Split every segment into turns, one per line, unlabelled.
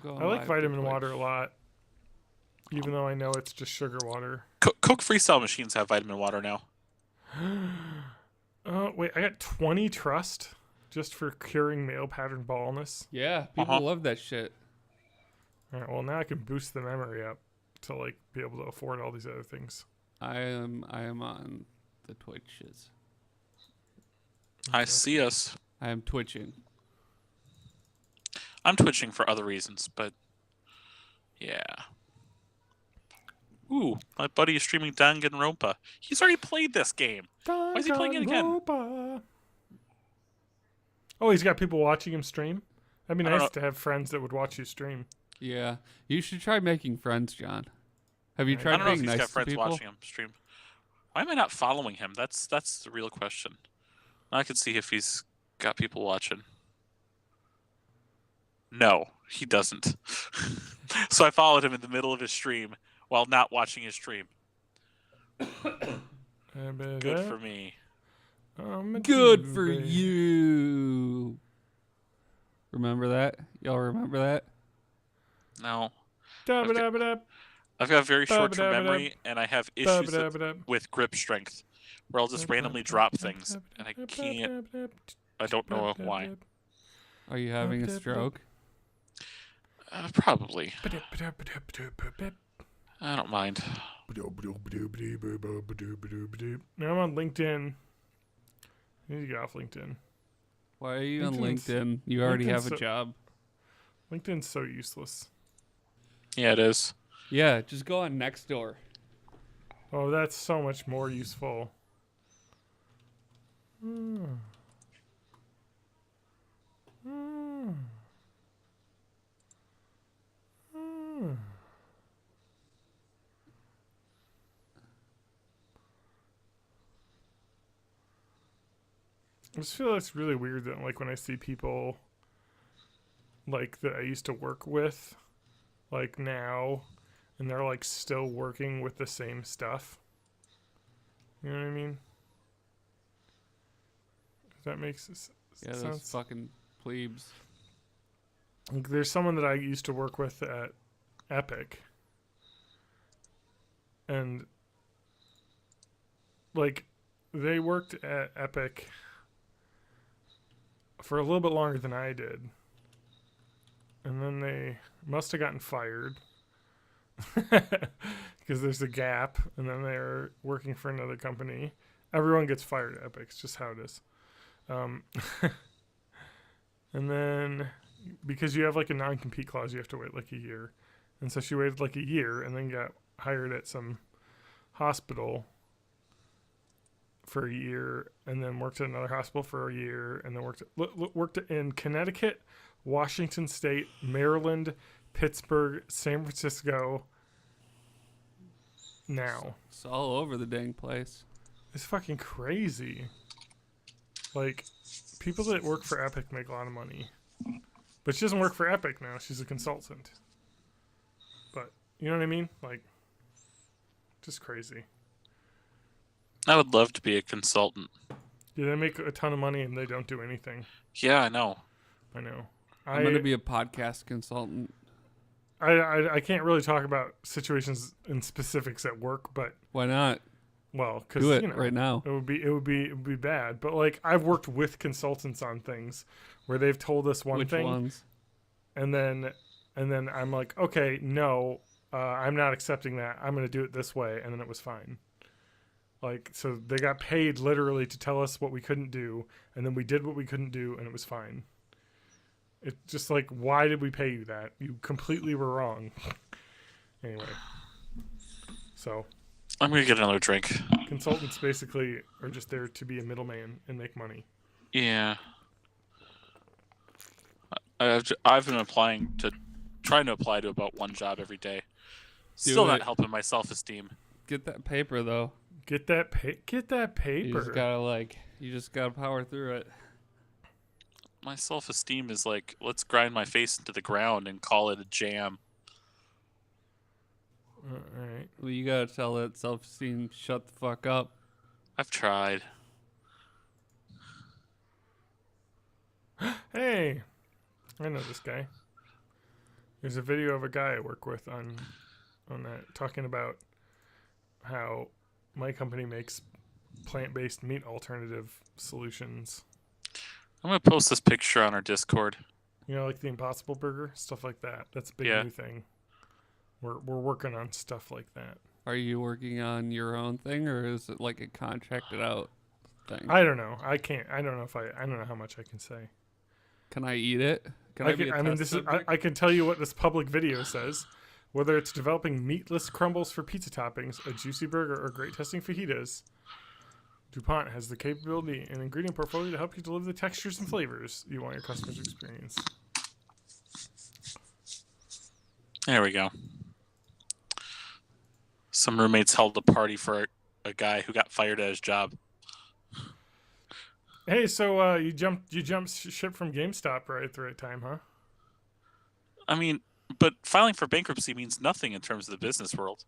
going
I like
live to
vitamin
Twitch.
water a lot, even though I know it's just sugar water.
Coke freestyle machines have vitamin water now.
Oh, wait, I got 20 trust just for curing male pattern baldness.
Yeah, people love that shit.
All right, well, now I can boost the memory up to like be able to afford all these other things.
I am on the Twitches.
I see us.
I am twitching.
I'm twitching for other reasons, but yeah. Ooh, my buddy is streaming Danganronpa. He's already played this game. Why is he playing it again?
Oh, he's got people watching him stream? That'd be
I don't
nice
know.
to have friends that would watch you stream.
Yeah, you should try making friends, John. Have you
I
I
tried
don't know if
being
he's
nice
got
to
friends
people?
watching him stream. Why am I not following him? That's the real question. I could see if he's got people watching. No, he doesn't. So I followed him in the middle of his stream while not watching his stream. Good for me.
Good for you. Remember that? Y'all remember that?
No.
Da-ba-da-ba-da,
I've got very short-term
Ba-ba-da-ba-da.
memory, and I have issues
ba-ba-da-ba-da.
with grip strength, where I'll just randomly drop things, and I can't. I don't know why.
Are you having a stroke?
Probably. I don't mind.
Now I'm on LinkedIn. I need to get off LinkedIn.
Why are you on
LinkedIn's-
LinkedIn? You already
LinkedIn's
have a
so-
job.
LinkedIn's so useless.
Yeah, it is.
Yeah, just go on Nextdoor.
Oh, that's so much more useful. Hmm. Hmm. Hmm. I just feel it's really weird that like when I see people like that I used to work with like now and they're like still working with the same stuff. You know what I mean? If that makes
Yeah, those
sense.
fucking plebes.
Like, there's someone that I used to work with at Epic. And like they worked at Epic for a little bit longer than I did. And then they must have gotten fired because there's a gap, and then they're working for another company. Everyone gets fired at Epic. It's just how it is. And then because you have like a non-compete clause, you have to wait like a year. And so she waited like a year and then got hired at some hospital for a year, and then worked at another hospital for a year, and then worked in Connecticut, Washington State, Maryland, Pittsburgh, San Francisco. Now
It's all over the dang place.
it's fucking crazy. Like, people that work for Epic make a lot of money, but she doesn't work for Epic now. She's a consultant. But you know what I mean? Like, just crazy.
I would love to be a consultant.
Yeah, they make a ton of money and they don't do anything.
Yeah, I know.
I know.
I'm going to be a podcast consultant.
I can't really talk about situations in specifics at work, but
Why not?
well, because
Do it
you know,
right now.
it would be bad. But like, I've worked with consultants on things where they've told us one
Which
thing,
ones?
and then I'm like, okay, no, I'm not accepting that. I'm going to do it this way, and then it was fine. Like, so they got paid literally to tell us what we couldn't do, and then we did what we couldn't do, and it was fine. It's just like, why did we pay you that? You completely were wrong. Anyway, so
I'm gonna get another drink.
consultants basically are just there to be a middleman and make money.
Yeah. I've been trying to apply to about one job every day. Still not
it.
helping my self-esteem.
Get that paper, though.
Get that paper.
You just gotta power through it.
My self-esteem is like, let's grind my face into the ground and call it a jam.
All right.
Well, you gotta tell that self-esteem, shut the fuck up.
I've tried.
Hey, I know this guy. There's a video of a guy I work with on that talking about how my company makes plant-based meat alternative solutions.
I'm gonna post this picture on our Discord.
You know, like the Impossible Burger, stuff like that. That's a big
Yeah.
new thing. We're working on stuff like that.
Are you working on your own thing, or is it like a contracted out thing?
I don't know. I can't. I don't know how much I can say.
Can I eat it? Can
I
be
can,
a
I mean,
test
this is.
subject?
I can tell you what this public video says. Whether it's developing meatless crumbles for pizza toppings, a juicy burger, or great tasting fajitas, DuPont has the capability and ingredient portfolio to help you deliver the textures and flavors you want your customers to experience.
There we go. Some roommates held a party for a guy who got fired at his job.
Hey, so you jumped ship from GameStop right at the right time, huh?
I mean, but filing for bankruptcy means nothing in terms of the business world.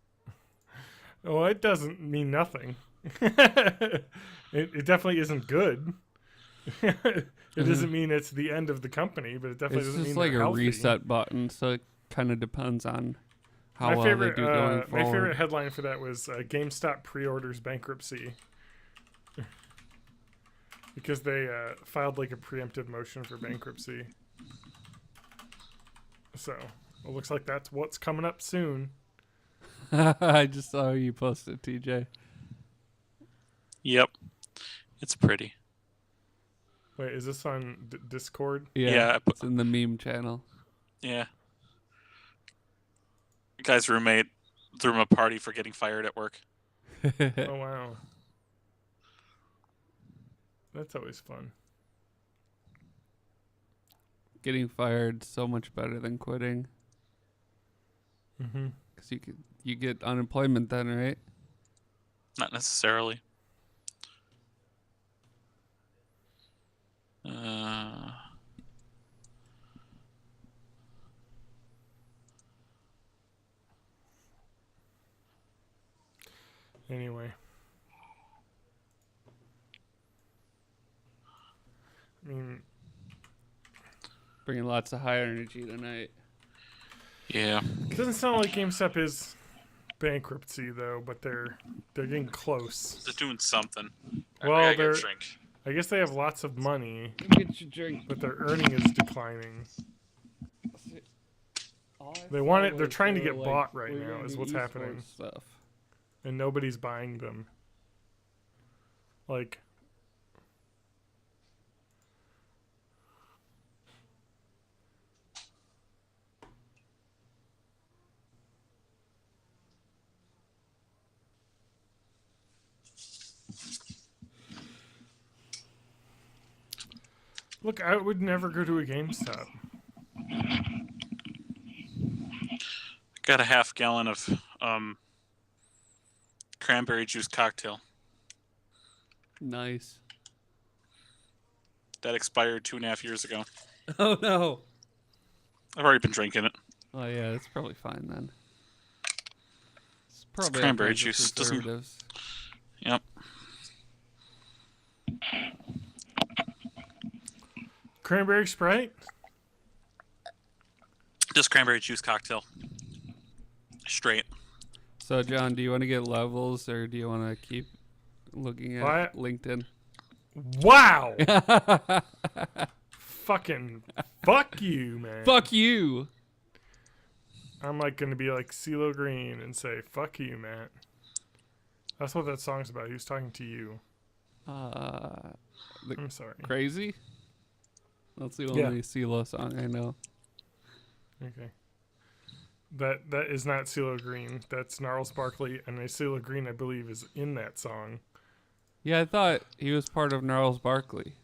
Well, it doesn't mean nothing. it definitely isn't good. It doesn't mean it's the end of the company, but it definitely
It's
doesn't
just
mean
like
they're
a
healthy.
reset button, so it kind of depends on how
My
well
favorite,
they do going forward.
my favorite headline for that was GameStop pre-orders bankruptcy. Because they filed like a preemptive motion for bankruptcy. So it looks like that's what's coming up soon.
I just saw you posted, TJ.
Yep. It's pretty.
Wait, is this on Discord?
Yeah,
It's in the meme channel.
Yeah. The guy's roommate threw him a party for getting fired at work.
Oh, wow. That's always fun.
Getting fired so much better than quitting,
Mm-hmm.
because you get unemployment then, right?
Not necessarily.
Anyway. I mean,
Bringing lots of high energy tonight.
Yeah.
it doesn't sound like GameStop is bankruptcy though, but they're getting close.
They're doing something.
Well,
I gotta get
they're-
a drink.
I guess they have lots of money,
Get your drink.
but their earning is declining. They want it. They're trying to get bought right now. Is what's happening,
Stuff.
and nobody's buying them. Like, look, I would never go to a GameStop.
Got a half gallon of cranberry juice cocktail
Nice.
that expired 2.5 years ago.
Oh no.
I've already been drinking it.
Oh yeah, that's probably fine then. It's probably
cranberry
all kinds of
juice. Doesn't-
preservatives.
Yep.
Cranberry Sprite.
Just cranberry juice cocktail. Straight.
So John, do you want to get levels or do you want to keep looking at
What?
LinkedIn?
Wow. Fucking fuck you, man.
Fuck you.
I'm like gonna be like CeeLo Green and say fuck you, Matt. That's what that song's about. He was talking to you. I'm sorry.
Crazy? That's the
Yeah.
only CeeLo song I know.
Okay. That is not CeeLo Green. That's Gnarls Barkley, and CeeLo Green, I believe, is in that song.
Yeah, I thought he was part of Gnarls Barkley.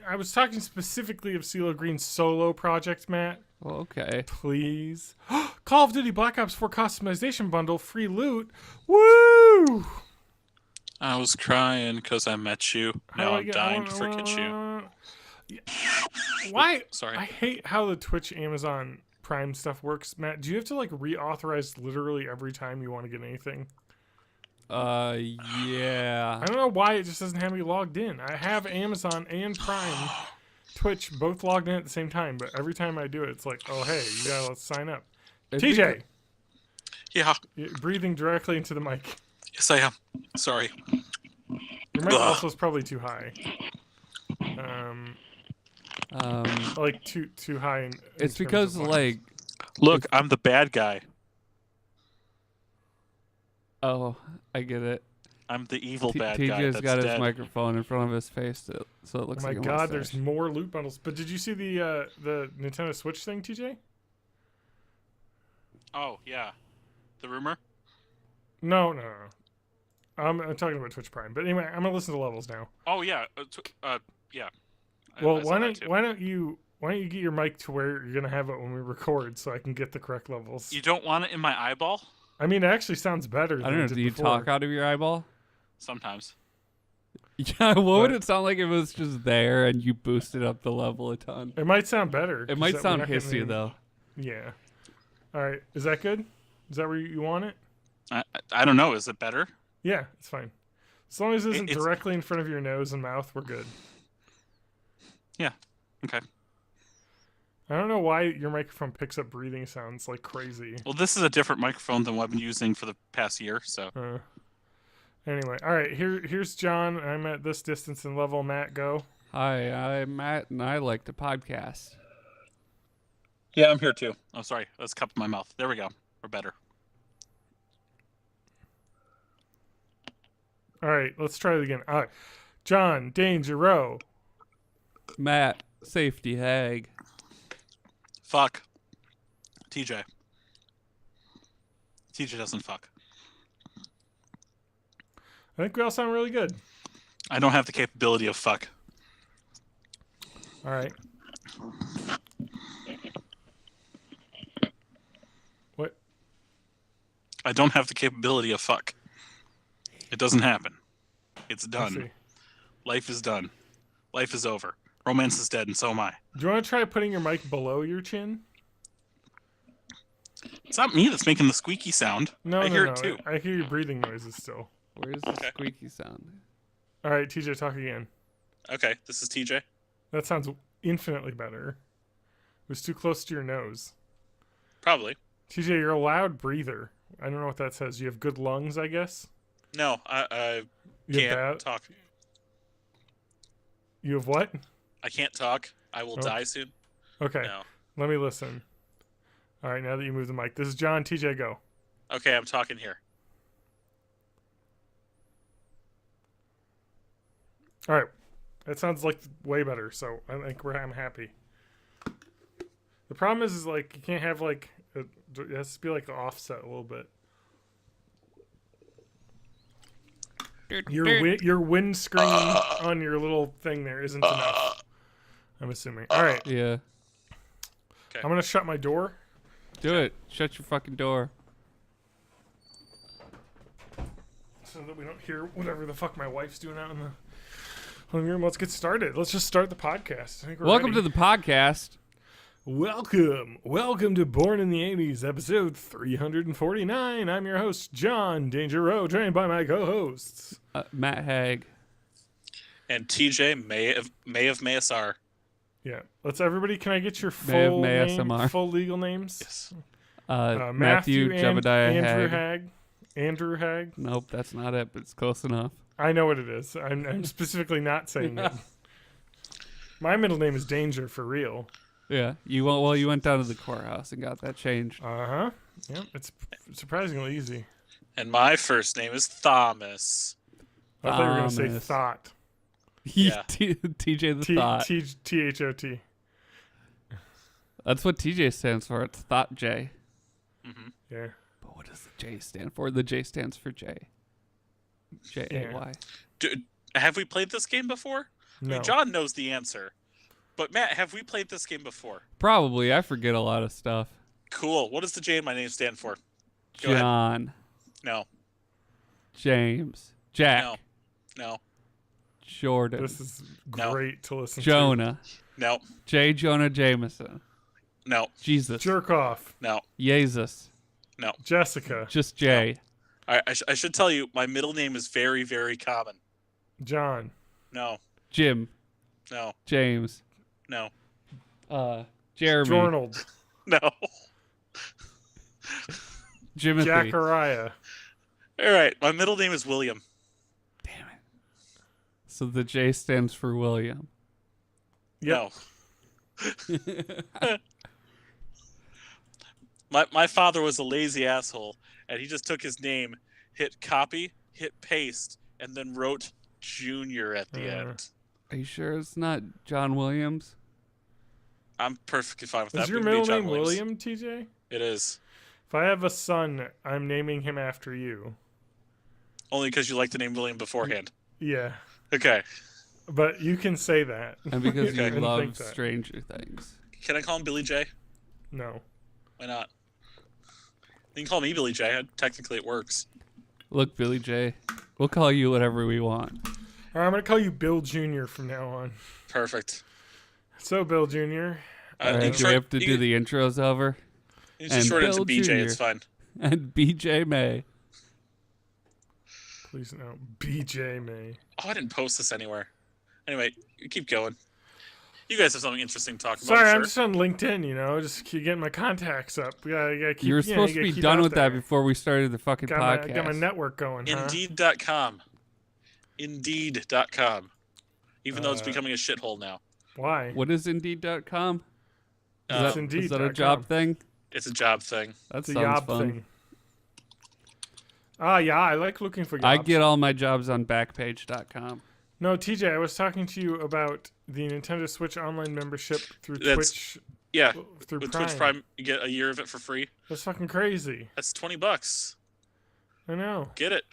I was talking specifically of CeeLo Green's solo project, Matt.
Well, okay.
Please. Call of Duty Black Ops 4 customization bundle, free loot. Woo!
I was crying because I met you.
How
Now
do I
I'm
get-
dying to forget you.
Why?
Sorry.
I hate how the Twitch Amazon Prime stuff works, Matt. Do you have to like reauthorize literally every time you want to get anything?
Yeah.
I don't know why it just doesn't have me logged in. I have Amazon and Prime, Twitch both logged in at the same time, but every time I do it, it's like, oh, hey, you gotta sign up.
It'd be
TJ,
Yeah.
you're breathing directly into the mic.
Yes, I am. Sorry.
Your mic
Ugh.
also is probably too high. Like too high. In
It's
terms
because
of
like,
Look, I'm the bad guy.
oh, I get it.
I'm the evil bad guy
TJ's
that's
got his
dead.
microphone in front of his face, so it
Oh
looks
my
like a
God, there's
mustache.
more loot bundles. But did you see the Nintendo Switch thing, TJ?
Oh, yeah. The rumor?
No. I'm talking about Twitch Prime. But anyway, I'm gonna listen to levels now.
Oh, yeah. Yeah.
Well,
I saw
why
that too.
don't you get your mic to where you're gonna have it when we record, so I can get the correct levels?
You don't want it in my eyeball?
I mean, it actually sounds better.
I
than
don't know.
it did
Do you
before.
talk out of your eyeball?
Sometimes.
Yeah. What would
But-
it sound like if it was just there and you boosted up the level a ton?
It might sound better.
It
'cause
might
that we're
sound
not getting
hissy
any-
though.
Yeah. All right. Is that good? Is that where you want it?
I don't know. Is it better?
Yeah, it's fine. As long as it isn't
It's-
directly in front of your nose and mouth, we're good.
Yeah. Okay.
I don't know why your microphone picks up breathing sounds like crazy.
Well, this is a different microphone than what I've been using for the past year, so.
Anyway, all right. Here's John. I'm at this distance and level. Matt, go.
Hi, I'm Matt, and I like to podcast.
Yeah, I'm here too. Oh, sorry. That's a cup in my mouth. There we go. We're better.
All right, let's try it again. All right, John, Danger Row.
Matt, Safety Hag.
Fuck. TJ. TJ doesn't fuck.
I think we all sound really good.
I don't have the capability of fuck.
All right. What?
I don't have the capability of fuck. It doesn't happen. It's
Let's
done.
see.
Life is done. Life is over. Romance is dead, and so am I.
Do you want to try putting your mic below your chin?
It's not me that's making the squeaky sound.
No,
I
no,
hear
no.
it too.
I hear your breathing noises still.
Where's the
Okay.
squeaky sound?
All right, TJ, talk again.
Okay, this is TJ.
That sounds infinitely better. It was too close to your nose.
Probably.
TJ, you're a loud breather. I don't know what that says. You have good lungs, I guess.
No, I
You have
can't
bad-
talk.
You have what?
I can't talk. I will
Oh.
die soon.
Okay,
No.
let me listen. All right, now that you move the mic, this is John. TJ, go.
Okay, I'm talking here.
All right, that sounds like way better. So I think I'm happy. The problem is like you can't have like it has to be like offset a little bit. Your windscreen on your little thing there isn't enough. I'm assuming. All right,
Yeah.
I'm gonna shut my door.
Do it. Shut your fucking door.
So that we don't hear whatever the fuck my wife's doing out in the living room. Let's get started. Let's just start the podcast. I think we're
Welcome
ready.
to the podcast.
Welcome to Born in the 80s, episode 349. I'm your host, John Danger Row, joined by my co-hosts.
Matt Hag.
And TJ May of Mayasar.
Yeah, let's everybody. Can I get your
May of
full
May
name,
SMR.
full legal names?
Yes.
Matthew Jebediah
Andrew
Hag.
Hag. Andrew Hag.
Nope, that's not it, but it's close enough.
I know what it is. I'm specifically not saying it. My middle name is Danger for real.
Yeah, you went down to the courthouse and got that changed.
Uh-huh. Yep, it's surprisingly easy.
And my first name is Thomas.
I thought you were going to say
Thomas.
thought.
Yeah.
TJ the Thought.
T-H-O-T.
That's what TJ stands for. It's Thought J.
Mm-hmm.
Yeah.
But what does the J stand for? The J stands for J. J-A-Y.
Have we played this game before? I
No.
mean, John knows the answer. But Matt, have we played this game before?
Probably. I forget a lot of stuff.
Cool. What does the J in my name stand for? Go ahead.
John.
No.
James. Jack.
No. No.
Jordan.
This is
No.
great to listen
Jonah.
No.
J. Jonah Jameson.
No.
to.
Jesus.
Jerk off.
No.
Jesus.
Jessica.
Just J.
I should tell you, my middle name is very, very common.
John.
No.
Jim.
No.
James.
No.
Jeremy.
Jornold.
No.
Jimothy.
Jachariah.
All right. My middle name is William.
Damn it. So the J stands for William.
Yep.
No. My father was a lazy asshole, and he just took his name, hit copy, hit paste, and then wrote Junior at the end.
Are you sure it's not John Williams?
I'm perfectly fine with that.
Is your
We can be
middle
John
name
Williams.
William, TJ?
It is.
If I have a son, I'm naming him after you.
Only because you like the name William beforehand.
Yeah.
Okay.
But you can say that.
And because you
Okay.
And
love
think that.
Stranger Things.
Can I call him Billy J?
No.
Why not? You can call me Billy J. Technically, it works.
Look, Billy J, we'll call you whatever we want.
All right, I'm going to call you Bill Jr. from now on.
Perfect.
So, Bill Jr.
All right, do we have to do the intros over?
You can short it to
Bill
BJ.
Jr.
It's fine.
And BJ May.
Please no. BJ May.
Oh, I didn't post this anywhere. Anyway, you keep going. You guys have something interesting to talk about.
Sorry,
I'm
I'm just on LinkedIn, just keep getting my contacts up. You gotta keep,
You were supposed to be done with that before we started the fucking podcast.
Got my network going, huh?
Indeed.com. Indeed.com. Even though it's becoming a shithole now.
Why?
What is Indeed.com?
It's
Is that a
Indeed.com.
job thing?
It's a job thing.
That
It's a
sounds
job
fun.
thing. Yeah, I like looking for jobs.
I get all my jobs on Backpage.com.
No, TJ, I was talking to you about the Nintendo Switch online membership through Twitch.
Yeah.
Through
With
Prime.
Twitch Prime, you get a year of it for free.
That's fucking crazy.
That's $20.
I know.
Get it.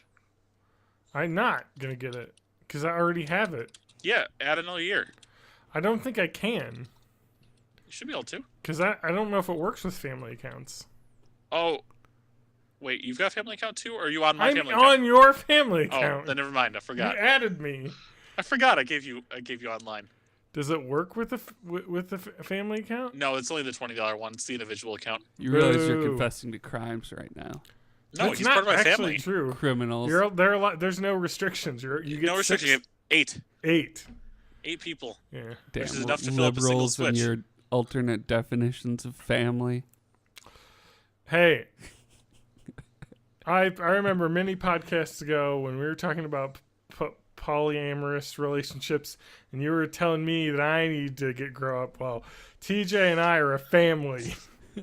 I'm not gonna get it because I already have it.
Yeah, add another year.
I don't think I can
You should be able to.
because I don't know if it works with family accounts.
Oh, wait, you've got a family account too, or are you on my
I'm
family
on
account?
your family
Oh,
account.
then never mind. I
You
forgot.
added me.
I forgot. I gave you online.
Does it work with the family account?
No, it's only the $20 one. It's the individual account.
You realize you're
Boo.
confessing to crimes right now.
No,
That's
he's
not
part of my
actually
family.
true.
Criminals.
There's no restrictions. You get
No restriction. You have 8.
8.
8 people.
Yeah.
Damn,
which is enough to fill up a single
liberals and
Switch.
your alternate definitions of family.
Hey, I remember many podcasts ago when we were talking about polyamorous relationships, and you were telling me that I need to grow up. Well, TJ and I are a family.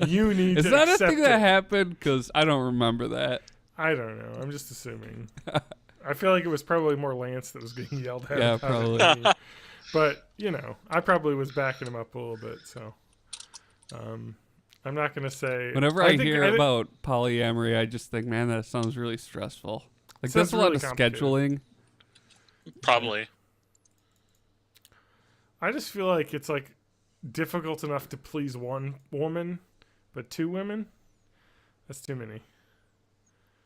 You need
Is
to
that a
accept
thing
it.
that happened? Because I don't remember that.
I don't know. I'm just assuming. I feel like it was probably more Lance that was getting yelled at.
Yeah,
about it
probably.
than me. But I probably was backing him up a little bit. So, I'm not gonna say.
Whenever I
think-
hear
think-
about polyamory, I just think, man, that sounds really stressful. Like,
Sounds
that's a lot
really
of
complicated.
scheduling.
Probably.
I just feel like it's like difficult enough to please one woman, but 2 women, that's too many.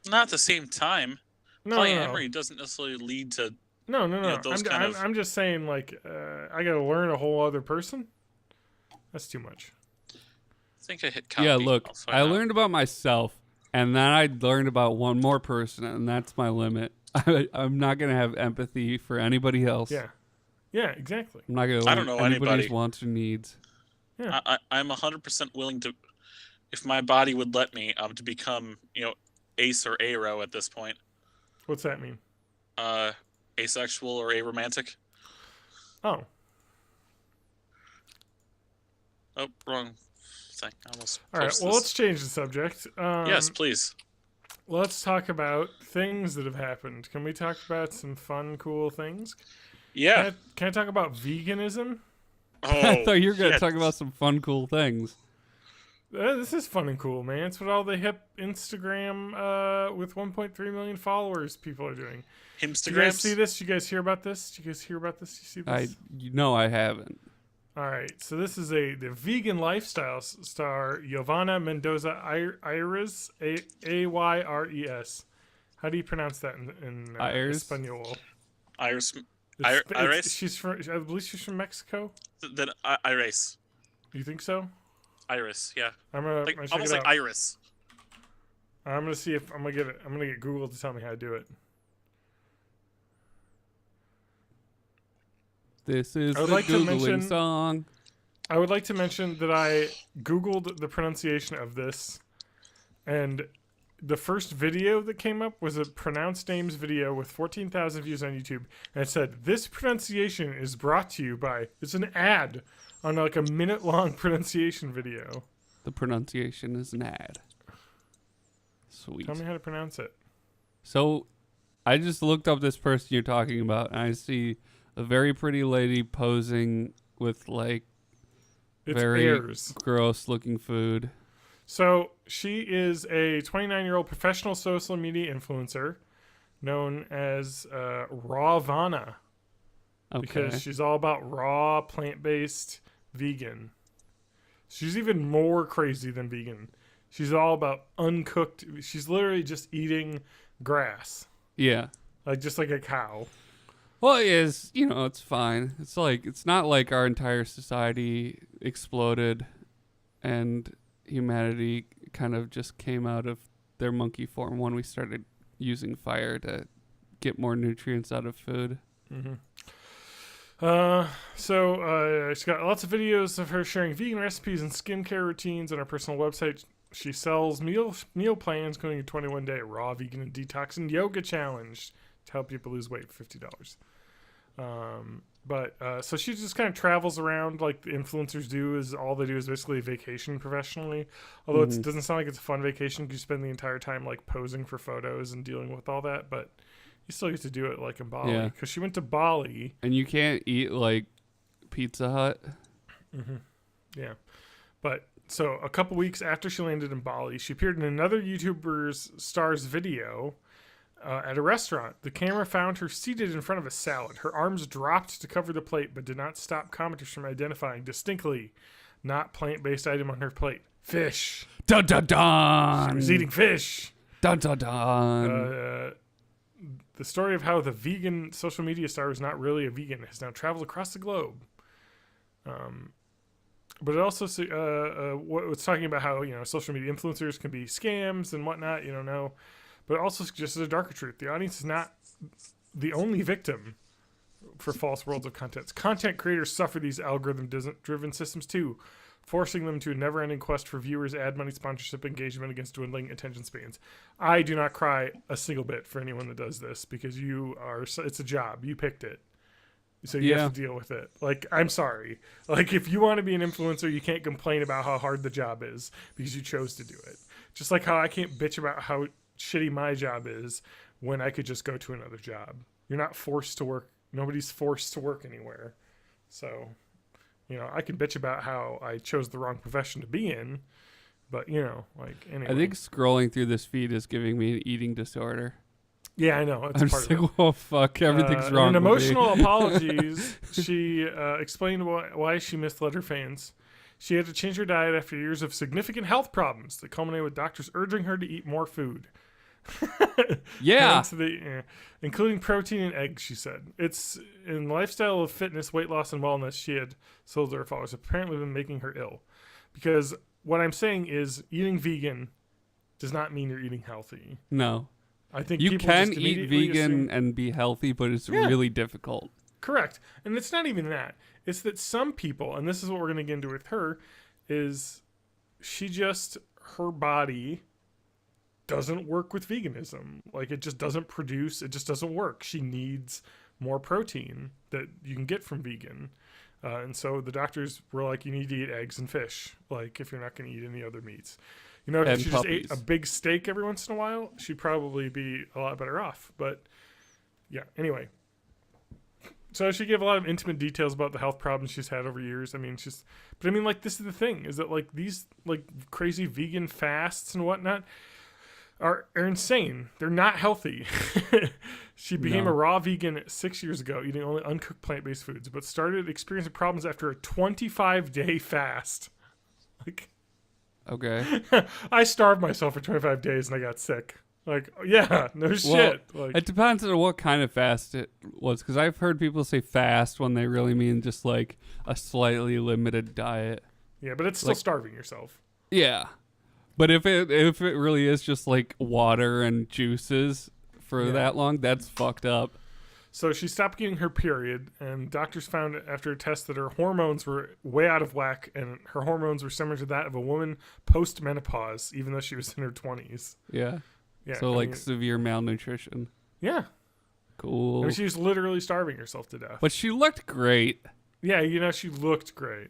Not at the same time.
No,
Polyamory doesn't necessarily lead to.
no.
those kind of-
I'm just saying, like, I gotta learn a whole other person. That's too much.
I think I hit copy.
Yeah, look,
I'll find
I
out.
learned about myself, and then I learned about one more person, and that's my limit. I'm not going to have empathy for anybody else.
Yeah, exactly.
I'm not going to
I
learn
don't know
anybody's
anybody.
wants or needs.
I'm 100% willing to, if my body would let me, to become, ace or aro at this point.
What's that mean?
Asexual or aromantic.
Oh,
Oh, wrong thing. I almost
all right.
posted
Well,
this.
let's change the subject.
Yes, please.
Let's talk about things that have happened. Can we talk about some fun, cool things?
Yeah.
Can I talk about veganism?
I thought you were going to
shit.
talk about some fun, cool things.
This is fun and cool, man. It's what all the hip Instagram with 1.3 million followers people are doing. Do you guys
Himstagrams.
see this? Do you guys hear about this? Do you guys hear about this? You see this?
I haven't.
All right. So this is the vegan lifestyle star Giovanna Mendoza Ayres, Ayres. How do you pronounce that in
Ayres?
Espanol?
Iris.
It's-
Ayres?
She's from. I believe she's from Mexico.
Then Iris.
You think so?
Iris. Yeah.
I'm gonna
Like
check
almost
it
like
out.
Iris.
I'm gonna see if I'm gonna get it. I'm gonna get Google to tell me how to do it.
This is
I would
the
like to
Googling
mention-
song.
I would like to mention that I Googled the pronunciation of this, and the first video that came up was a pronounced names video with 14,000 views on YouTube, and it said, "This pronunciation is brought to you by." It's an ad on like a minute-long pronunciation video.
The pronunciation is an ad. Sweet.
Tell me how to pronounce it.
So, I just looked up this person you're talking about, and I see a very pretty lady posing with like
It's
very
Airs.
gross-looking food.
So she is a 29-year-old professional social media influencer known as Rawvana,
Okay.
because she's all about raw, plant-based, vegan. She's even more crazy than vegan. She's all about uncooked. She's literally just eating grass,
Yeah.
like just like a cow.
Well, it is, it's fine. It's like, it's not like our entire society exploded and humanity kind of just came out of their monkey form when we started using fire to get more nutrients out of food.
Mm-hmm. She's got lots of videos of her sharing vegan recipes and skincare routines on her personal website. She sells meal plans, including a 21-day raw vegan and detox and yoga challenge to help people lose weight for $50. So she just kind of travels around like the influencers do. Is all they do is basically vacation professionally. Although it doesn't sound like it's a fun vacation because you spend the entire time like posing for photos and dealing with all that. But you still get to do it like in Bali,
Yeah.
because she went to Bali.
And you can't eat like Pizza Hut.
Mm-hmm. Yeah. But so a couple weeks after she landed in Bali, she appeared in another YouTuber's star's video at a restaurant. The camera found her seated in front of a salad. Her arms dropped to cover the plate, but did not stop commenters from identifying distinctly not plant-based item on her plate. Fish.
Dun dun dun.
She was eating fish.
Dun dun dun.
The story of how the vegan social media star was not really a vegan has now traveled across the globe. But it also was talking about how social media influencers can be scams and whatnot. No, but it also suggests a darker truth. The audience is not the only victim for false worlds of content. Content creators suffer these algorithm-driven systems too, forcing them to a never-ending quest for viewers, ad money, sponsorship, engagement against dwindling attention spans. I do not cry a single bit for anyone that does this, because it's a job. You picked it. So you have to deal with it. Like, I'm sorry. Like, if you want to be an influencer, you can't complain about how hard the job is because you chose to do it. Just like how I can't bitch about how shitty my job is when I could just go to another job. You're not forced to work. Nobody's forced to work anywhere. So, I can bitch about how I chose the wrong profession to be in, but, anyway.
I think scrolling through this feed is giving me an eating disorder.
Yeah, I know. It's
I'm
part
just
of it.
like, oh, fuck, everything's wrong
In
with
emotional
me.
apologies, she explained why she misled her fans. She had to change her diet after years of significant health problems that culminated with doctors urging her to eat more food.
Yeah.
Including protein and eggs, she said. It's in lifestyle of fitness, weight loss, and wellness she had sold to her followers. Apparently been making her ill. Because what I'm saying is eating vegan does not mean you're eating healthy.
No.
I think
You
people
can
just
eat
immediately
vegan
assume-
and be healthy, but it's really difficult.
Correct. And it's not even that. It's that some people, and this is what we're going to get into with her, is her body doesn't work with veganism. Like, it just doesn't work. She needs more protein that you can get from vegan. And so the doctors were like, you need to eat eggs and fish, like, if you're not going to eat any other meats. If she just ate a big steak every once in a while, she'd probably be a lot better off. But, anyway. So she gave a lot of intimate details about the health problems she's had over years. This is the thing, is that, like, these, like, crazy vegan fasts and whatnot are insane. They're not healthy. She became a raw vegan 6 years ago, eating only uncooked plant-based foods, but started experiencing problems after a 25-day fast. Like,
Okay.
I starved myself for 25 days and I got sick. Like, yeah, no shit. Like,
it depends on what kind of fast it was, because I've heard people say fast when they really mean just like a slightly limited diet.
yeah, but it's still starving yourself.
Yeah. But if it really is just like water and juices for that long, that's fucked up.
So she stopped getting her period, and doctors found after a test that her hormones were way out of whack, and her hormones were similar to that of a woman post-menopause, even though she was in her 20s.
Yeah.
Yeah.
So like severe malnutrition.
Yeah.
Cool.
I mean, she was literally starving herself to death.
But she looked great.
Yeah, she looked great.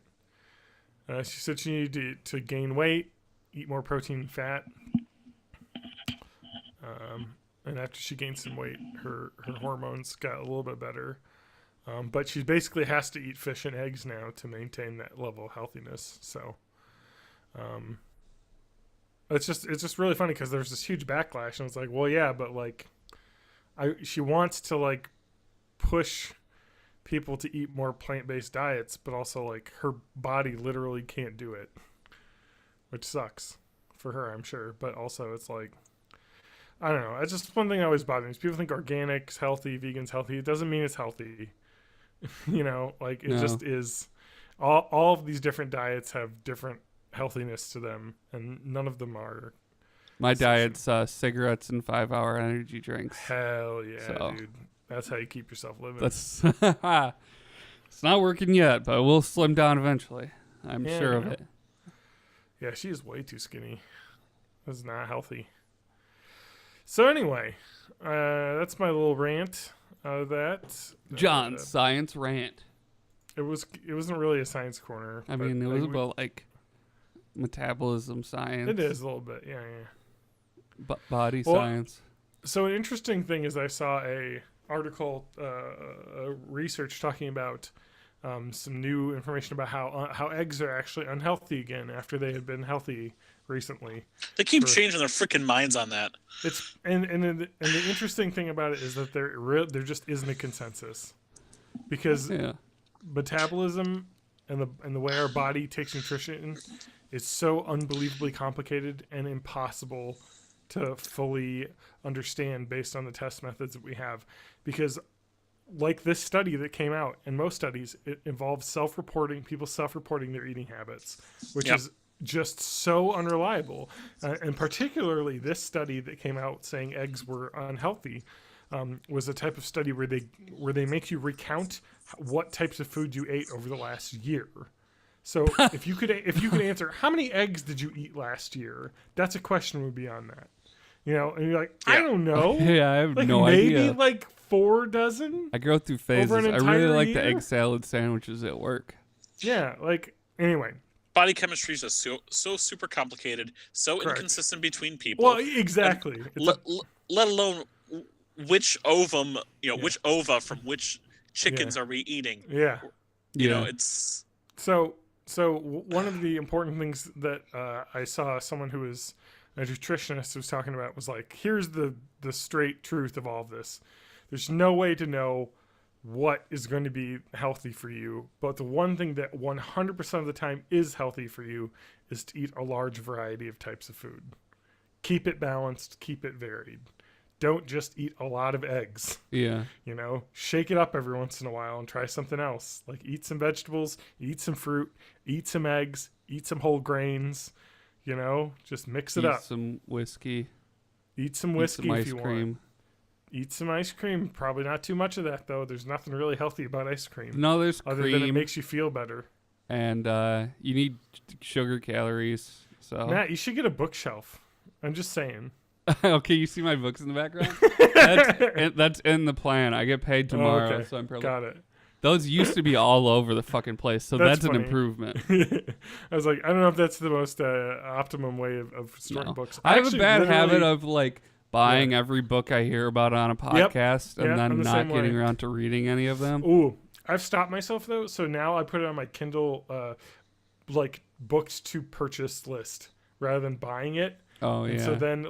She said she needed to gain weight, eat more protein and fat. And after she gained some weight, her hormones got a little bit better. But she basically has to eat fish and eggs now to maintain that level of healthiness. So, it's just really funny because there's this huge backlash, and it's like, well, yeah, but like, she wants to like push people to eat more plant-based diets, but also like her body literally can't do it, which sucks for her, I'm sure. But also, it's like, I don't know. It's just one thing that always bothers me. People think organic's healthy, vegan's healthy. It doesn't mean it's healthy. Like it just is. All of these different diets have different healthiness to them, and none of them are.
My diet's cigarettes and 5-hour energy drinks.
Hell yeah, dude. That's how you keep yourself living.
That's it's not working yet, but we'll slim down eventually. I'm sure of it.
Yeah, she is way too skinny. That's not healthy. So anyway, that's my little rant of that.
John's science rant.
It wasn't really a science corner.
I mean, it was about like metabolism science.
It is a little bit, yeah.
Body science.
So an interesting thing is I saw a article, research talking about some new information about how eggs are actually unhealthy again after they had been healthy recently.
They keep changing their freaking minds on that.
It's and the interesting thing about it is that there just isn't a consensus, because metabolism and the way our body takes nutrition is so unbelievably complicated and impossible to fully understand based on the test methods that we have. Because like this study that came out, and most studies, it involves people self-reporting their eating habits, which is just so unreliable. And particularly this study that came out saying eggs were unhealthy was a type of study where they make you recount what types of food you ate over the last year. So if you could answer how many eggs did you eat last year, that's a question would be on that. And you're like, I don't know.
Yeah, I have no
maybe
idea.
like 4 dozen.
I go through phases. I really like the egg salad sandwiches at work.
Yeah, anyway.
Body chemistry is so super complicated, so
Correct.
Inconsistent between people.
Well, exactly.
Let alone which ovum, which ova from which chickens are we eating?
Yeah.
It's
so one of the important things that I saw someone who was a nutritionist was talking about was like, here's the straight truth of all of this. There's no way to know what is going to be healthy for you, but the one thing that 100% of the time is healthy for you is to eat a large variety of types of food. Keep it balanced, keep it varied. Don't just eat a lot of eggs.
Yeah.
Shake it up every once in a while and try something else. Like eat some vegetables, eat some fruit, eat some eggs, eat some whole grains. Just mix it up.
Eat some whiskey.
Eat some whiskey if you
cream.
want. Eat some ice cream. Probably not too much of that, though. There's nothing really healthy about ice cream.
No, there's
other
cream.
than it makes you feel better.
And you need sugar calories. So
Matt, you should get a bookshelf. I'm just saying.
Okay, you see my books in the background? That's in the plan. I get paid tomorrow,
okay.
so I'm probably...
Got it.
Those used to be all over the fucking place, so that's an
funny.
improvement.
I was like, I don't know if that's the most optimum way of storing books.
I have a bad habit of buying every book I hear about on a podcast and then not getting around to reading any of them.
Ooh, I've stopped myself though, so now I put it on my Kindle books to purchase list rather than buying it.
Oh yeah.
And so then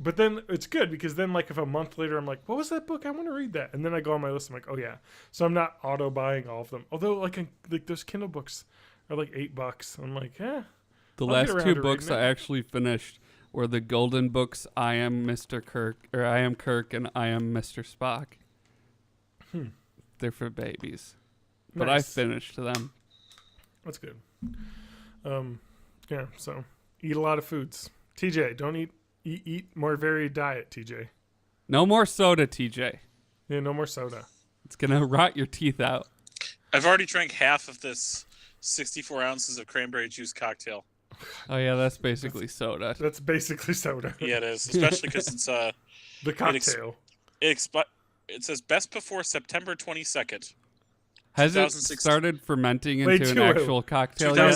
but then it's good because then if a month later I'm like, what was that book? I want to read that. And then I go on my list. I'm like, oh yeah. So I'm not auto buying all of them. Although those Kindle books are like $8. I'm like,
The
I'll
last
get
2
around
books
to reading
I
it.
actually finished were the Golden books. I Am Mr. Kirk, or I Am Kirk, and I Am Mr. Spock. They're for babies, but I finished them.
That's good. Yeah. So eat a lot of foods. TJ, don't eat more varied diet, TJ.
No more soda, TJ.
Yeah, no more soda.
It's gonna rot your teeth out.
I've already drank half of this 64 ounces of cranberry juice cocktail.
Oh yeah, that's basically soda.
That's basically soda.
Yeah, it is, especially because it's
The cocktail.
it says best before September 22nd.
Has it
2016.
started fermenting
Wait,
into an
wait.
actual cocktail yet?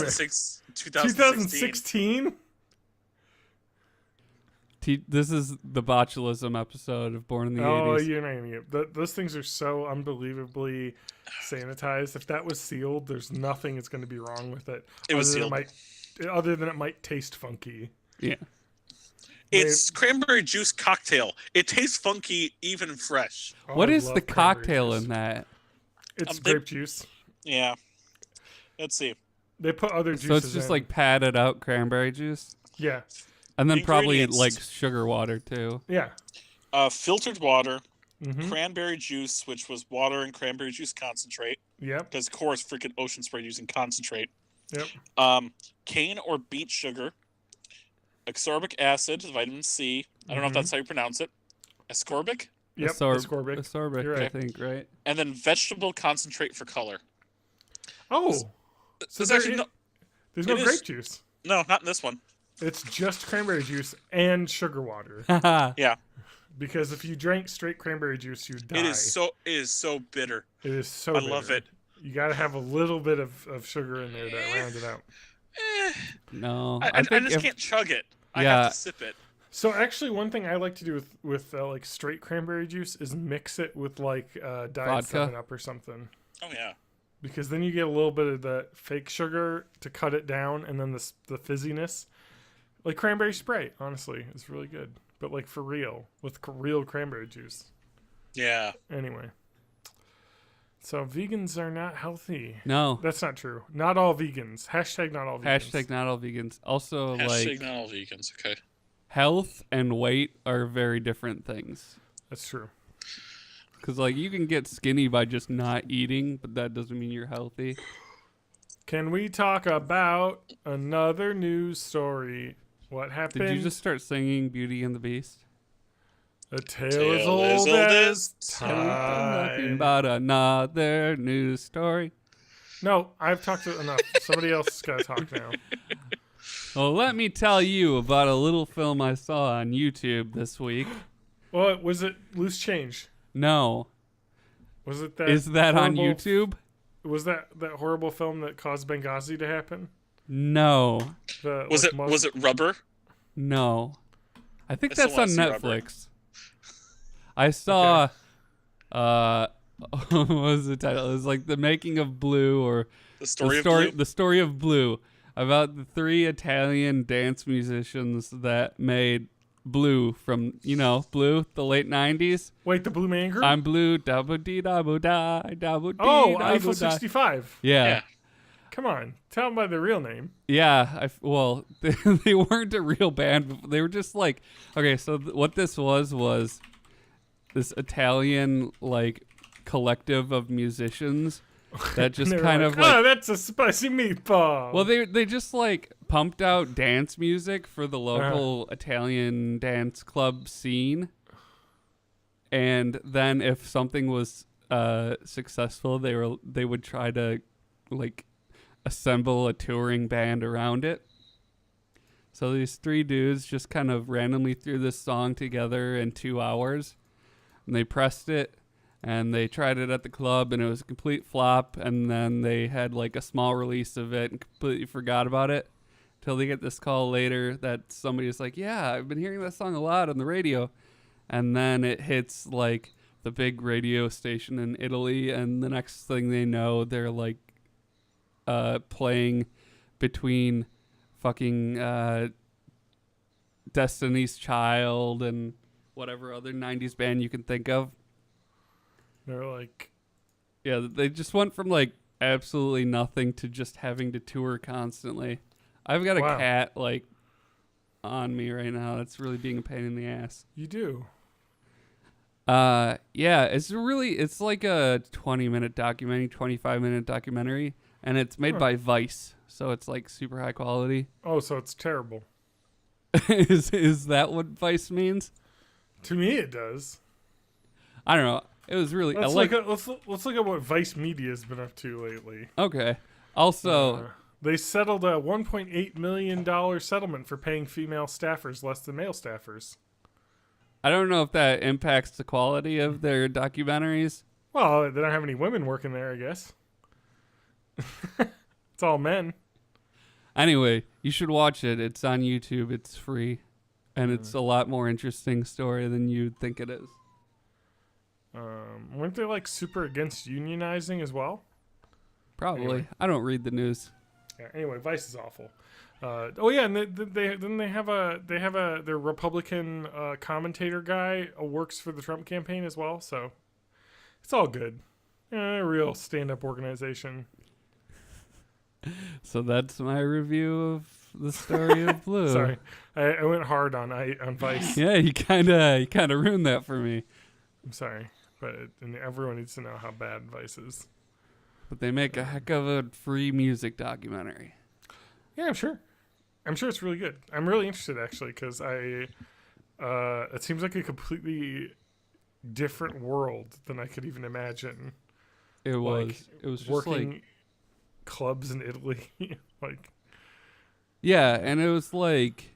2016.
This is the botulism episode of Born in the
Oh,
80s.
you're not gonna get those things are so unbelievably sanitized. If that was sealed, there's nothing that's going to be wrong with it.
It was
other
sealed.
Other than it might taste funky.
Yeah.
It's cranberry juice cocktail. It tastes funky even fresh.
Oh,
What
I
is
love
the
cranberry
cocktail
juice.
in that?
It's
They-
grape juice.
Yeah. Let's see.
They put other juices
So it's just
in.
like padded out cranberry juice?
Yeah.
And then probably
Ingredients.
like sugar water too.
Yeah.
Filtered water,
Mm-hmm.
cranberry juice, which was water and cranberry juice concentrate,
Yep.
because of course freaking Ocean Spray using concentrate.
Yep.
Cane or beet sugar, ascorbic acid, vitamin C. I don't know if that's how you pronounce it. Ascorbic,
Yep. Ascorbic.
Ascorbic,
You're
I
right.
think, right?
and then vegetable concentrate for color.
Oh. So
There's
there
actually
there's no
it is-
grape juice.
no, not in this one.
It's just cranberry juice and sugar water.
Yeah,
Because if you drank straight cranberry juice, you'd die.
it is so bitter.
It is so
I love
bitter.
it.
You got to have a little bit of sugar in there to round it out.
Eh,
No.
I
think
just
if-
can't chug it. I
Yeah.
have to sip it.
So actually, one thing I like to do with like straight cranberry juice is mix it with like Diet
Vodka?
7-Up or something.
Oh yeah.
Because then you get a little bit of the fake sugar to cut it down, and then the fizziness. Like cranberry Sprite, honestly, is really good. But like for real, with real cranberry juice.
Yeah.
Anyway. So vegans are not healthy.
No.
That's not true. Not all vegans. Hashtag not all vegans.
Hashtag not all vegans. Also,
Hashtag
like,
not all vegans. Okay.
health and weight are very different things.
That's true.
Because, like, you can get skinny by just not eating, but that doesn't mean you're healthy.
Can we talk about another news story? What happened?
Did you just start singing Beauty and the Beast?
A tale as old as
Talking
time.
about another news story.
No, I've talked enough. Somebody else has got to talk now.
Well, let me tell you about a little film I saw on YouTube this week.
Well, was it Loose Change?
No.
Was it that?
Is that on
horrible-
YouTube?
Was that horrible film that caused Benghazi to happen?
No.
Was it rubber?
No. I think
I still
that's on
wanna see Rubber.
Netflix. I saw what was the title? It was like The Making of Blue, or
The story of Blue?
The Story of Blue, about the 3 Italian dance musicians that made Blue from, Blue, the late 90s.
Wait, the Blue Man Group?
I'm blue, double dee double die, double dee
Oh,
double
Eiffel
die.
65.
Yeah.
Yeah.
Come on. Tell them by their real name.
Yeah, well, they weren't a real band. They were just like, okay, so what this was this Italian, like, collective of musicians that just
And they were
kind
like,
of like,
oh, that's a spicy meatball.
well, they just like pumped out dance music for the local Italian dance club scene, and then if something was successful, they would try to like assemble a touring band around it. So these 3 dudes just kind of randomly threw this song together in 2 hours, and they pressed it, and they tried it at the club, and it was a complete flop, and then they had like a small release of it and completely forgot about it till they get this call later that somebody's like, yeah, I've been hearing that song a lot on the radio, and then it hits like the big radio station in Italy, and the next thing they know, they're like playing between fucking Destiny's Child and whatever other 90s band you can think of.
They're like,
Yeah, they just went from like absolutely nothing to just having to tour constantly. I've got a
Wow.
cat like on me right now. That's really being a pain in the ass.
you do.
Yeah, it's like a 20-minute documentary, 25-minute documentary, and it's made by Vice, so it's like super high quality.
Oh, so it's terrible.
Is that what Vice means?
To me, it does.
I don't know. It was really
Let's look at what Vice Media's been up to lately.
Okay. Also,
They settled a $1.8 million settlement for paying female staffers less than male staffers.
I don't know if that impacts the quality of their documentaries.
Well, they don't have any women working there, I guess. It's all men.
Anyway, you should watch it. It's on YouTube. It's free. And it's a lot more interesting story than you'd think it is.
Weren't they like super against unionizing as well?
Probably.
Anyway.
I don't read the news.
Yeah, anyway, Vice is awful. And they have their Republican commentator guy works for the Trump campaign as well, so it's all good. A real stand-up organization.
So that's my review of the story of Blue.
Sorry, I went hard on Vice.
Yeah, you kind of ruined that for me.
I'm sorry, but everyone needs to know how bad Vice is.
But they make a heck of a free music documentary.
Yeah, I'm sure it's really good. I'm really interested actually because it seems like a completely different world than I could even imagine.
It was just
working
like
clubs in Italy, like.
Yeah, and it was like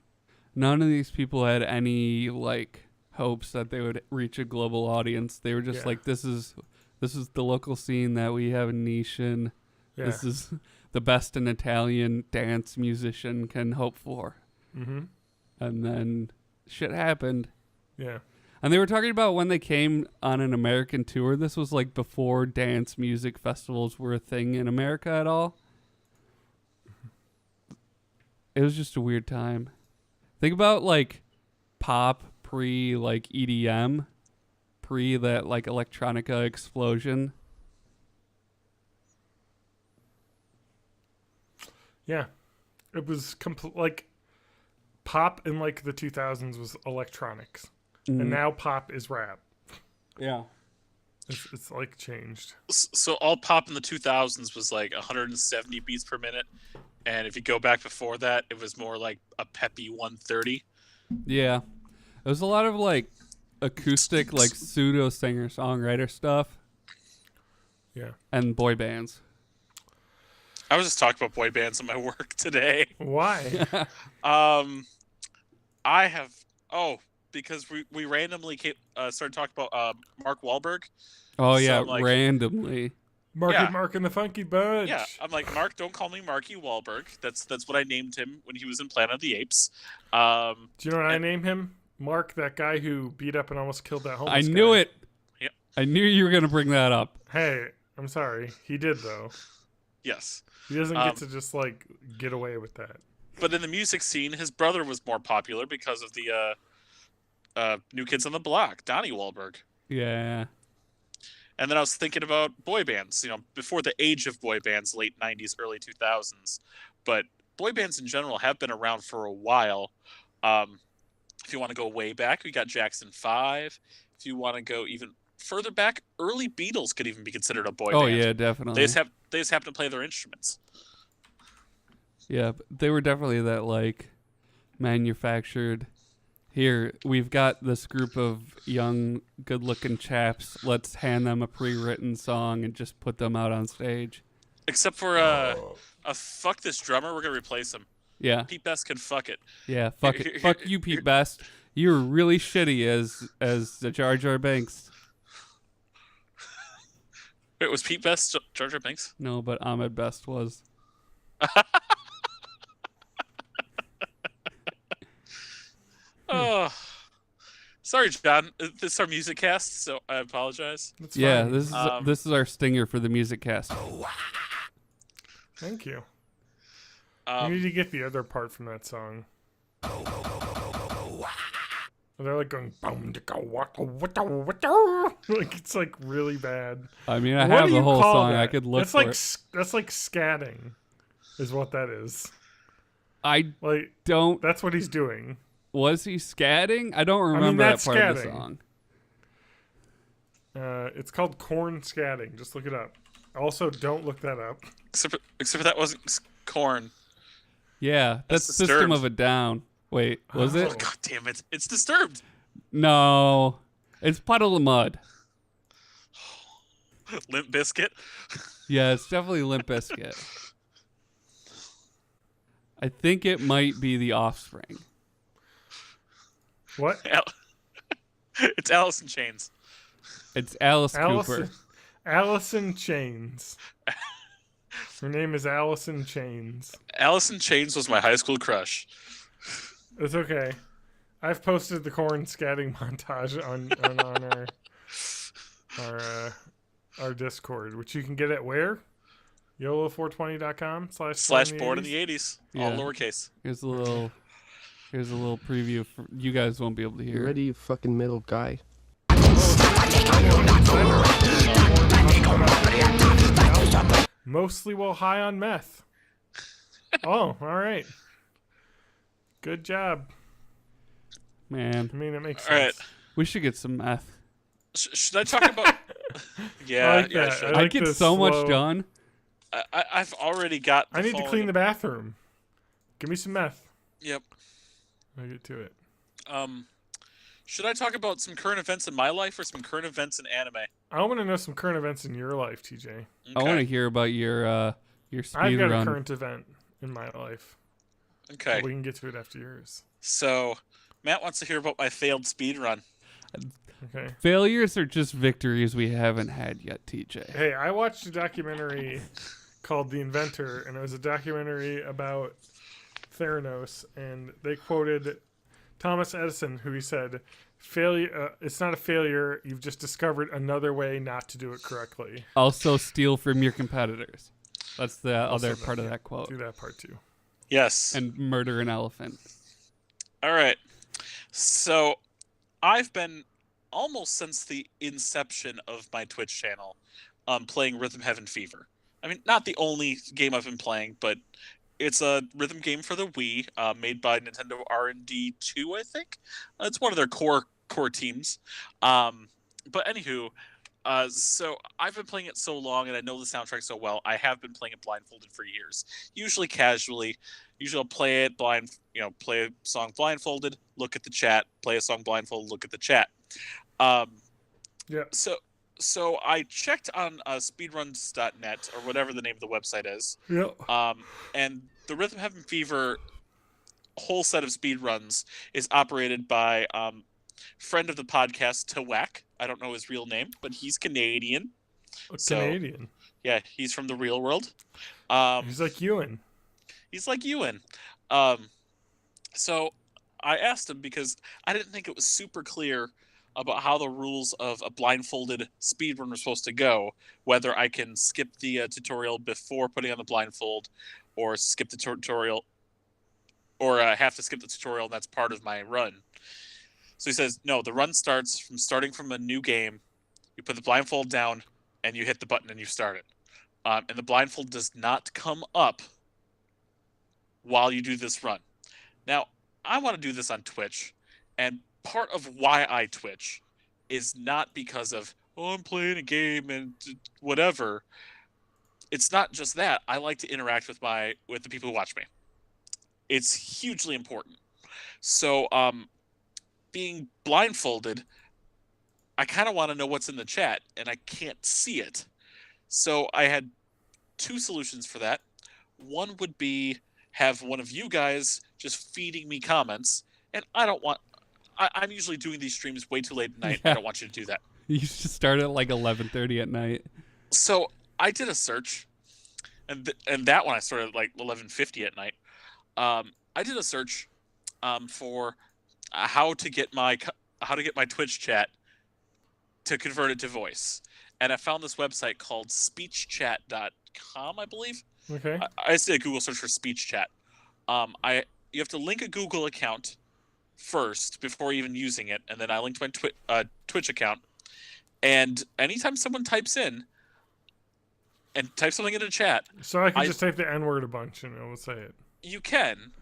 none of these people had any like hopes that they would reach a global audience. They were just like, this is the local scene that we have a niche in. Yeah. This is the best an Italian dance musician can hope for. Mm-hmm. And then shit happened.
Yeah.
And they were talking about when they came on an American tour. This was like before dance music festivals were a thing in America at all. It was just a weird time. Think about like pop pre like EDM, pre that like electronica explosion.
Yeah, it was like pop in like the 2000s was electronics, and now pop is rap.
Yeah,
it's like changed.
So all pop in the 2000s was like 170 beats per minute, and if you go back before that, it was more like a peppy 130.
Yeah, it was a lot of like acoustic, like pseudo singer songwriter stuff.
Yeah,
and boy bands.
I was just talking about boy bands at my work today.
Why?
Because we randomly started talking about Mark Wahlberg.
Oh
So
yeah,
I'm like,
randomly.
Mark and the Funky Bunch.
Yeah, I'm like, Mark, don't call me Marky Wahlberg. That's what I named him when he was in Planet of the Apes.
Do you know what I named him? Mark, that guy who beat up and almost killed that homeless guy.
I knew it.
Yep.
I knew you were gonna bring that up.
Hey, I'm sorry. He did though.
Yes.
He doesn't get to just like get away with that.
But in the music scene, his brother was more popular because of the New Kids on the Block, Donnie Wahlberg.
Yeah.
And then I was thinking about boy bands, before the age of boy bands, late 90s, early 2000s. But boy bands in general have been around for a while. If you want to go way back, we got Jackson 5. If you want to go even further back, early Beatles could even be considered a boy band.
Oh yeah, definitely.
They just happen to play their instruments.
Yeah, they were definitely that like manufactured. Here, we've got this group of young, good-looking chaps. Let's hand them a pre-written song and just put them out on stage.
Except for a fuck this drummer, we're gonna replace him.
Yeah.
Pete Best can fuck it.
Yeah, fuck it. Fuck you, Pete Best. You were really shitty as the Jar Jar Binks.
Wait, was Pete Best Jar Jar Binks?
No, but Ahmed Best was.
Oh, sorry, John. This is our music cast, so I apologize.
That's
Yeah,
fine.
this is our stinger for the music cast.
Thank you. You need to get the other part from that song. They're like going like it's like really bad.
I mean, I have the whole song.
That?
I could look for it.
That's like scatting, is what that is.
I
like
don't.
That's what he's doing.
Was he scatting? I don't remember that part
scatting.
of the song.
It's called corn scatting. Just look it up. Also, don't look that up.
Except for that wasn't corn.
Yeah, that's
Disturbed.
System of a Down. Wait, was it?
God damn it! It's Disturbed.
No, it's Puddle of Mud.
Limp Biscuit.
Yeah, it's definitely Limp Bizkit. I think it might be The Offspring.
What?
It's Alice in Chains.
It's Alice
Allison.
Cooper.
Allison Chains. Her name is Allison Chains.
Alice in Chains was my high school crush.
It's okay. I've posted the corn scatting montage on our Discord, which you can get at where? YOLO420.com/born
Born in the 80s.
Yeah.
All lowercase.
Here's a little preview. For, you guys won't be able to hear.
You ready, you fucking middle guy?
Mostly while high on meth. Oh, all right. Good job.
Man,
I mean, it makes
All
sense.
right.
we should get some meth.
Should I talk about? Yeah,
I like
yeah. I
that.
should.
I
I
like
get
the
so much
slow-
done.
I've already got.
I need to clean the bathroom. Give me some meth.
Yep.
I'll get to it.
Should I talk about some current events in my life or some current events in anime?
I want to know some current events in your life, TJ.
I want to hear about your speed
I've got a
run.
current event in my life.
Okay.
We can get to it after yours.
So, Matt wants to hear about my failed speed run.
Okay.
Failures are just victories we haven't had yet, TJ.
Hey, I watched a documentary called The Inventor, and it was a documentary about Theranos, and they quoted Thomas Edison, who he said, "Failure. It's not a failure. You've just discovered another way not to do it correctly."
Also, steal from your competitors. That's the
Also
other
that,
part of
yeah.
that quote.
Do that part too.
Yes.
And murder an elephant.
All right. So, I've been almost since the inception of my Twitch channel playing Rhythm Heaven Fever. I mean, not the only game I've been playing, but it's a rhythm game for the Wii, made by Nintendo R&D 2, I think. It's one of their core teams. But anywho, so I've been playing it so long, and I know the soundtrack so well. I have been playing it blindfolded for years, usually casually. Usually I'll play it play a song blindfolded, look at the chat, play a song blindfolded, look at the chat.
Yeah.
So I checked on speedruns.net, or whatever the name of the website is.
Yep.
And the Rhythm Heaven Fever whole set of speedruns is operated by friend of the podcast, Tawak. I don't know his real name, but he's Canadian.
Canadian.
Yeah, he's from the real world.
He's like Ewan.
He's like Ewan. So I asked him because I didn't think it was super clear about how the rules of a blindfolded speedrun are supposed to go, whether I can skip the tutorial before putting on the blindfold, or skip the tutorial, or have to skip the tutorial, and that's part of my run. So he says, no, the run starts starting from a new game. You put the blindfold down, and you hit the button, and you start it. And the blindfold does not come up while you do this run. Now, I want to do this on Twitch, and part of why I Twitch is not because of, I'm playing a game and whatever. It's not just that. I like to interact with the people who watch me. It's hugely important. So, being blindfolded, I kind of want to know what's in the chat, and I can't see it. So I had two solutions for that. One would be have one of you guys just feeding me comments, and I'm usually doing these streams way too late at night.
Yeah.
I don't want you to do that.
You should start at like 11:30 at night.
So I did a search, and that one I started at like 11:50 at night. I did a search for how to get my Twitch chat to convert it to voice, and I found this website called speechchat.com, I believe.
Okay.
I just did a Google search for speech chat. You have to link a Google account first before even using it, and then I linked my Twitch account. And anytime someone types in and types something in the chat,
So I can just type the N-word a bunch and it will say it.
you can.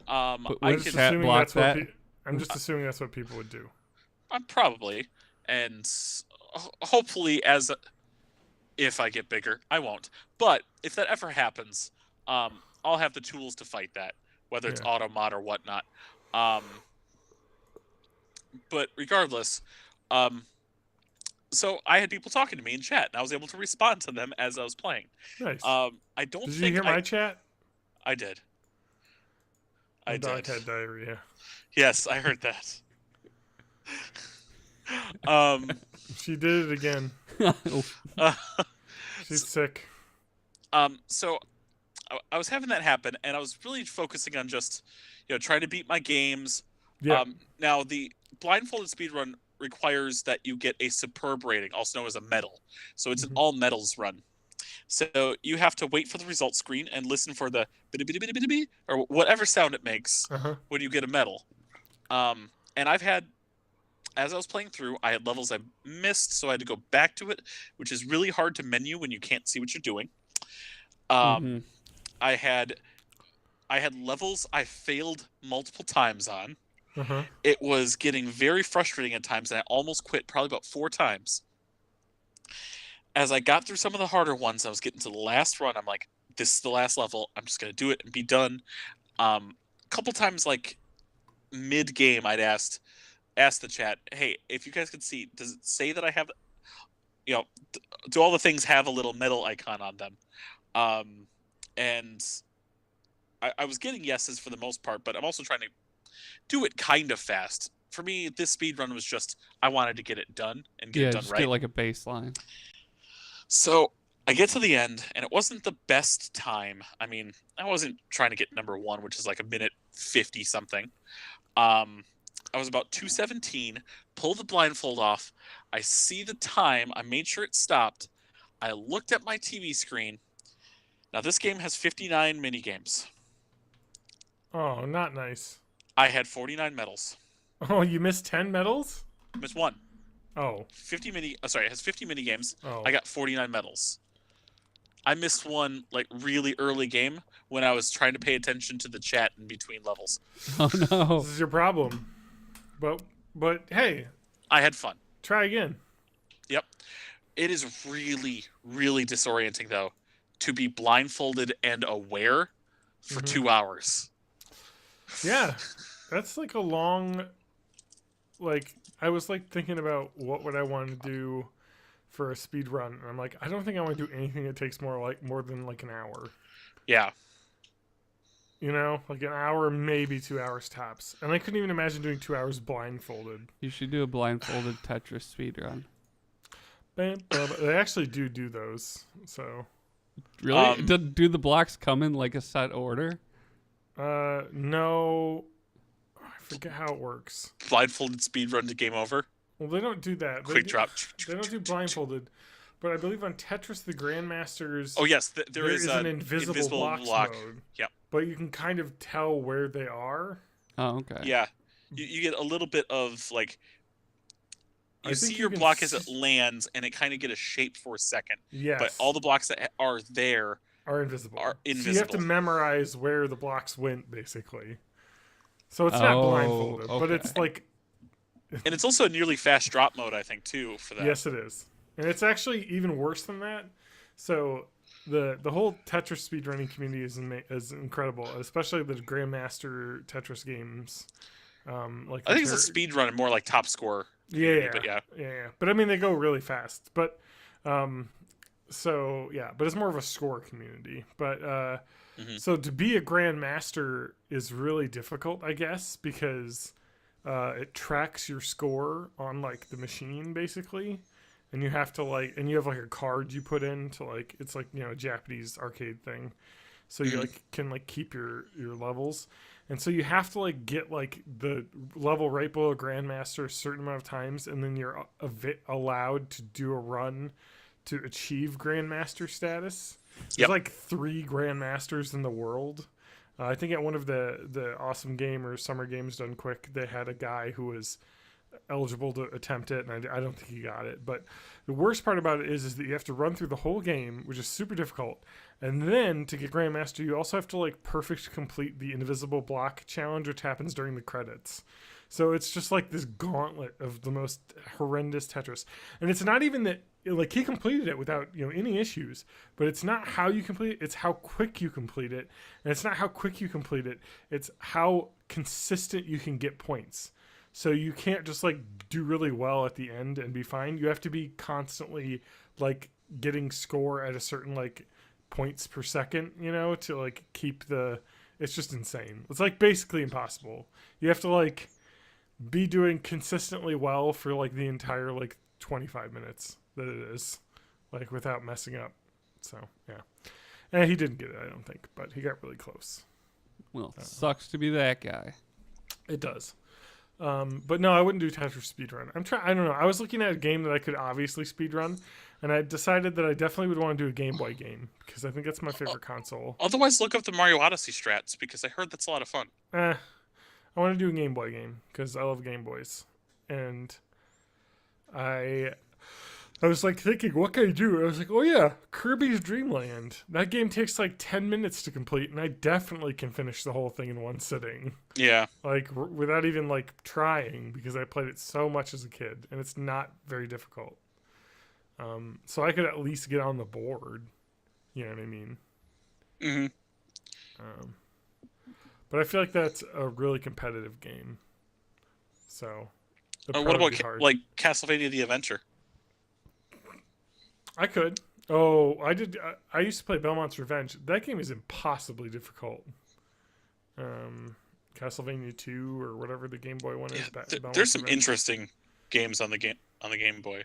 But
I
would
can
chat block that?
I'm just assuming that's what people would do.
probably, and hopefully if I get bigger, I won't. But if that ever happens, I'll have the tools to fight that, whether it's auto mod or whatnot. But regardless, So I had people talking to me in chat, and I was able to respond to them as I was playing.
Nice.
I don't
Did you
think
hear my chat?
I did.
My
I
dog
did.
had diarrhea.
Yes, I heard that. um,
She did it again.
uh,
She's sick.
so I was having that happen, and I was really focusing on just, trying to beat my games.
Yeah.
Now the blindfolded speedrun requires that you get a superb rating, also known as a medal. So it's an all medals run. So you have to wait for the results screen and listen for the bitty or whatever sound it makes when you get a medal. And I've had, as I was playing through, I had levels I missed, so I had to go back to it, which is really hard to menu when you can't see what you're doing. I had levels I failed multiple times on. It was getting very frustrating at times, and I almost quit probably about 4 times. As I got through some of the harder ones, I was getting to the last run. I'm like, this is the last level. I'm just going to do it and be done. A couple times, like, mid-game, I'd asked the chat, hey, if you guys can see, does it say that I have, do all the things have a little medal icon on them? And I was getting yeses for the most part, but I'm also trying to do it kind of fast. For me, this speedrun was just, I wanted to get it done and get it done
just
right.
get like a baseline.
So I get to the end, and it wasn't the best time. I mean, I wasn't trying to get number 1, which is like a minute 50 something. I was about 2:17, pull the blindfold off. I see the time. I made sure it stopped. I looked at my TV screen. Now, this game has 59 minigames.
Oh, not nice.
I had 49 medals.
Oh, you missed 10 medals?
Missed 1.
Oh.
It has 50 minigames.
Oh.
I got 49 medals. I missed one like really early game when I was trying to pay attention to the chat in between levels.
Oh no.
This is your problem. But hey,
I had fun.
Try again.
Yep. It is really, really disorienting though to be blindfolded and aware for 2 hours.
Yeah. That's like a long, like, I was like thinking about what would I want to do for a speed run, and I'm like, I don't think I want to do anything that takes more than like an hour.
Yeah.
You know, like an hour, maybe 2 hours tops. And I couldn't even imagine doing 2 hours blindfolded.
You should do a blindfolded Tetris speedrun.
They actually do those. So
really, do the blocks come in like a set order?
No. I forget how it works.
Blindfolded speedrun to game over.
Well, they don't do that.
Quick drop.
They don't do blindfolded. But I believe on Tetris the Grandmasters.
Oh yes, there is
an invisible blocks
block
mode.
Yep.
But you can kind of tell where they are.
Oh, okay.
Yeah, you get a little bit of like. You see your
can
block as it lands, and it kind of get a shape for a second.
Yes.
But all the blocks that are there
are invisible.
So you
have to memorize where the blocks went, basically. So it's not blindfolded, but it's like.
And it's also a nearly fast drop mode, I think, too, for that.
Yes, it is. And it's actually even worse than that. So the whole Tetris speedrunning community is incredible, especially the Grandmaster Tetris games. Like
I think it's a speedrun and more like top score.
Yeah.
Yeah.
But I mean, they go really fast. But so yeah, but it's more of a score community. But so to be a Grandmaster is really difficult, I guess, because it tracks your score on like the machine basically. And you have to and you have like a card you put in to like, it's like, a Japanese arcade thing. So you can keep your levels. And so you have to get the level right below Grandmaster a certain amount of times. And then you're allowed to do a run to achieve Grandmaster status. There's 3 Grandmasters in the world. I think at one of the Awesome Game or Summer Games Done Quick, they had a guy who was eligible to attempt it, and I don't think he got it. But the worst part about it is that you have to run through the whole game, which is super difficult. And then to get Grandmaster, you also have to perfect complete the invisible block challenge, which happens during the credits. So it's just this gauntlet of the most horrendous Tetris. And it's not even that he completed it without any issues, but it's not how you complete it, it's how quick you complete it. And it's not how quick you complete it, it's how consistent you can get points. So you can't just like do really well at the end and be fine. You have to be constantly like getting score at a certain like points per second, you know, to like keep the. It's just insane. It's like basically impossible. You have to like be doing consistently well for like the entire like 25 minutes that it is, like without messing up. So yeah, and he didn't get it, I don't think, but he got really close.
Well, sucks to be that guy.
It does. But no, I wouldn't do Tetris speedrun. I don't know. I was looking at a game that I could obviously speedrun, and I decided that I definitely would want to do a Game Boy game because I think that's my favorite console.
Otherwise, look up the Mario Odyssey strats because I heard that's a lot of fun.
I want to do a Game Boy game because I love Game Boys, and I was like thinking, what can I do? I was like, oh yeah, Kirby's Dream Land. That game takes like 10 minutes to complete, and I definitely can finish the whole thing in one sitting.
Yeah.
Like without even like trying, because I played it so much as a kid, and it's not very difficult. So I could at least get on the board. You know what I mean?
Mm-hmm.
But I feel like that's a really competitive game. So.
What about like Castlevania: The Adventure?
I could. Oh, I did. I used to play Belmont's Revenge. That game is impossibly difficult. Castlevania 2 or whatever the Game Boy one is.
There's some interesting games on the Game Boy.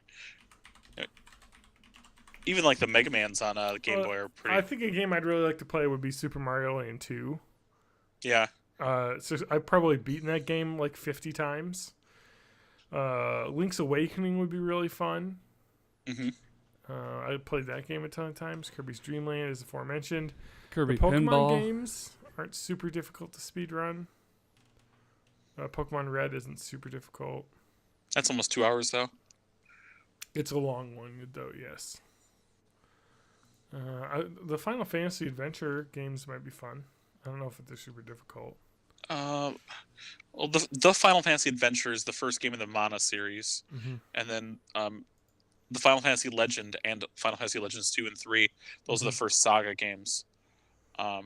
Even like the Mega Mans on the Game Boy are pretty.
I think a game I'd really like to play would be Super Mario Land 2.
Yeah.
So I've probably beaten that game like 50 times. Link's Awakening would be really fun.
Mm-hmm.
I played that game a ton of times. Kirby's Dream Land, as aforementioned.
Kirby
the Pokemon
Pinball
games aren't super difficult to speedrun. Pokemon Red isn't super difficult.
That's almost 2 hours, though.
It's a long one, though, yes. The Final Fantasy Adventure games might be fun. I don't know if they're super difficult.
Well, the Final Fantasy Adventure is the first game in the Mana series, and then the Final Fantasy Legend and Final Fantasy Legends 2 and 3. Those are the first Saga games. I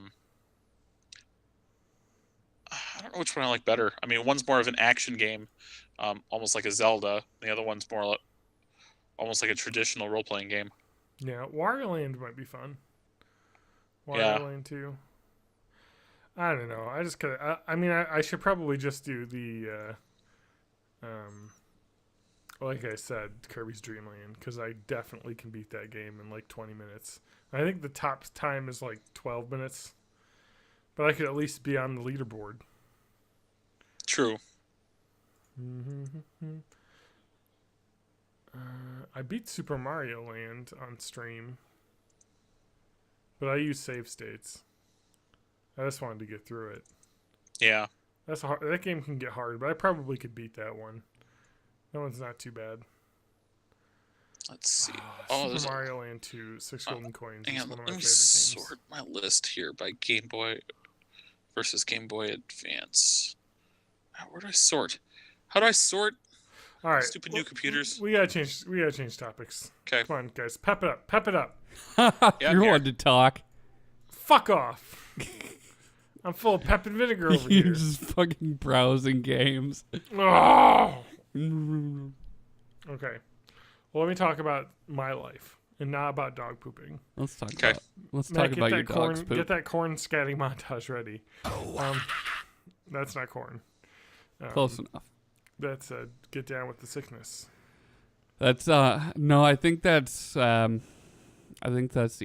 don't know which one I like better. I mean, one's more of an action game, almost like a Zelda. The other one's more almost like a traditional role-playing game.
Yeah, Wario Land might be fun.
Yeah.
Land 2. I don't know. I just could. I mean, I should probably just do the, like I said, Kirby's Dream Land, because I definitely can beat that game in like 20 minutes. I think the top time is like 12 minutes, but I could at least be on the leaderboard.
True.
I beat Super Mario Land on stream, but I use save states. I just wanted to get through it.
Yeah.
That game can get hard, but I probably could beat that one. That one's not too bad.
Let's see.
Super Mario Land 2, 6 golden coins.
Hang
Is
on,
one of
let
my
me
favorite
sort
games.
my list here by Game Boy versus Game Boy Advance. Where do I sort? How do I sort?
All right,
Stupid new computers.
We gotta change topics.
Okay.
Come on, guys, pep it up. Pep it up.
Yeah,
You're
here.
one to talk.
Fuck off. I'm full of pep and vinegar over
You're
here.
just fucking browsing games.
Oh. Okay. Well, let me talk about my life and not about dog pooping.
Let's talk
Okay.
about your dog's poop.
Get that corn scatting montage ready. That's not corn.
Close enough.
That's get down with the sickness.
That's no, I think that's the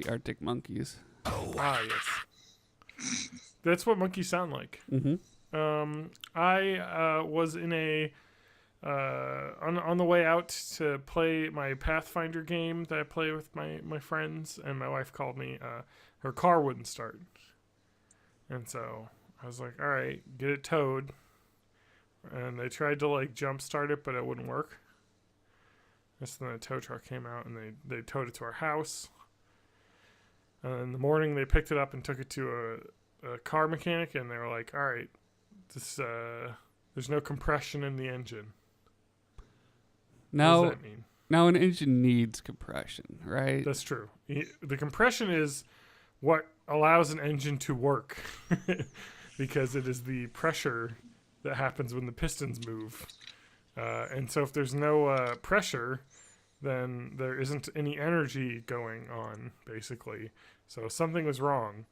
Arctic monkeys.
Ah, yes. That's what monkeys sound like.
Mm-hmm.
I was in a on the way out to play my Pathfinder game that I play with my friends, and my wife called me. Her car wouldn't start, and so I was like, "All right, get it towed." And they tried to like jump start it, but it wouldn't work. And so then a tow truck came out, and they towed it to our house. And in the morning, they picked it up and took it to a car mechanic, and they were like, "All right, this there's no compression in the engine." What
Now,
does that mean?
now an engine needs compression, right?
That's true. The compression is what allows an engine to work, because it is the pressure that happens when the pistons move. And so if there's no pressure, then there isn't any energy going on, basically. So something was wrong.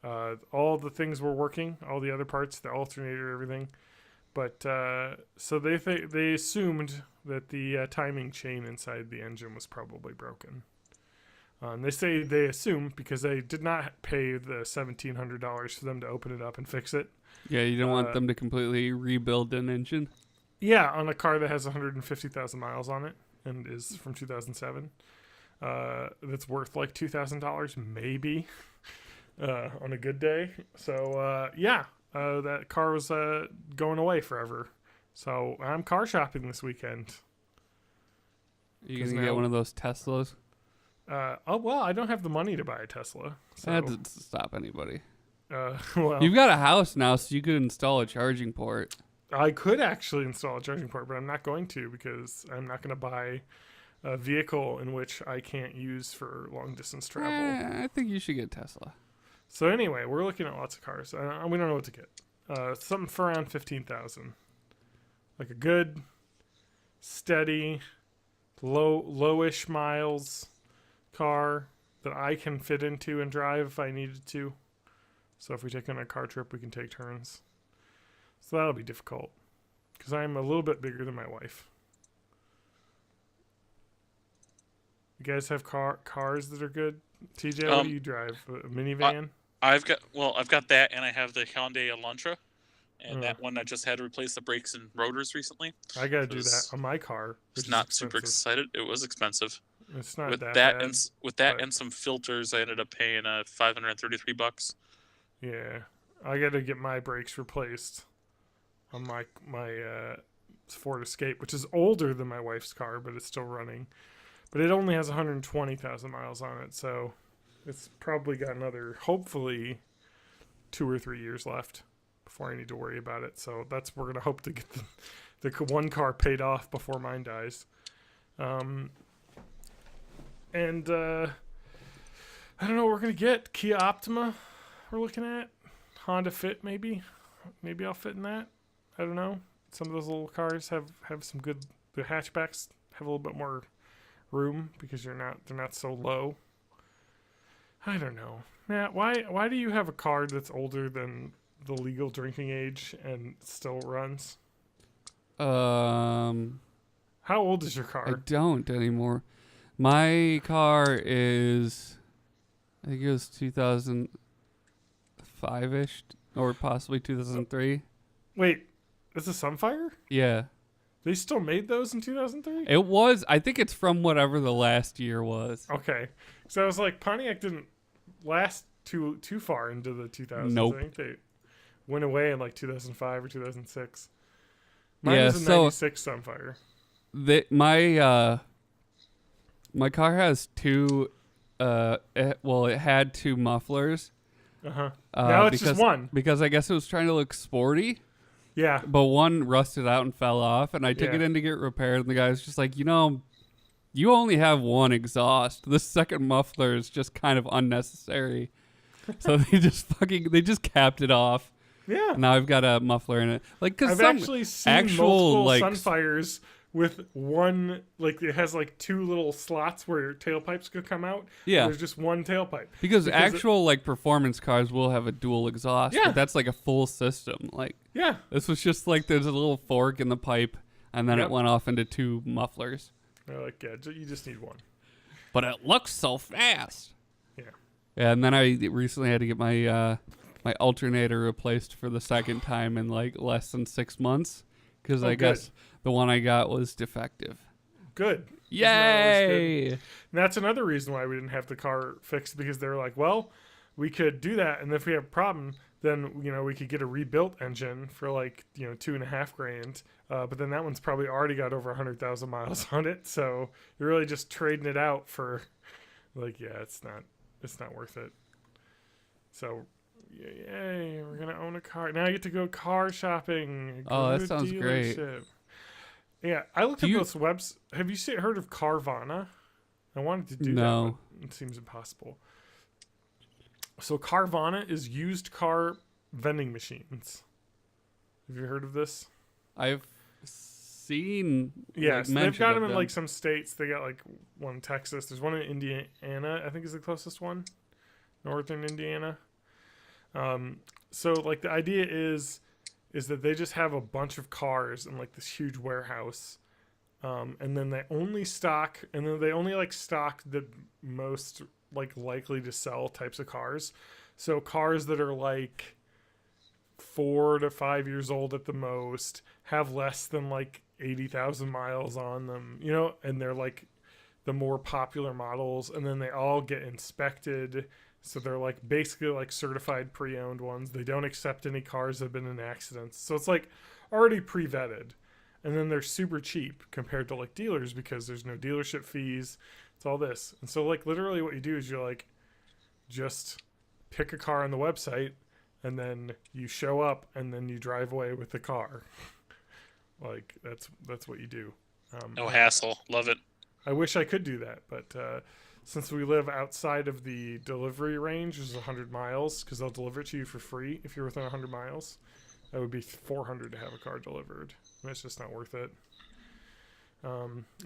All the things were working, all the other parts, the alternator, everything. But so they assumed that the timing chain inside the engine was probably broken. And they say they assume because they did not pay the $1,700 for them to open it up and fix it.
Yeah, you don't want them to completely rebuild an engine.
Yeah, on a car that has 150,000 miles on it and is from 2007. That's worth like $2,000 maybe on a good day. So that car was going away forever. So I'm car shopping this weekend.
You gonna get one of those Teslas?
I don't have the money to buy a Tesla. So
That doesn't stop anybody.
well,
You've got a house now, so you could install a charging port.
I could actually install a charging port, but I'm not going to because I'm not going to buy a vehicle in which I can't use for long distance travel.
I think you should get Tesla.
So anyway, we're looking at lots of cars. We don't know what to get. Something for around 15,000, like a good, steady, lowish miles car that I can fit into and drive if I needed to. So if we take on a car trip, we can take turns. So that'll be difficult because I'm a little bit bigger than my wife. You guys have cars that are good? TJ, what do you drive? A minivan?
I've got that, and I have the Hyundai Elantra, and that one I just had to replace the brakes and rotors recently.
I gotta do that on my car.
It's not super excited. It was expensive.
It's not
with
that
that
bad,
and some filters, I ended up paying $533.
Yeah, I got to get my brakes replaced on my Ford Escape, which is older than my wife's car, but it's still running. But it only has 120,000 miles on it, so it's probably got another, hopefully, 2 or 3 years left before I need to worry about it. So we're gonna hope to get the one car paid off before mine dies. And I don't know what we're going to get. Kia Optima we're looking at. Honda Fit maybe. Maybe I'll fit in that. I don't know. Some of those little cars have some good... The hatchbacks have a little bit more room because they're not so low. I don't know. Matt, why do you have a car that's older than the legal drinking age and still runs?
How
old is your car?
I don't anymore. My car is, I think it was 2005-ish or possibly 2003.
Wait, it's a Sunfire?
Yeah.
They still made those in 2003?
It was. I think it's from whatever the last year was.
Okay. So I was like, Pontiac didn't last too far into the 2000s.
Nope.
I think they went away in like 2005 or 2006. Mine was a 96 Sunfire.
My car has two. It had two mufflers.
Now it's just one
because I guess it was trying to look sporty.
Yeah.
But one rusted out and fell off, and I took it in to get repaired, and the guy was just like, you only have one exhaust. This second muffler is just kind of unnecessary. So they just capped it off.
Yeah.
Now I've got a muffler in it. Like, cause
I've actually seen multiple Sunfires with one, like it has like two little slots where your tailpipes could come out.
Yeah.
There's just one tailpipe.
Because actual performance cars will have a dual exhaust.
Yeah.
But that's like a full system. Like, yeah. This was just like there's a little fork in the pipe, and then it went off into two mufflers.
They're like, yeah, you just need one.
But it looks so fast.
Yeah.
And then I recently had to get my my alternator replaced for the second time in like less than 6 months because I guess the one I got was defective.
Good.
Yay!
Good. And that's another reason why we didn't have the car fixed, because they were like, well, we could do that, and if we have a problem, then we could get a rebuilt engine for like $2,500. But then that one's probably already got over 100,000 miles on it, so you're really just trading it out for it's not worth it. So. Yay, we're going to own a car. Now I get to go car shopping.
That sounds great.
Yeah, I looked up those webs. Have you heard of Carvana? I wanted to do that, but it seems impossible. So Carvana is used car vending machines. Have you heard of this?
I've seen
Yes,
like,
they've got them in
them.
like some states. They got like one in Texas. There's one in Indiana, I think is the closest one. Northern Indiana. So like the idea is that they just have a bunch of cars in like this huge warehouse. And then they only stock the most like likely to sell types of cars. So cars that are like 4 to 5 years old at the most, have less than like 80,000 miles on them, you know, and they're like the more popular models, and then they all get inspected. So they're like basically like certified pre-owned ones. They don't accept any cars that have been in accidents. So it's like already pre-vetted. And then they're super cheap compared to like dealers because there's no dealership fees. It's all this. And so like literally what you do is you're like just pick a car on the website, and then you show up, and then you drive away with the car. Like that's what you do.
No hassle. Love it.
I wish I could do that, but since we live outside of the delivery range, which is 100 miles, because they'll deliver it to you for free if you're within 100 miles. That would be $400 to have a car delivered. And it's just not worth it.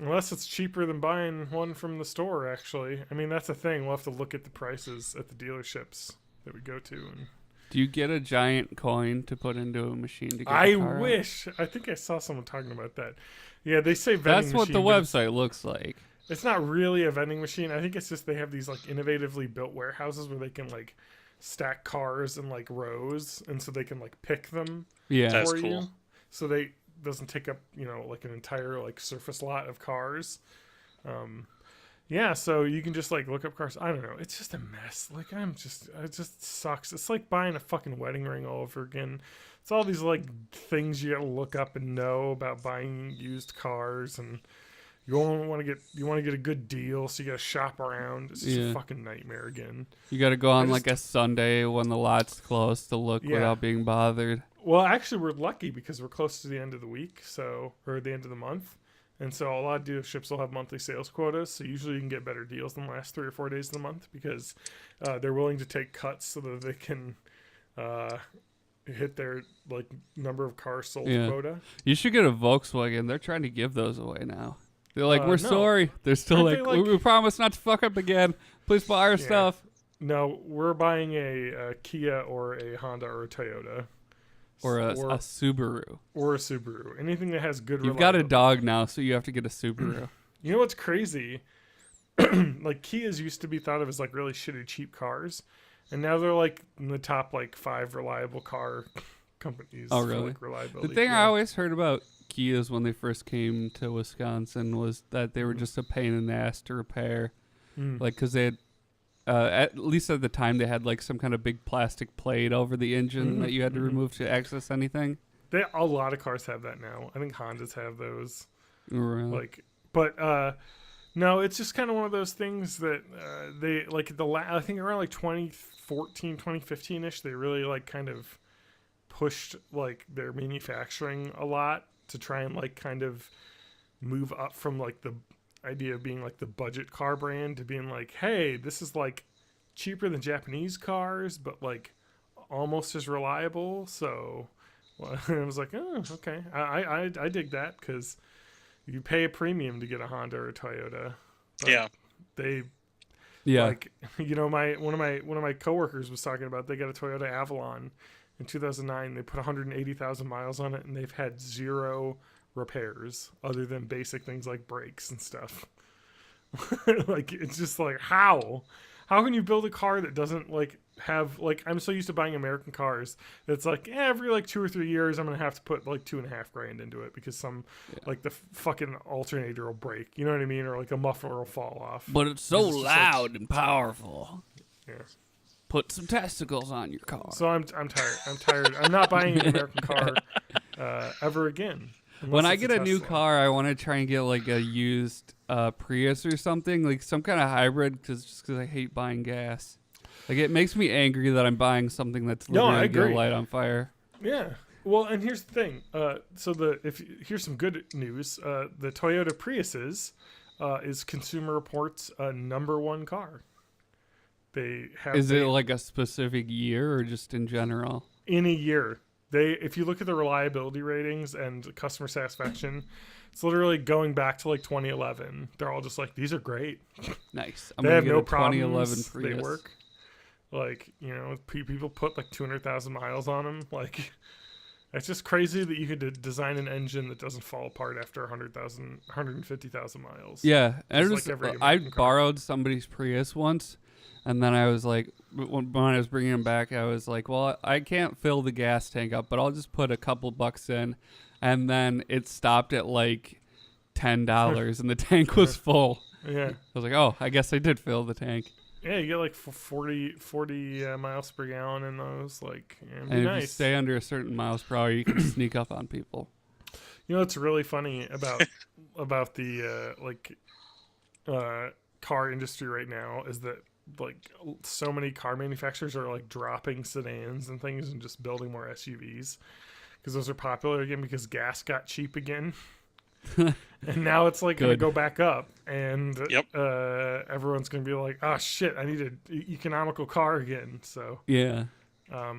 Unless it's cheaper than buying one from the store, actually. I mean, that's the thing. We'll have to look at the prices at the dealerships that we go to. And
Do you get a giant coin to put into a machine to get
I
the car out?
wish. I think I saw someone talking about that. Yeah, they say vending
That's what
machine,
the
but
website looks like.
it's not really a vending machine. I think it's just they have these like innovatively built warehouses where they can like stack cars in like rows, and so they can like pick them
Yeah.
That's
for
cool.
you. So they doesn't take up, you know, like an entire like surface lot of cars. Yeah, so you can just like look up cars. I don't know. It's just a mess. Like it just sucks. It's like buying a fucking wedding ring all over again. It's all these like things you gotta look up and know about buying used cars, and you want to get a good deal, so you gotta shop around. It's just
Yeah.
a fucking nightmare again.
You got to go on
I
like a Sunday when the lot's closed to look
Yeah.
without being bothered.
Well, actually, we're lucky because we're close to the end of the week, or the end of the month. And so a lot of dealerships will have monthly sales quotas. So usually you can get better deals than the last 3 or 4 days of the month because they're willing to take cuts so that they can hit their like number of cars sold
Yeah.
quota.
You should get a Volkswagen. They're trying to give those away now. They're like, we're
No.
sorry. They're still
Aren't
like,
they,
we promise not to fuck up again. Please buy our
Yeah.
stuff.
No, we're buying a Kia or a Honda or a Toyota.
Or a Subaru.
or a Subaru. Anything that has good
You've got a
reliability.
dog now, so you have to get a Subaru.
You know what's crazy? Like Kias used to be thought of as like really shitty cheap cars, and now they're like in the top like 5 reliable car companies.
Oh,
for,
really?
like, reliability.
The thing
Yeah.
I always heard about Kias when they first came to Wisconsin was that they were just a pain in the ass to repair.
Mm.
Like, because they had, at least at the time, they had like some kind of big plastic plate over the engine that you had to remove to access anything.
A lot of cars have that now. I think Hondas have those.
Right.
Like, but no, it's just kind of one of those things that they like I think around like 2014, 2015ish, they really like kind of pushed like their manufacturing a lot to try and like kind of move up from like the idea of being like the budget car brand to being like, hey, this is like cheaper than Japanese cars, but like almost as reliable. So well, I was like, oh, okay, I dig that because you pay a premium to get a Honda or a Toyota. But
Yeah.
they
Yeah.
like, you know, one of my coworkers was talking about they got a Toyota Avalon in 2009. They put 180,000 miles on it, and they've had 0 repairs other than basic things like brakes and stuff. Like, it's just like, how can you build a car that doesn't like have like, I'm so used to buying American cars that's like every like 2 or 3 years I'm gonna have to put like $2.5 grand into it because like the fucking alternator will break, you know what I mean, or like a muffler will fall off.
But it's so
It's just like-
loud and powerful.
Yeah.
Put some testicles on your car.
So I'm tired. I'm not buying an American car ever again.
When
unless
I
it's
get a new
Tesla.
car, I want to try and get like a used Prius or something, like some kind of hybrid, because I hate buying gas. Like it makes me angry that I'm buying something that's
No, I
literally gonna
agree.
light on fire.
Yeah. Well, and here's the thing. Here's some good news. The Toyota Priuses is Consumer Reports' #1 car. They have
Is it like a specific year or just in general?
in a year. if you look at the reliability ratings and customer satisfaction, it's literally going back to like 2011. They're all just like, these are great.
Nice. I'm
They
gonna
have
get
no
a 2011
problems. They
Prius.
work. Like, people put like 200,000 miles on them. Like, it's just crazy that you could design an engine that doesn't fall apart after 150,000 miles.
Yeah,
Just
it was,
like every
I
American car.
borrowed somebody's Prius once, and then I was like, when I was bringing him back, I was like, well, I can't fill the gas tank up, but I'll just put a couple bucks in, and then it stopped at like $10, and the tank was full.
Yeah.
I was like, oh, I guess I did fill the tank.
Yeah, you get like 40 miles per gallon in those. Like, yeah, it'd be
And if
nice.
you stay under a certain miles per hour, you can sneak up on people.
You know what's really funny about the car industry right now is that like so many car manufacturers are like dropping sedans and things and just building more SUVs because those are popular again because gas got cheap again. And now it's like going to
Good.
go back up, and
Yep.
everyone's going to be like, "Oh shit, I need an economical car again." So,
Yeah.
I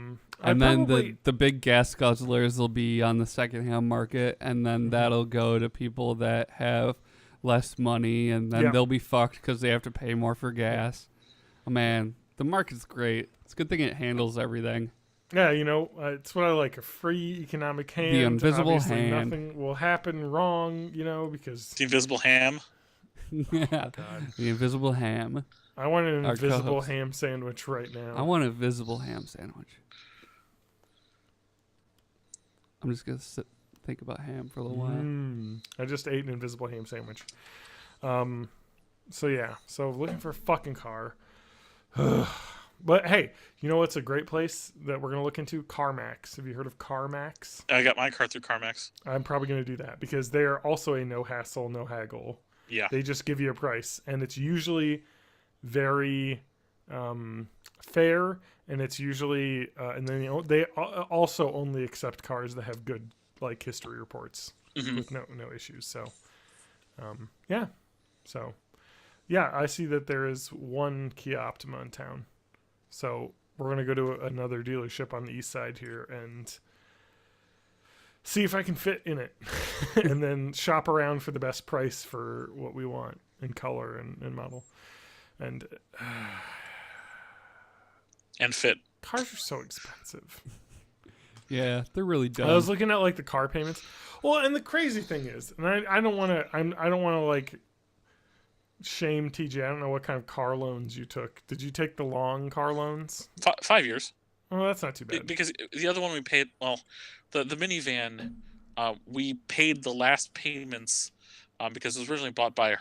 And then
probably-
the big gas guzzlers will be on the secondhand market, and then that'll go to people that have less money, and then
Yeah.
they'll be fucked because they have to pay more for gas. Oh, man, the market's great. It's a good thing it handles everything.
yeah, it's what I like, a free economic hand.
invisible
Obviously,
hand.
Nothing will happen wrong, because
The invisible ham.
Yeah,
God.
the invisible ham.
I want an
Our
invisible
co-host.
ham sandwich right now.
I want a visible ham sandwich. I'm just gonna think about ham for a little while.
I just ate an invisible ham sandwich. So yeah, looking for a fucking car. But hey, you know what's a great place that we're gonna look into? CarMax. Have you heard of CarMax?
I got my car through CarMax.
I'm probably gonna do that because they are also a no hassle, no haggle.
Yeah.
They just give you a price, and it's usually very fair, and it's usually and then they also only accept cars that have good like history reports
Mhm.
with no issues. So yeah, I see that there is one Kia Optima in town. So we're gonna go to another dealership on the east side here and see if I can fit in it, and then shop around for the best price for what we want in color and model. And
And fit.
cars are so expensive.
Yeah, they're really dumb.
I was looking at like the car payments. Well, and the crazy thing is, and I don't want to. I don't want to like shame TJ. I don't know what kind of car loans you took. Did you take the long car loans?
5 years.
Oh, that's not too bad.
Because the other one we paid, well, the minivan, we paid the last payments because it was originally bought by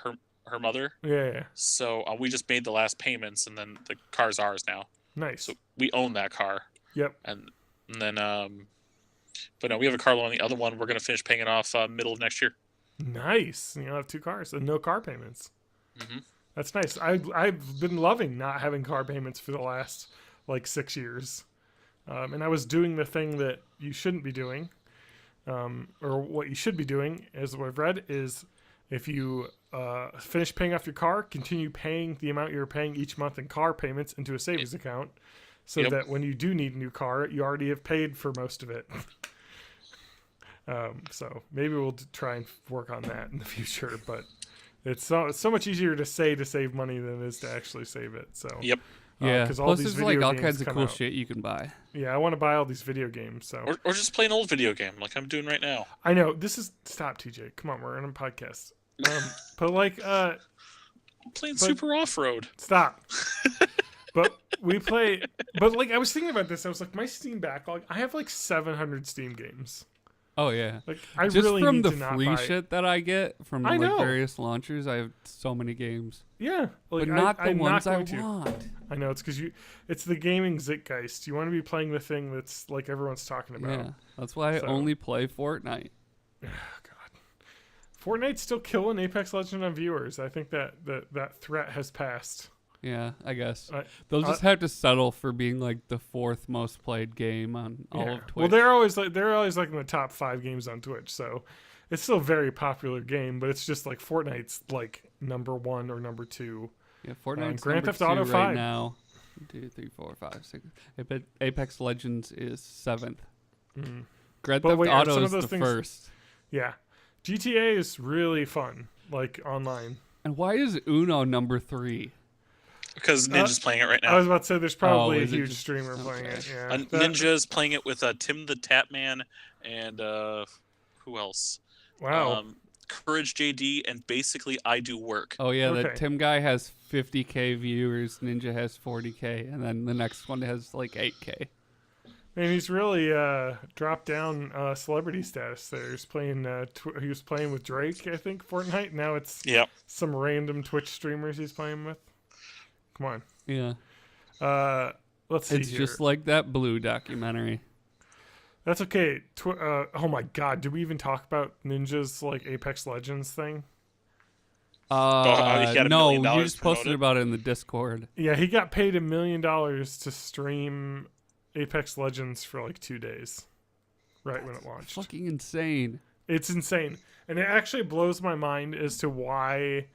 her mother.
Yeah.
So we just made the last payments, and then the car's ours now.
Nice.
So we own that car.
Yep.
And then, but no, we have a car loan. The other one, we're going to finish paying it off middle of next year.
Nice. You have 2 cars and no car payments.
Mhm.
That's nice. I've been loving not having car payments for the last like 6 years. And I was doing the thing that you shouldn't be doing, or what you should be doing, as what I've read, is if you finish paying off your car, continue paying the amount you're paying each month in car payments into a savings account, so
Yep.
that when you do need a new car, you already have paid for most of it. So maybe we'll try and work on that in the future, but it's so much easier to say to save money than it is to actually save it. So
Yep.
yeah,
'cause all
plus
these
there's like
video
all
games
kinds of
come
cool
out.
shit you can buy.
yeah, I want to buy all these video games. So
Or just play an old video game like I'm doing right now.
I know this is stop, TJ. Come on, we're on a podcast. But like,
I'm playing Super Off-Road.
stop. But we play. But like, I was thinking about this. I was like, my Steam backlog. I have like 700 Steam games.
Oh yeah,
Like, I
just
really
from
need
the
to not
free
buy.
shit that I get from
I
like
know.
various launchers. I have so many games,
Yeah, like,
but not the
I'm
ones
not
I
going to.
want.
I know it's because it's the gaming zeitgeist. You want to be playing the thing that's like everyone's talking about.
Yeah, that's why I
So-
only play Fortnite.
God, Fortnite's still killing Apex Legends on viewers. I think that threat has passed.
Yeah, I guess
I-
they'll just have to settle for being like the 4th most played game on all
Yeah.
of Twitch.
Well, they're always like in the top 5 games on Twitch, so it's still a very popular game. But it's just like Fortnite's like number 1 or number 2.
Yeah, Fortnite's
Grand
number
Theft Auto
2
5.
right now. 1, 2, 3, 4, 5, 6. Apex Legends is 7th. Grand
But
Theft
wait, are
Auto
some
is
of those
the
things-
first.
Yeah. GTA is really fun, like online.
And why is Uno number 3?
Because Ninja's playing it right
I
now.
was about to say there's probably a
is it
huge
just-
streamer playing
okay.
it. Yeah.
Ninja's playing it with Tim the Tapman and who else?
Wow.
Courage JD and basically I Do Work.
Oh yeah,
Okay.
the Tim guy has 50K viewers, Ninja has 40K, and then the next one has like 8K.
And he's really dropped down celebrity status there. He's playing. He was playing with Drake, I think, Fortnite. Now it's
Yep.
some random Twitch streamers he's playing with. Come on.
Yeah.
Let's see
It's
here.
just like that Blue documentary.
That's okay. Oh my God! Did we even talk about Ninja's like Apex Legends thing?
he got $1
No,
million
you just posted
promoted?
about it in the Discord.
Yeah, he got paid $1 million to stream Apex Legends for like 2 days, right when it launched.
Fucking insane.
It's insane, and it actually blows my mind as to why.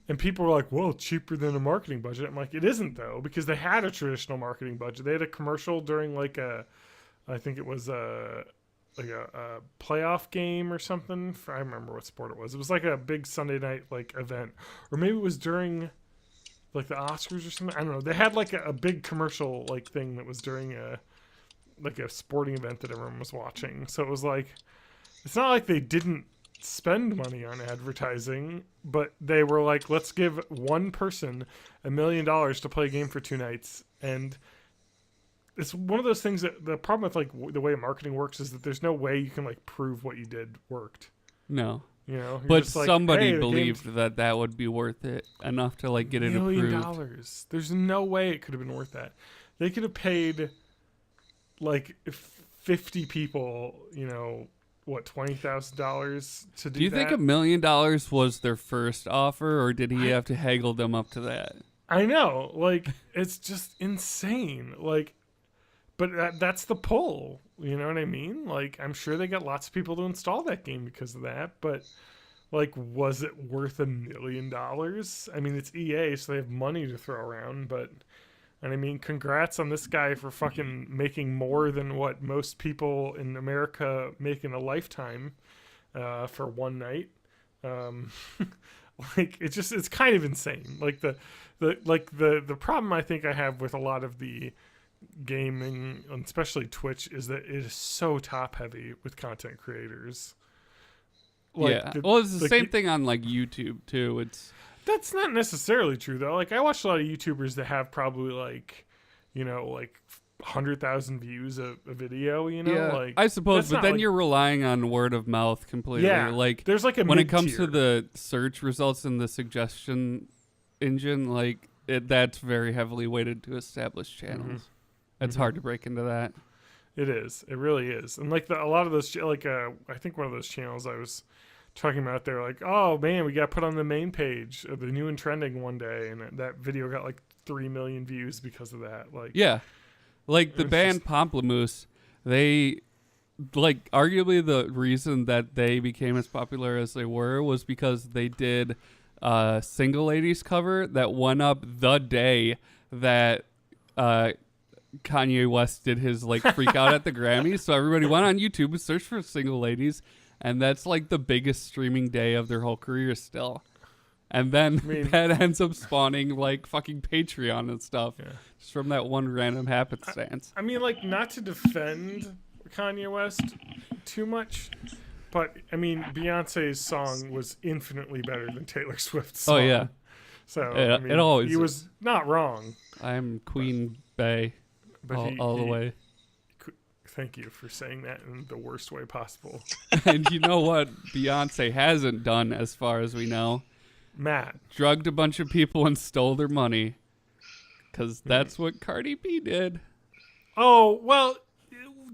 And people were like, "Well, it's cheaper than a marketing budget." I'm like, "It isn't though, because they had a traditional marketing budget. They had a commercial during like I think it was a playoff game or something. I remember what sport it was. It was like a big Sunday night like event, or maybe it was during like the Oscars or something. I don't know. They had like a big commercial like thing that was during a sporting event that everyone was watching. So it was like, it's not like they didn't spend money on advertising, but they were like, let's give one person $1 million to play a game for 2 nights. And it's one of those things that the problem with like the way marketing works is that there's no way you can like prove what you did worked.
No.
You know, you're
But
just like,
somebody
"Hey, the
believed
game's
that that would be worth it enough to like get it
$1 million.
approved.
There's no way it could have been worth that. They could have paid like 50 people, you know, what, $20,000 to do that?
Do you think $1 million was their first offer, or did he have to haggle them up to that?
I know, like, it's just insane. Like, but that's the pull. You know what I mean? Like, I'm sure they got lots of people to install that game because of that. But, like, was it worth $1 million? I mean, it's EA, so they have money to throw around. But, and I mean, congrats on this guy for fucking making more than what most people in America make in a lifetime for one night. Like, it's kind of insane. Like the problem I think I have with a lot of the gaming, especially Twitch, is that it is so top heavy with content creators. Like,
yeah. Well, it's the same thing on like YouTube too.
That's not necessarily true though. Like, I watch a lot of YouTubers that have probably like, you know, like 100,000 views a video. You know,
yeah,
like,
I suppose,
that's
but
not,
then
like,
you're relying on word of mouth completely.
Yeah,
like
there's like a
when it comes to
mid-tier.
the search results and the suggestion engine, like that's very heavily weighted to established channels. It's hard to break into that.
It is. It really is. And like a lot of those, like I think one of those channels I was talking about, they're like, oh man, we got put on the main page of the new and trending one day, and that video got like 3 million views because of that. Like,
Yeah, like the
It's
band Pomplamoose, they like arguably the reason that they became as popular as they were was because they did a Single Ladies cover that went up the day that Kanye West did his like freak out at the Grammys. So everybody went on YouTube and searched for Single Ladies, and that's like the biggest streaming day of their whole career still. And then that ends up spawning like fucking Patreon and stuff just from that one random happenstance.
I mean, like, not to defend Kanye West too much, but I mean, Beyonce's song was infinitely better than Taylor Swift's song.
Oh yeah,
So
Yeah,
I mean,
it always
he was not wrong.
I'm Queen Bey
But
all the way.
Thank you for saying that in the worst way possible,
And you know what Beyonce hasn't done, as far as we know?
Matt.
Drugged a bunch of people and stole their money. Because that's what Cardi B did.
Oh well,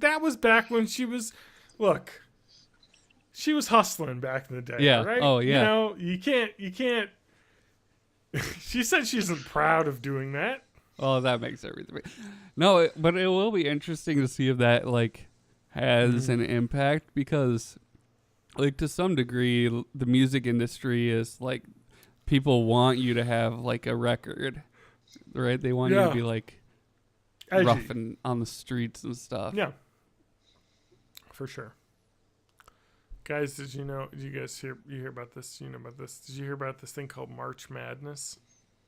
that was back when she was. Look, she was hustling back in the day.
Yeah.
Right?
Oh, yeah.
You know, you can't. She said she isn't proud of doing that.
Oh, that makes everything. No, but it will be interesting to see if that like has an impact, because like to some degree the music industry is like people want you to have like a record, right? They want you to be like
Edgy.
rough and on the streets and stuff.
Yeah. for sure. Guys, did you guys hear about this? You know about this? Did you hear about this thing called March Madness?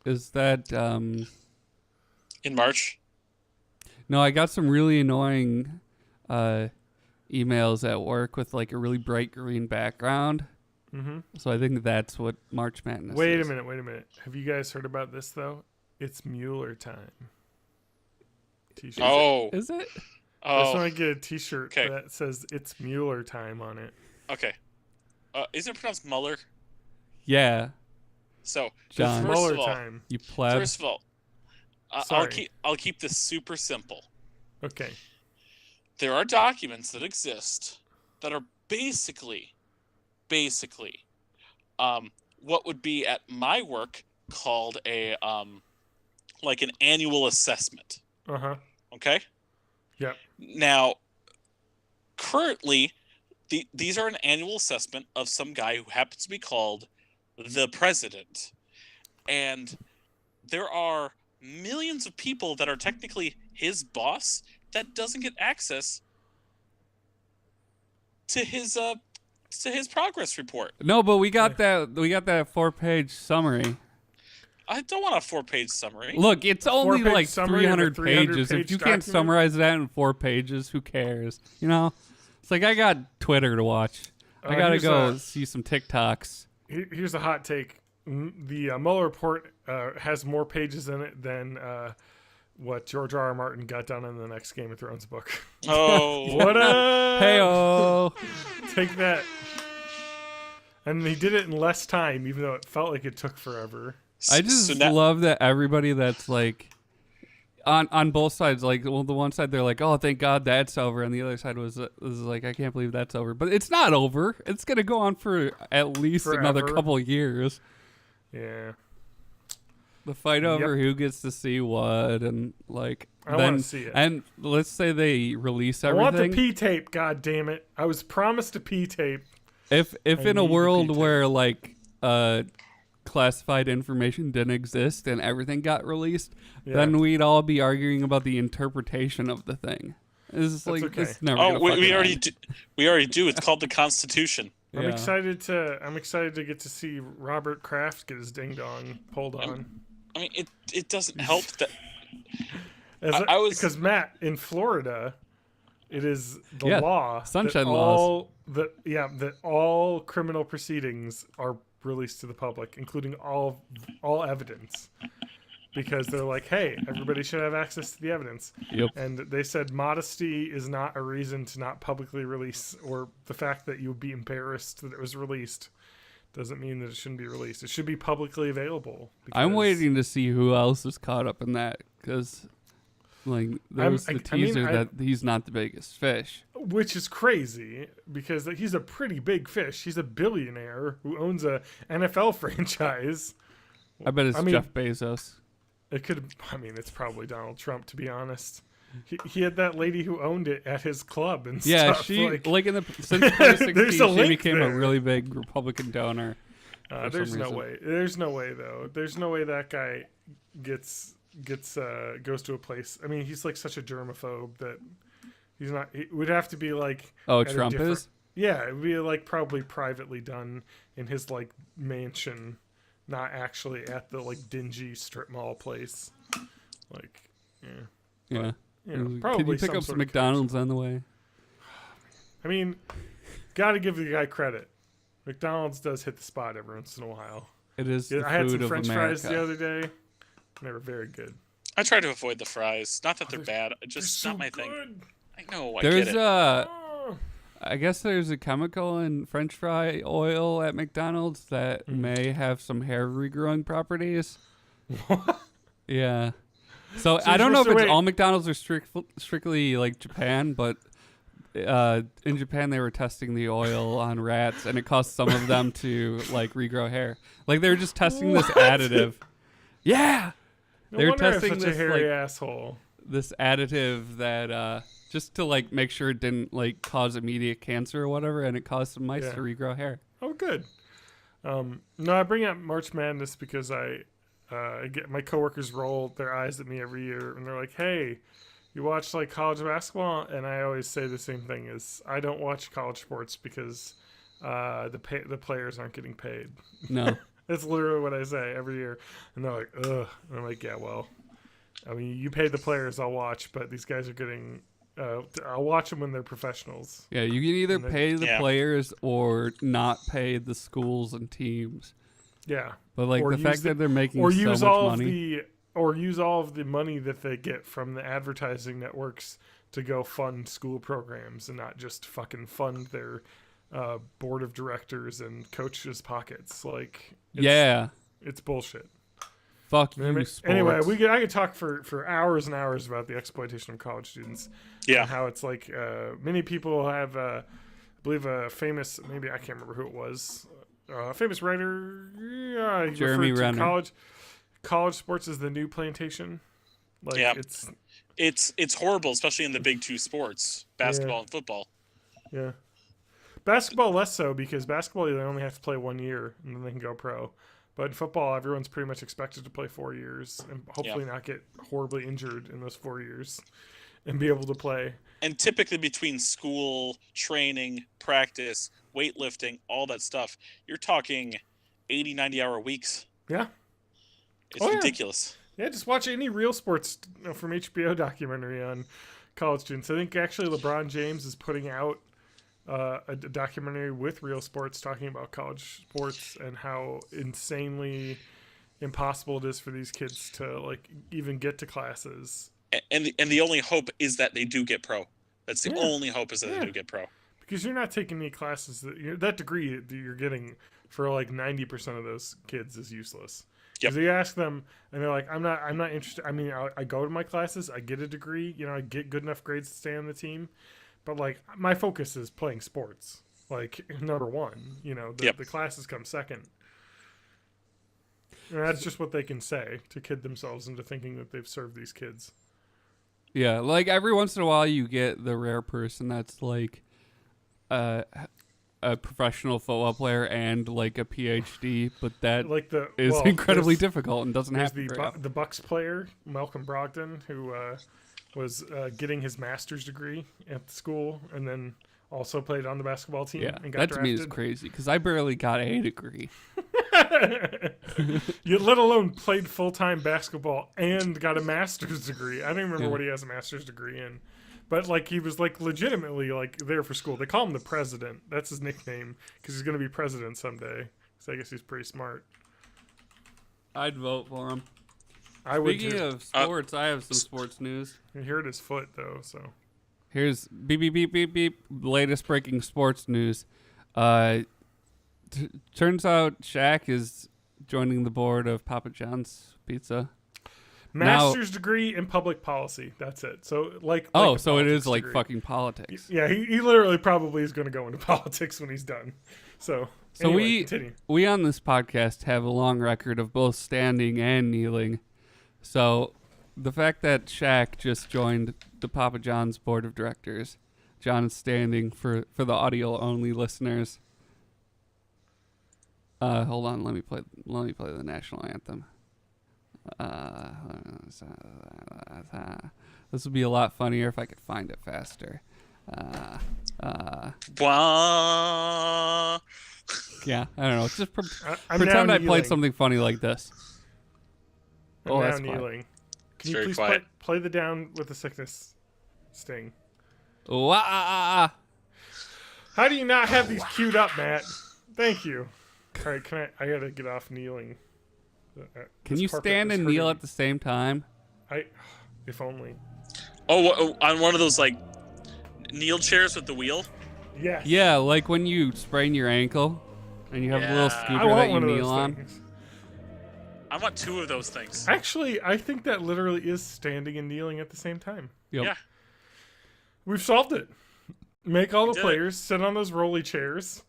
Is that
In March?
No, I got some really annoying emails at work with like a really bright green background.
Mm-hmm.
So I think that's what March Madness
Wait
is.
a minute. Have you guys heard about this though? It's Mueller time. T-shirt.
Oh.
Is it?
I just
Oh.
want to get a T-shirt
Okay.
that says "It's Mueller time" on it.
Okay. Is it pronounced Mueller?
Yeah.
So,
John.
It's
first
Mueller
of all,
time.
You pleb.
First of all,
Sorry.
I'll keep this super simple.
Okay.
There are documents that exist that are basically, what would be at my work called a like an annual assessment.
Uh-huh.
Okay.
Yep.
Now, currently, these are an annual assessment of some guy who happens to be called the president, and there are millions of people that are technically his boss that doesn't get access to his progress report.
No, but we got that 4-page summary.
I don't want a 4-page summary.
Look, it's only
4-page
like
summary of a
300 pages.
300-page
If you can't
document?
summarize that in 4 pages, who cares? You know? It's like I got Twitter to watch. I gotta
here's
go
a-
see some TikToks.
Here's a hot take. The Mueller report has more pages in it than what George R. R. Martin got done in the next Game of Thrones book.
Oh,
What up?
Hey-oh.
Take that. And he did it in less time, even though it felt like it took forever.
I just
so now,
love that everybody that's like on both sides, like, well, the one side they're like, oh, thank God that's over, and the other side was like, I can't believe that's over. But it's not over. It's gonna go on for at least another
Forever.
couple of years.
Yeah.
The fight over who gets to see what, and like
I
then,
wanna see it.
and let's say they release
I want the
everything.
P tape, god damn it. I was promised a P tape.
If
I
in a
need the
world
P-tape.
where like classified information didn't exist and everything got released,
Yeah.
then we'd all be arguing about the interpretation of the thing. It's like
okay.
it's never.
oh,
gonna
we
fucking
already
end.
do. We already do. It's called the Constitution.
I'm
Yeah.
excited to get to see Robert Kraft get his ding dong pulled on.
I mean, it doesn't help that
I
was-
because Matt, in Florida, it is the
Yeah,
law
sunshine
that
laws.
that all criminal proceedings are released to the public, including all evidence, because they're like, hey, everybody should have access to the evidence.
Yep.
And they said modesty is not a reason to not publicly release, or the fact that you would be embarrassed that it was released doesn't mean that it shouldn't be released. It should be publicly available.
I'm
because-
waiting to see who else is caught up in that because, like, there was the teaser that he's not the biggest fish.
Which is crazy because he's a pretty big fish. He's a billionaire who owns a NFL franchise.
I bet it's
I mean,
Jeff Bezos.
It could. I mean, it's probably Donald Trump, to be honest. He had that lady who owned it at his club and
Yeah,
stuff.
she
like,
since 2016
There's a
she
link
became a
there.
really big Republican donor. for
there's
some
no
reason.
way. There's no way though. There's no way that guy goes to a place. I mean, he's like such a germaphobe that he's not. It would have to be like.
Oh,
at a
Trump
different-
is?
Yeah, it would be like probably privately done in his like mansion, not actually at the like dingy strip mall place. Like, yeah.
Yeah.
You know,
Could
probably
you pick
some
up
sort
some
of
McDonald's on the way?
I mean, gotta give the guy credit. McDonald's does hit the spot every once in a while.
It is
Yeah,
the
I had
food
some
of
French
America.
fries the other day. They were very good.
I try to avoid the fries. Not that they're
they're-
bad.
They're
Just
so
not my thing.
good.
I know. I
There's
get it.
Oh.
I guess there's a chemical in French fry oil at McDonald's that
Hmm.
may have some hair regrowing properties. Yeah. So I
you're
don't know if
supposed to
it's
wait-
all McDonald's or strictly like Japan, but in Japan they were testing the oil on rats, and it caused some of them to like regrow hair. Like they were just testing this additive. Yeah.
No
They're
wonder I'm
testing
such a
this
hairy
like
asshole.
this additive that just to like make sure it didn't like cause immediate cancer or whatever, and it caused some mice
Yeah.
to regrow hair.
Oh, good. No, I bring up March Madness because I get my coworkers roll their eyes at me every year, and they're like, "Hey, You watch like college basketball, and I always say the same thing: is I don't watch college sports because the players aren't getting paid.
No.
That's literally what I say every year, and they're like, ugh. And I'm like, yeah, well, I mean, you pay the players, I'll watch, but these guys are getting. I'll watch them when they're professionals.
Yeah, you can either
And then-
pay the
Yeah.
players or not pay the schools and teams.
Yeah,
But like
Or
the fact
use
that they're making
or
so
use
much
all
money.
use all of the money that they get from the advertising networks to go fund school programs and not just fucking fund their board of directors and coaches' pockets. Like, it's bullshit.
Fuck
I mean,
you, sports.
anyway, I could talk for hours and hours about the exploitation of college students.
Yeah.
And how it's like many people have, I believe, a famous, maybe I can't remember who it was, a famous writer, he
Jeremy
referred to
Renner.
college sports is the new plantation. Like,
Yeah.
it's
horrible, especially in the big two sports, basketball and football.
yeah. Basketball less so, because basketball they only have to play 1 year and then they can go pro. But in football, everyone's pretty much expected to play 4 years and hopefully not get horribly injured in those 4 years and be able to play.
And typically between school, training, practice, weightlifting, all that stuff, you're talking 80, 90-hour weeks.
Yeah.
It's
Oh, yeah.
ridiculous.
Yeah, just watch any real sports from HBO documentary on college students. I think actually LeBron James is putting out a documentary with real sports talking about college sports and how insanely impossible it is for these kids to like even get to classes.
And the only hope is that they do get pro. That's the
Yeah.
only hope, is that
Yeah.
they do get pro.
Because you're not taking any classes that degree that you're getting for like 90% of those kids is useless.
Yep.
Because you ask them and they're like, I'm not interested. I mean, I go to my classes, I get a degree, I get good enough grades to stay on the team, but like my focus is playing sports. Like number one, the classes come second. And that's just what they can say to kid themselves into thinking that they've served these kids.
Yeah, like every once in a while you get the rare person that's like a professional football player and like a PhD, but that
Like
is incredibly difficult and doesn't
There's
happen.
the Bucks player Malcolm Brogdon who was getting his master's degree at the school and then also played on the basketball team.
Yeah,
and got
that to
drafted.
me is crazy because I barely got a degree.
You let alone played full-time basketball and got a master's degree. I don't even remember what he has a master's degree in, but like he was like legitimately like there for school. They call him the president. That's his nickname because he's going to be president someday. So I guess he's pretty smart.
I'd vote for him.
I would
Speaking
too.
of sports, I have some sports news.
You hurt his foot though, so.
Here's beep beep beep beep beep. Latest breaking sports news. Turns out Shaq is joining the board of Papa John's Pizza.
Master's degree in public policy. That's it. So like
Oh,
a
so it is
politics
like
degree.
fucking politics.
Yeah, he literally probably is going to go into politics when he's done. So anyway, continue.
we on this podcast have a long record of both standing and kneeling. So the fact that Shaq just joined the Papa John's board of directors, John is standing for the audio only listeners. Hold on, let me play the national anthem. This would be a lot funnier if I could find it faster.
Wah.
Yeah, I don't know. Just
I'm
pretend
now
I played
kneeling.
something funny like this.
I'm
Oh,
now
that's quiet.
kneeling. Can
It's
you
very
please
quiet.
play the down with the sickness sting?
Wah.
How do you not have these queued up, Matt? Thank you. All right, I gotta get off kneeling.
Can
This
you
carpet
stand
is
and kneel
hurting
at the same time?
me. If only.
Oh, on one of those like kneel chairs with the wheel.
Yes.
Yeah, like when you sprain your ankle and you have a little
Yeah.
scooter
I want
that you
one of
kneel
those
on.
things.
I want 2 of those things.
Actually, I think that literally is standing and kneeling at the same time.
Yep.
Yeah.
We've solved it. Make all the
did it.
players sit on those rolly chairs,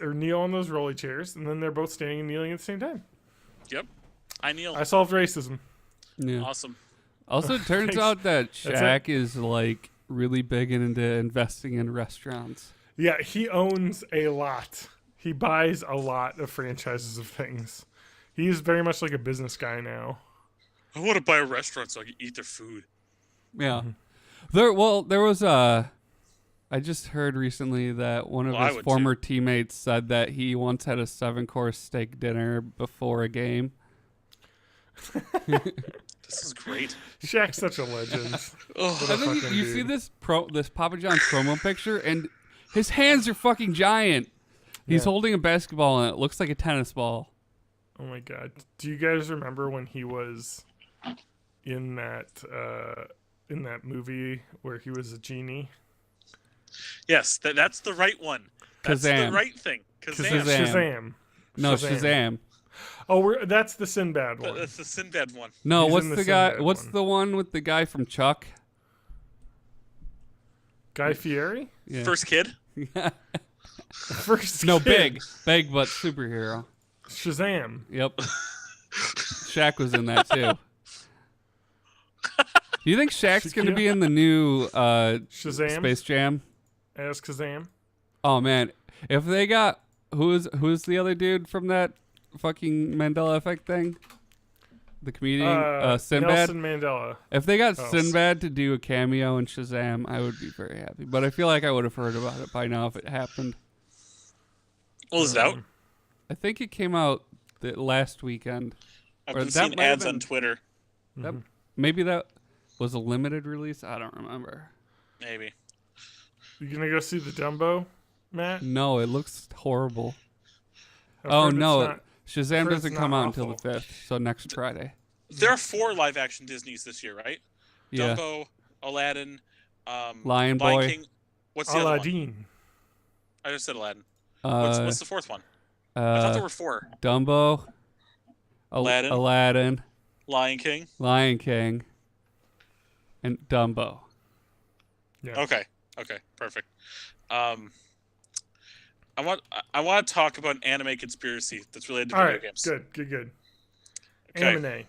or kneel on those rolly chairs, and then they're both standing and kneeling at the same time.
Yep. I kneel.
I solved racism.
Yeah.
Awesome.
Also, it turns
Thanks.
out that
That's
Shaq is like really big into investing in restaurants.
Yeah, he owns a lot. He buys a lot of franchises of things. He is very much like a business guy now.
I want to buy a restaurant so I can eat their food.
Yeah.
Mhm.
There was I just heard recently that one of
Well, I
his
would
former teammates said that he once had a 7-course steak dinner before a game.
This is great.
Shaq's such a legend. What
Oh,
a
And then
fucking
you
dude.
see this Papa John's promo picture, and his hands are fucking giant. He's
Yeah.
holding a basketball, and it looks like a tennis ball.
Oh my god. Do you guys remember when he was in that movie where he was a genie?
yes, that's the right one. That's the
Kazam.
right thing. Kazam.
Shazam.
Shazam.
No, Shazam.
Oh, that's the Sinbad one.
That's the Sinbad one.
No,
He's
what's
in the
the guy?
Sinbad
What's
one.
the one with the guy from Chuck?
Guy Fieri?
Yeah.
First kid.
First
No,
kid.
big but superhero.
Shazam.
Yep. Shaq was in that too. Do you think Shaq's gonna be in the new
Shazam
Space Jam?
as Kazam.
Oh man, if they got who's the other dude from that fucking Mandela Effect thing? The comedian Sinbad.
Nelson Mandela.
If they got
Oh.
Sinbad to do a cameo in Shazam, I would be very happy. But I feel like I would have heard about it by now if it happened.
Well, is it out?
I think it came out the last weekend.
I've
or
been
that
seeing
might have
ads on
been-
Twitter.
That, maybe that was a limited release. I don't remember.
Maybe.
You gonna go see the Dumbo, Matt?
No, it looks horrible.
I've
Oh
heard it's
no,
not-
Shazam
heard it's
doesn't
not
come out until the
awful.
5th, so next Friday.
There are 4 live action Disneys this year, right?
Yeah,
Dumbo, Aladdin,
Lion Boy.
King. What's the other one?
Aladdin.
I just said Aladdin.
Uh,
What's the 4th one? I thought there were 4.
Dumbo,
Aladdin.
Aladdin,
Lion King.
Lion King, and Dumbo.
Yeah.
Okay. Perfect. I want to talk about an anime conspiracy that's related to
All
video
right.
games.
Good.
Okay.
Anime.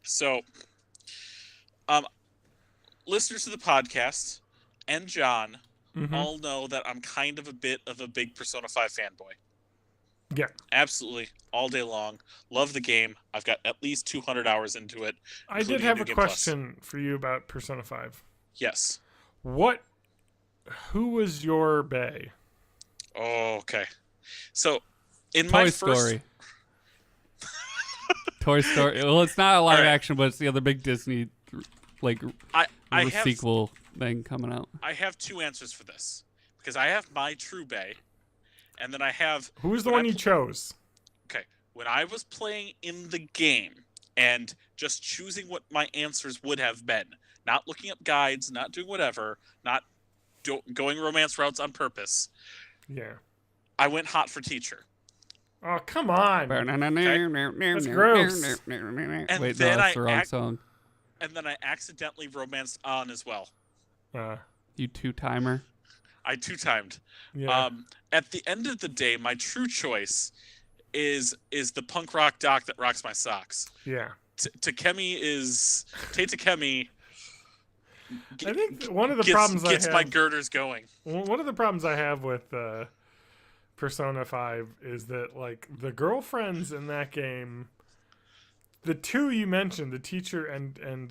So, listeners to the podcast and John
Mhm.
all know that I'm kind of a bit of a big Persona 5 fanboy.
Yeah.
Absolutely, all day long. Love the game. I've got at least 200 hours into it.
I did
including
have
New
a
Game Plus.
question for you about Persona 5.
Yes.
Who was your bae?
Oh, okay. So, in
Toy
my first,
Story. Toy Story. Well, it's not a live
All right.
action, but it's the other big Disney like
I have
sequel thing coming out.
I have 2 answers for this because I have my true bae, and then I have
Who was the
when
one
I
you chose?
Okay, when I was playing in the game and just choosing what my answers would have been, not looking up guides, not doing whatever, not going romance routes on purpose,
Yeah.
I went hot for teacher.
Oh, come on.
That's
gross.
Wait, no,
then
that's
I
the wrong song.
And then I accidentally romanced on as well.
You 2-timer.
I 2-timed.
Yeah.
At the end of the day, my true choice is the punk rock doc that rocks my socks.
Yeah.
Takemi is Takemi.
I think one of the problems
gets
I
my
have,
girders going.
one of the problems I have with Persona 5 is that like the girlfriends in that game, the 2 you mentioned, the teacher and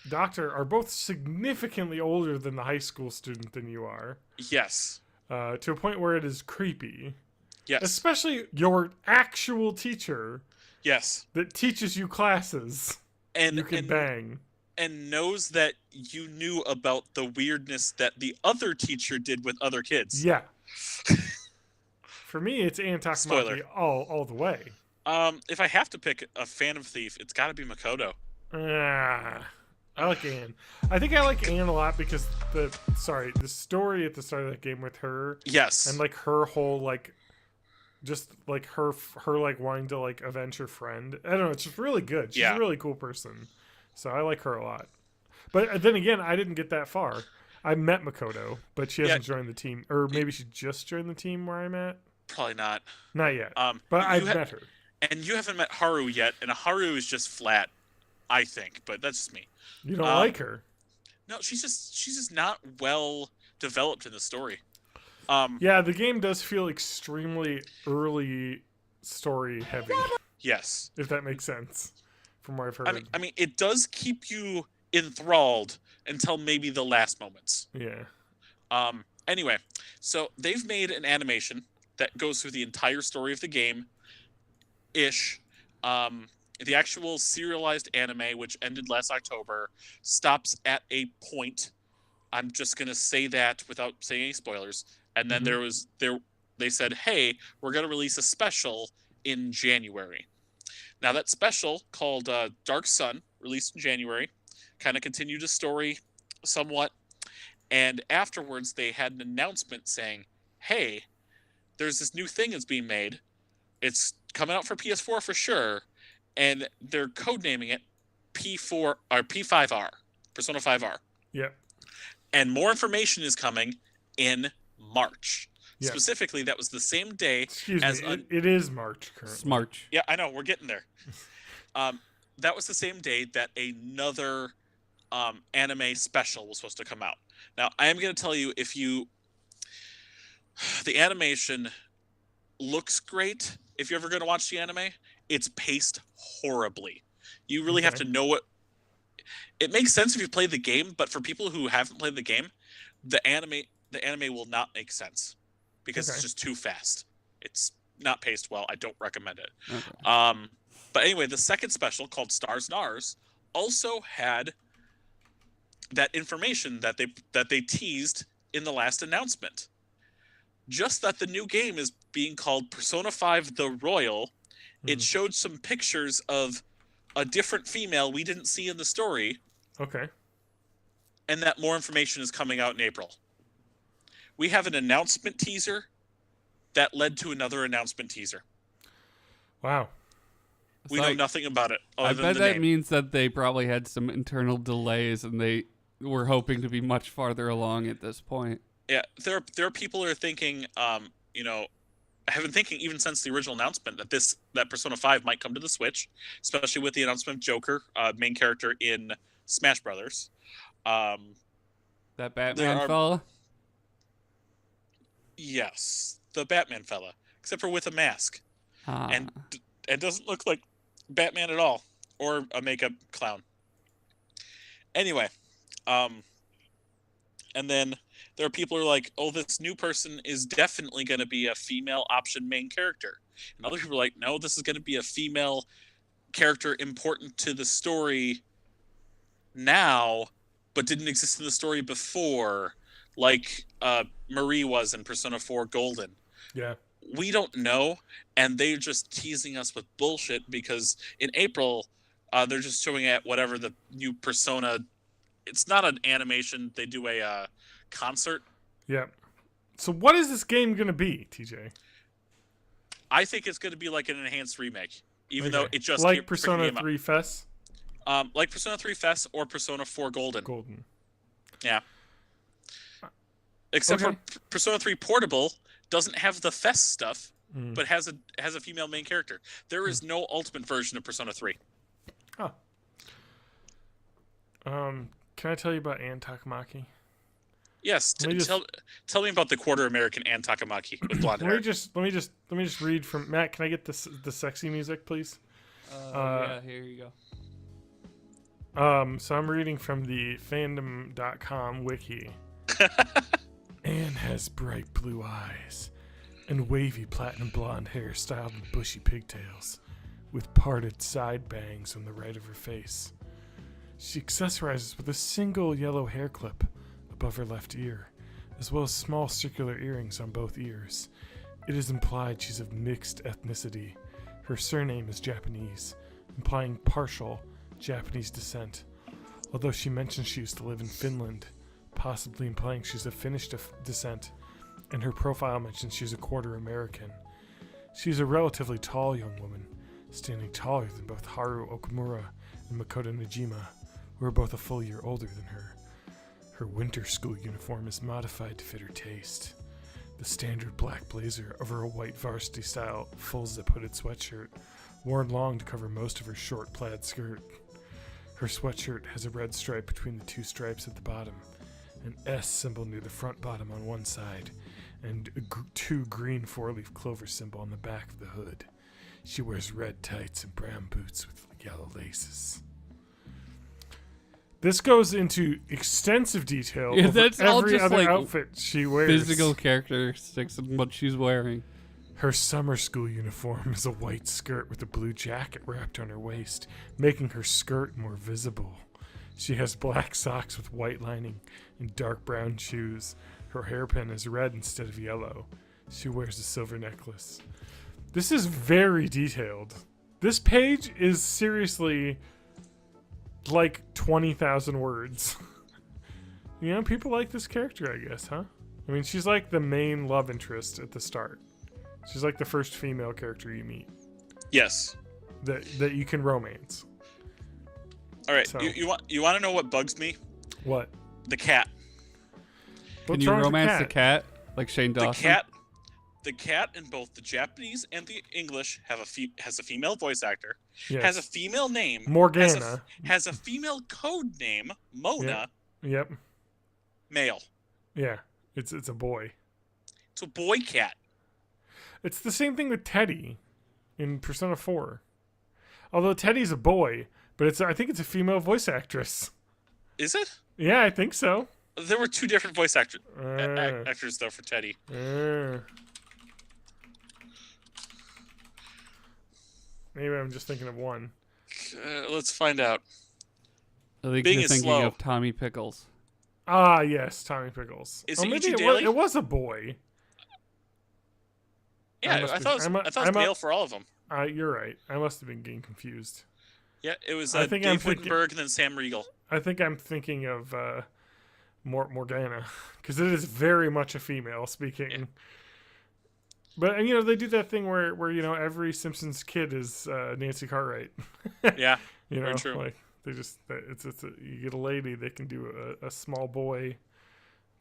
doctor, are both significantly older than the high school student than you are,
Yes.
to a point where it is creepy.
Yes.
Especially your actual teacher
Yes.
that teaches you classes
And
you can bang.
and knows that you knew about the weirdness that the other teacher did with other kids.
Yeah. For me, it's Ann Takamaki
Spoiler.
all the way.
If I have to pick a Phantom Thief, it's got to be Makoto.
I like Anne. I think I like Anne a lot because the story at the start of that game with her
Yes.
and like her whole like just like her like wanting to like avenge her friend. I don't know, it's just really good. She's
Yeah.
a really cool person. So I like her a lot. But then again, I didn't get that far. I met Makoto, but she hasn't joined the team, or maybe she just joined the team where I'm at.
Probably not.
Not yet.
But
I've met her.
And you haven't met Haru yet, and Haru is just flat, I think, but that's just me.
You don't like her.
No, she's just not well developed in the story.
Yeah, the game does feel extremely early story heavy,
Yes.
if that makes sense, from what I've heard.
I mean, it does keep you enthralled until maybe the last moments.
Yeah.
Anyway, so they've made an animation that goes through the entire story of the game ish. The actual serialized anime, which ended last October, stops at a point. I'm just gonna say that without saying any spoilers. And then they said, "Hey, we're gonna release a special in January." Now that special called Dark Sun, released in January, kind of continued the story somewhat. And afterwards, they had an announcement saying, "Hey, there's this new thing that's being made. It's coming out for PS4 for sure, and they're codenaming it P4 or P5R, Persona 5R.
Yep.
And more information is coming in March.
Yep.
Specifically, that was the same day
Excuse
as
me. It is March currently.
Smarch.
Yeah, I know, we're getting there. That was the same day that another anime special was supposed to come out. Now, I am going to tell you, the animation looks great. If you're ever going to watch the anime, it's paced horribly. You really have to know what. It makes sense if you play the game, but for people who haven't played the game, the anime will not make sense because it's just too fast. It's not paced well. I don't recommend it. Okay. But anyway, the second special called Stars and Ours also had that information that they teased in the last announcement. Just that the new game is being called Persona 5 The Royal. It showed some pictures of a different female we didn't see in the story.
Okay.
And that more information is coming out in April. We have an announcement teaser that led to another announcement teaser.
Wow.
We know nothing about it.
I bet that means that they probably had some internal delays and they were hoping to be much farther along at this point.
Yeah, there are people who are thinking, have been thinking even since the original announcement that Persona 5 might come to the Switch, especially with the announcement of Joker, main character in Smash Brothers.
That Batman fella?
Yes, the Batman fella, except for with a mask. And it doesn't look like Batman at all, or a makeup clown. Anyway, and then there are people who are like, oh, this new person is definitely going to be a female option main character. And other people are like, no, this is going to be a female character important to the story now, but didn't exist in the story before, like Marie was in Persona 4 Golden.
Yeah.
We don't know, and they're just teasing us with bullshit because in April, they're just showing at whatever the new Persona. It's not an animation. They do a concert.
Yeah. So what is this game going to be, TJ?
I think it's going to be like an enhanced remake, even though it just
like Persona 3 FES?
Like Persona 3 FES or Persona 4 Golden. Yeah. Except for Persona 3 Portable doesn't have the FES stuff, but has a female main character. There is no ultimate version of Persona 3.
Oh. Can I tell you about Ann Takamaki?
Yes. Tell me about the quarter American Ann Takamaki with blonde hair.
Let me just read from Matt. Can I get the sexy music, please?
Yeah, here you
go. So I'm reading from the fandom.com wiki. Anne has bright blue eyes and wavy platinum blonde hair styled in bushy pigtails with parted side bangs on the right of her face. She accessorizes with a single yellow hair clip above her left ear, as well as small circular earrings on both ears. It is implied she's of mixed ethnicity. Her surname is Japanese, implying partial Japanese descent, although she mentions she used to live in Finland, possibly implying she's of Finnish descent, and her profile mentions she's a quarter American. She's a relatively tall young woman, standing taller than both Haru Okamura and Makoto Najima, who are both a full year older than her. Her winter school uniform is modified to fit her taste. The standard black blazer over a white varsity-style full-zip hooded sweatshirt, worn long to cover most of her short plaid skirt. Her sweatshirt has a red stripe between the two stripes at the bottom, an S symbol near the front bottom on one side, and two green four-leaf clover symbol on the back of the hood. She wears red tights and brown boots with yellow laces. This goes into extensive detail
Yeah,
over
that's all
every
just,
other
like,
outfit she wears.
Physical characteristics and what she's wearing.
Her summer school uniform is a white skirt with a blue jacket wrapped on her waist, making her skirt more visible. She has black socks with white lining and dark brown shoes. Her hairpin is red instead of yellow. She wears a silver necklace. This is very detailed. This page is seriously like 20,000 words. You know, people like this character, I guess, huh? I mean, she's like the main love interest at the start. She's like the first female character you meet
Yes.
that you can romance.
All right.
So-
You want to know what bugs me?
What?
The cat.
Can
What's
you
wrong with
romance the cat like Shane Dawson?
The cat in both the Japanese and the English has a female voice actor.
Yes.
Has a female name.
Morgana.
Has a female code name. Mona.
Yep.
Male.
Yeah. It's a boy.
It's a boy cat.
It's the same thing with Teddy in Persona 4. Although Teddy's a boy, but I think it's a female voice actress.
Is it?
Yeah, I think so.
There were two different voice actors
Uh,
though for Teddy.
Maybe I'm just thinking of one.
Let's find out.
I think
Bing
you're
is
thinking
slow.
of Tommy Pickles.
Ah, yes, Tommy Pickles.
Is
oh,
it
maybe
Ichi
it
Daily?
it was a boy.
Yeah,
must
I
be-
thought it was male for all of them.
You're right. I must have been getting confused.
Yeah, it was
I think I'm
Dave
thinking-
Wittenberg and then Sam Riegel.
I think I'm thinking of Morgana, because it is very much a female speaking.
Yeah.
But and, they do that thing where every Simpsons kid is Nancy Cartwright.
Yeah,
Very
true.
Like they just you get a lady that can do a small boy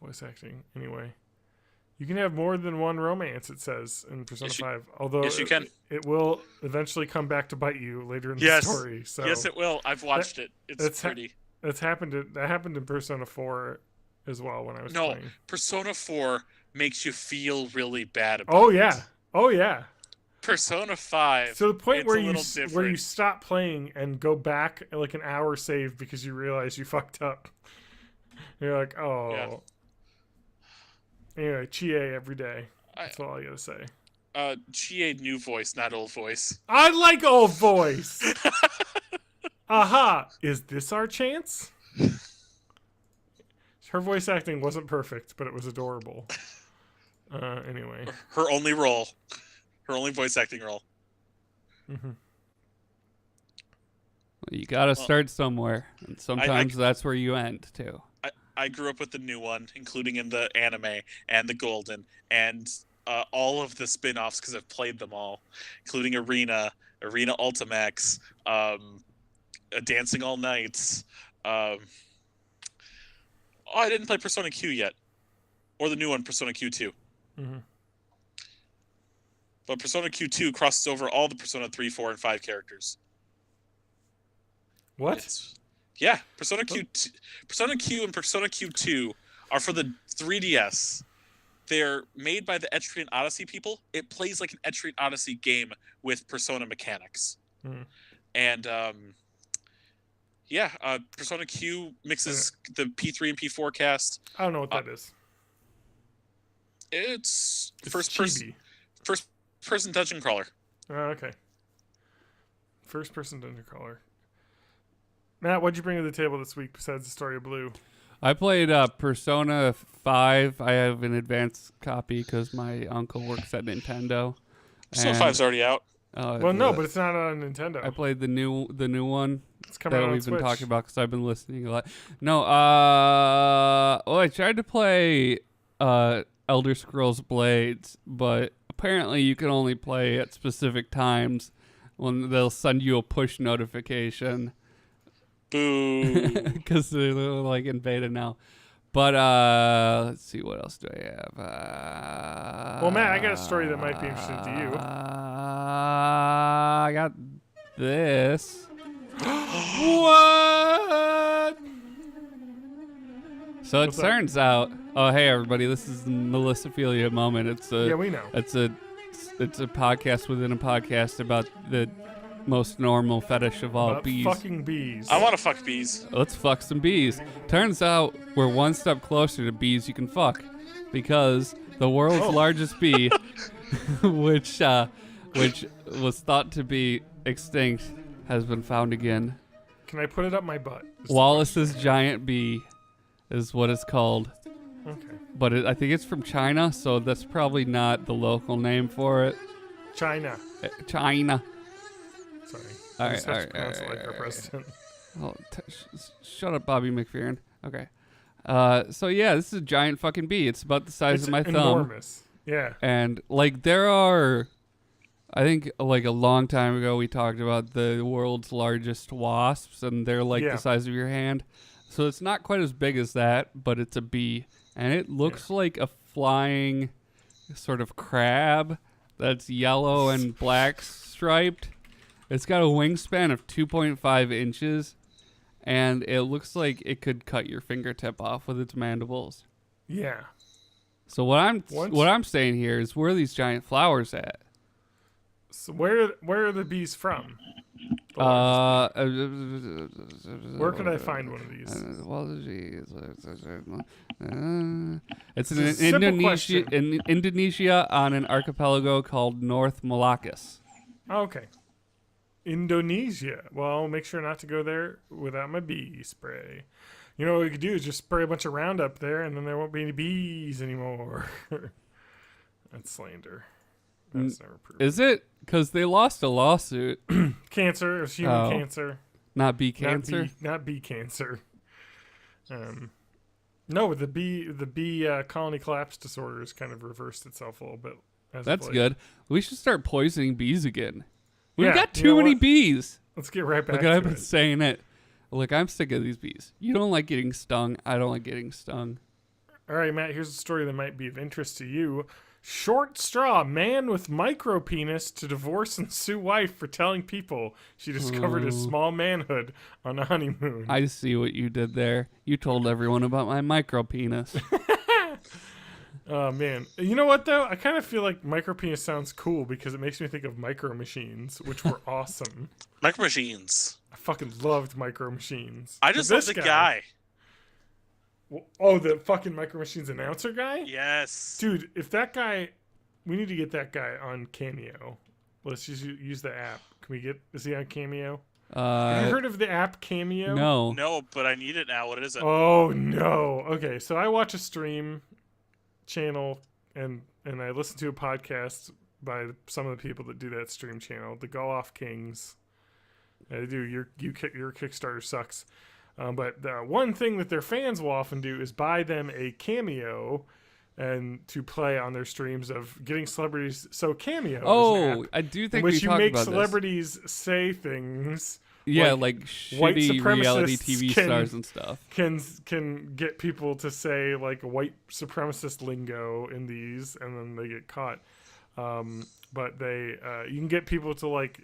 voice acting. Anyway, you can have more than one romance. It says in Persona 5. Although
yes, you can.
It will eventually come back to bite you later in
Yes.
the story. So
Yes, it will. I've watched it. It's
that's
pretty.
that happened in Persona 4 as well when I was
No,
playing.
Persona 4 makes you feel really bad about
Oh
it.
yeah. Oh yeah.
Persona 5.
So the point
it's
where
a
you
little
where
different.
you stop playing and go back like an hour save because you realize you fucked up. You're like, oh.
Yeah.
Anyway, Chie every day. That's all I gotta say.
Chie new voice, not old voice.
I like old voice. Aha! Is this our chance? Her voice acting wasn't perfect, but it was adorable. Anyway.
Her only role. Her only voice acting role.
Mm-hmm.
You gotta start somewhere, and sometimes that's where you end too.
I grew up with the new one, including in the anime and the Golden, and all of the spin-offs because I've played them all, including Arena Ultimax, Dancing All Nights. I didn't play Persona Q yet, or the new one, Persona Q2.
Mm-hmm.
But Persona Q2 crosses over all the Persona 3, 4, and 5 characters.
What?
Yeah, Persona Q and Persona Q2 are for the 3DS. They're made by the Etrian Odyssey people. It plays like an Etrian Odyssey game with Persona mechanics.
Mm.
And Persona Q mixes the P3 and P4 cast.
I don't know what that is.
It's
It's
first
chibi.
person dungeon crawler.
Oh, okay. First person dungeon crawler. Matt, what'd you bring to the table this week besides the story of Blue?
I played Persona 5. I have an advanced copy because my uncle works at Nintendo.
Persona 5's already out.
Well, no, but it's not on Nintendo.
I played the new one
It's coming out
that
on
we've been
Switch.
talking about because I've been listening a lot. No, I tried to play Elder Scrolls Blades, but apparently you can only play at specific times when they'll send you a push notification.
Boo.
Because they're like in beta now. But let's see, what else do I have?
Well, Matt, I got a story that might be interesting to you.
I got this. What? So it
What's up?
turns out. Oh, hey everybody! This is the Melissaphilia moment. It's a
Yeah, we know.
It's a podcast within a podcast about the most normal fetish of all,
About
bees.
fucking bees.
I want to fuck bees.
Let's fuck some bees. Turns out we're one step closer to bees you can fuck, because the world's largest bee, which was thought to be extinct, has been found again.
Can I put it up my butt?
Wallace's giant bee is what it's called.
Okay.
But I think it's from China, so that's probably not the local name for it.
China.
China.
Sorry.
All
I
right,
just have
all
to
right,
pronounce it
all
like
right,
our
all right.
president.
Oh, shut up, Bobby McFerrin. Okay. So yeah, this is a giant fucking bee. It's about the size
It's
of my thumb.
enormous. Yeah.
And like there are, I think like a long time ago we talked about the world's largest wasps, and they're like
Yeah.
the size of your hand. So it's not quite as big as that, but it's a bee, and it looks like a flying sort of crab that's yellow and black striped. It's got a wingspan of 2.5 inches, and it looks like it could cut your fingertip off with its mandibles.
Yeah.
So what I'm saying here is, where are these giant flowers at?
So where are the bees from? The largest bee. Where could I find one of these?
It's
It's a simple
in Indonesia on an archipelago called North Malacca.
Okay. Indonesia. Well, make sure not to go there without my bee spray. You know what we could do is just spray a bunch of Roundup there, and then there won't be any bees anymore. That's slander. That's never proven.
Is it? Because they lost a lawsuit.
Cancer. It was human cancer.
Not bee cancer?
Not bee cancer. No, the bee colony collapse disorder has kind of reversed itself a little bit.
That's good. We should start poisoning bees again. We've
Yeah,
got
you
too
know
many
what?
bees.
Let's get right back
Look,
to
I've been
it.
saying it. Look, I'm sick of these bees. You don't like getting stung. I don't like getting stung.
All right, Matt, here's a story that might be of interest to you. Short straw. Man with micro penis to divorce and sue wife for telling people she discovered his small manhood on a honeymoon.
I see what you did there. You told everyone about my micro penis.
Oh, man. You know what, though? I kind of feel like micro penis sounds cool because it makes me think of Micro Machines, which were awesome.
Micro Machines.
I fucking loved Micro Machines.
I just
But
love
this
the guy.
Oh, the fucking Micro Machines announcer guy?
Yes.
Dude, if that guy... We need to get that guy on Cameo. Let's just use the app. Can we get... Is he on Cameo? Have you heard of the app Cameo?
No.
No, but I need it now. What is it?
Oh, no. Okay, so I watch a stream channel and I listen to a podcast by some of the people that do that stream channel, the Go Off Kings. They do your Kickstarter sucks. But the one thing that their fans will often do is buy them a Cameo and to play on their streams of getting celebrities. So Cameo is an
Oh,
app
I do
in
think we
which you
talked
make
about
celebrities say things.
Yeah,
like
like
white
shitty reality
supremacists
TV
can-
stars and stuff.
Can get people to say like white supremacist lingo in these, and then they get caught. But they you can get people to like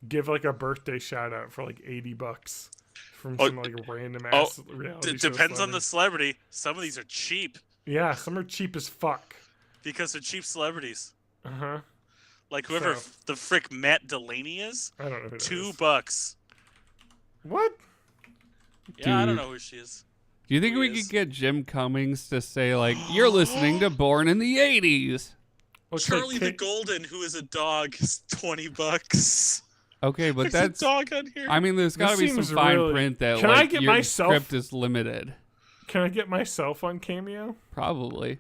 give like a birthday shout out for like $80 from some like random ass reality
It
show
depends on the
celebrity.
celebrity. Some of these are cheap
Yeah, some are cheap as fuck.
because they're cheap celebrities.
Uh huh.
Like whoever
So-
the frick Matt Delaney is.
I don't know who that is.
$2.
What?
Yeah, I don't
Dude.
know who she is.
Do you think
Who
we
is?
could get Jim Cummings to say like, "You're listening to Born in the '80s"?
Okay,
Charlie the Golden, who is a dog, is $20.
Okay, but
There's
that's.
a dog on here.
I mean, there's got to
This
be some
seems
fine
really-
print that
Can I
like
get
your
myself-
script is limited.
Can I get myself on Cameo?
Probably.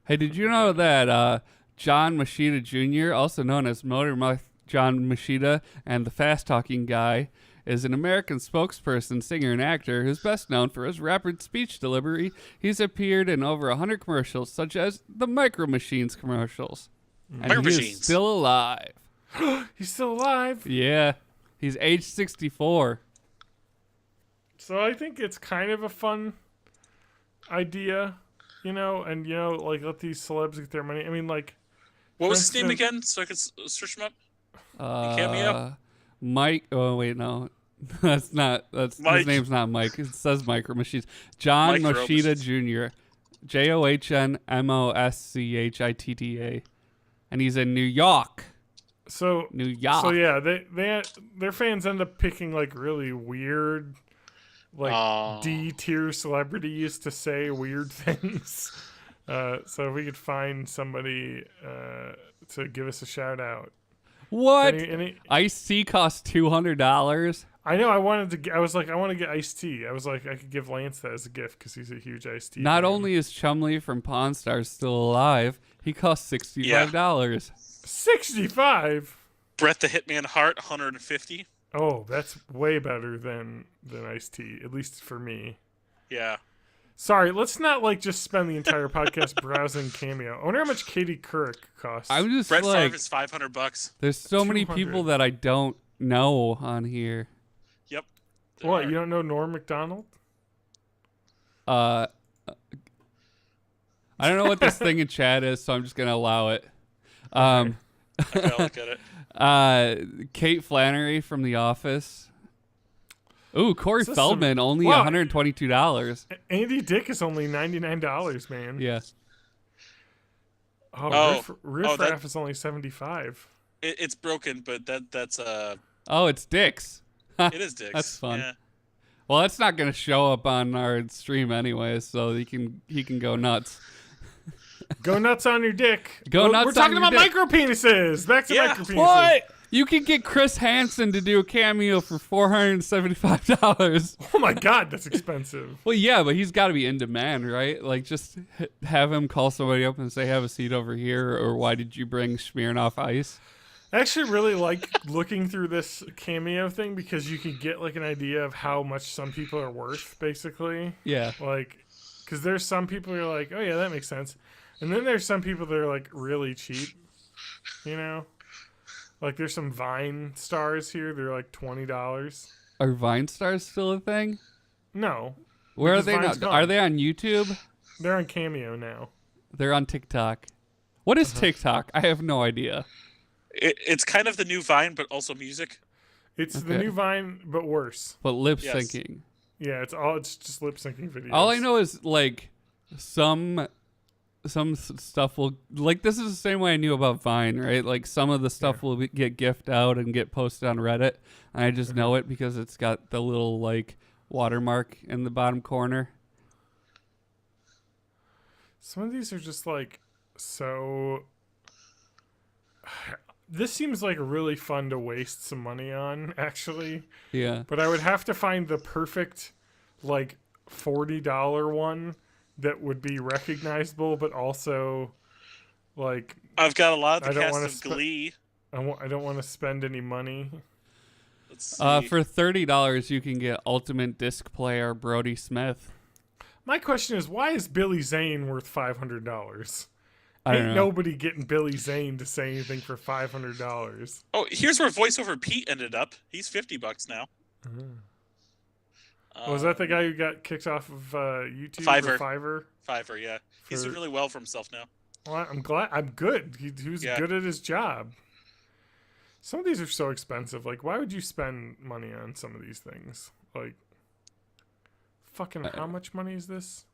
Hey, did you know that John Machida Jr., also known as Motor Mouth John Machida and the Fast Talking Guy, is an American spokesperson, singer, and actor who's best known for his rapid speech delivery. He's appeared in over 100 commercials, such as the Micro Machines commercials. And
Micro
he is
Machines.
still alive.
He's still alive.
Yeah. He's age 64.
So I think it's kind of a fun idea, and like let these celebs get their money. I mean, like,
What was
for
his name
instance-
again? So I could search him up.
Cameo? Mike. Oh, wait, no. That's not. That's
Mike.
His name's not Mike. It says Micro Machines. John
Micro
Moschida
Machines.
Jr. JohnMoschitta. And he's in New York.
So
New York.
So yeah, their fans end up picking like really weird, like D tier celebrities to say weird things. So if we could find somebody to give us a shout out.
What?
Any
Ice-T costs $200.
I know. I wanted to. I was like, I want to get Ice-T. I was like, I could give Lance that as a gift because he's a huge Ice-T.
Not
fan.
only is Chumley from Pawn Stars still alive, he costs $65.
65.
Bret the Hitman Hart, 150.
Oh, that's way better than Ice-T, at least for me.
Yeah.
Sorry, let's not like just spend the entire podcast browsing Cameo. I wonder how much Katie Couric costs.
I'm just
Brett
like,
Favre is $500.
there's so many
200.
people that I don't know on here.
Yep.
What, you don't know Norm Macdonald?
I don't know what this thing in chat is, so I'm just gonna allow it.
I gotta look at it.
Kate Flannery from The Office. Ooh, Corey
Is this
Feldman, only
Wow.
$122.
Andy Dick is only $99, man.
Yeah.
Oh,
Oh,
Riff
that-
Raff is only $75.
It's broken, but that's
Oh, it's Dick's.
it is Dick's.
That's fun.
Yeah.
Well, it's not gonna show up on our stream anyway, so he can go nuts.
Go nuts on your dick.
Go nuts
We're
on
talking
your
about
dick.
micro penises. Back to
Yeah.
micro penises.
What? You can get Chris Hansen to do a cameo for $475.
Oh my god, that's expensive.
Well, yeah, but he's got to be in demand, right? Like, just have him call somebody up and say, "Have a seat over here," or "Why did you bring Smirnoff Ice?"
I actually really like looking through this Cameo thing because you can get like an idea of how much some people are worth, basically.
Yeah.
Like, because there's some people who are like, oh yeah, that makes sense. And then there's some people that are like really cheap, you know? Like there's some Vine stars here. They're like $20.
Are Vine stars still a thing?
No,
Where are
Because
they
Vine's
now?
gone.
Are they on YouTube?
they're on Cameo now.
They're on TikTok. What is
Uh-huh.
TikTok? I have no idea.
It's kind of the new Vine, but also music.
It's the
Okay.
new Vine, but worse.
But lip
Yes.
syncing.
Yeah, it's just lip syncing videos.
All I know is like some stuff will, like, this is the same way I knew about Vine, right? Like some of the stuff will get gift out and get posted on Reddit, and I just know it because it's got the little like watermark in the bottom corner.
Some of these are just like so. This seems like really fun to waste some money on, actually.
Yeah.
But I would have to find the perfect, like, $40 one that would be recognizable, but also, like,
I've got a lot of
I
the
don't
cast
wanna
of
spe-
Glee.
I don't want to spend any money.
Let's see.
For $30, you can get Ultimate Disc Player Brody Smith.
My question is, why is Billy Zane worth $500?
I don't
Ain't
know.
nobody getting Billy Zane to say anything for $500.
Oh, here's where voiceover Pete ended up. He's $50 now.
Was that the guy who got kicked off of YouTube
Fiverr.
or Fiverr?
Fiverr? Yeah, he's
For-
doing really well for himself now.
Well, I'm glad. I'm good. He was
Yeah.
good at his job. Some of these are so expensive. Like, why would you spend money on some of these things? Like, fucking, how much money is this?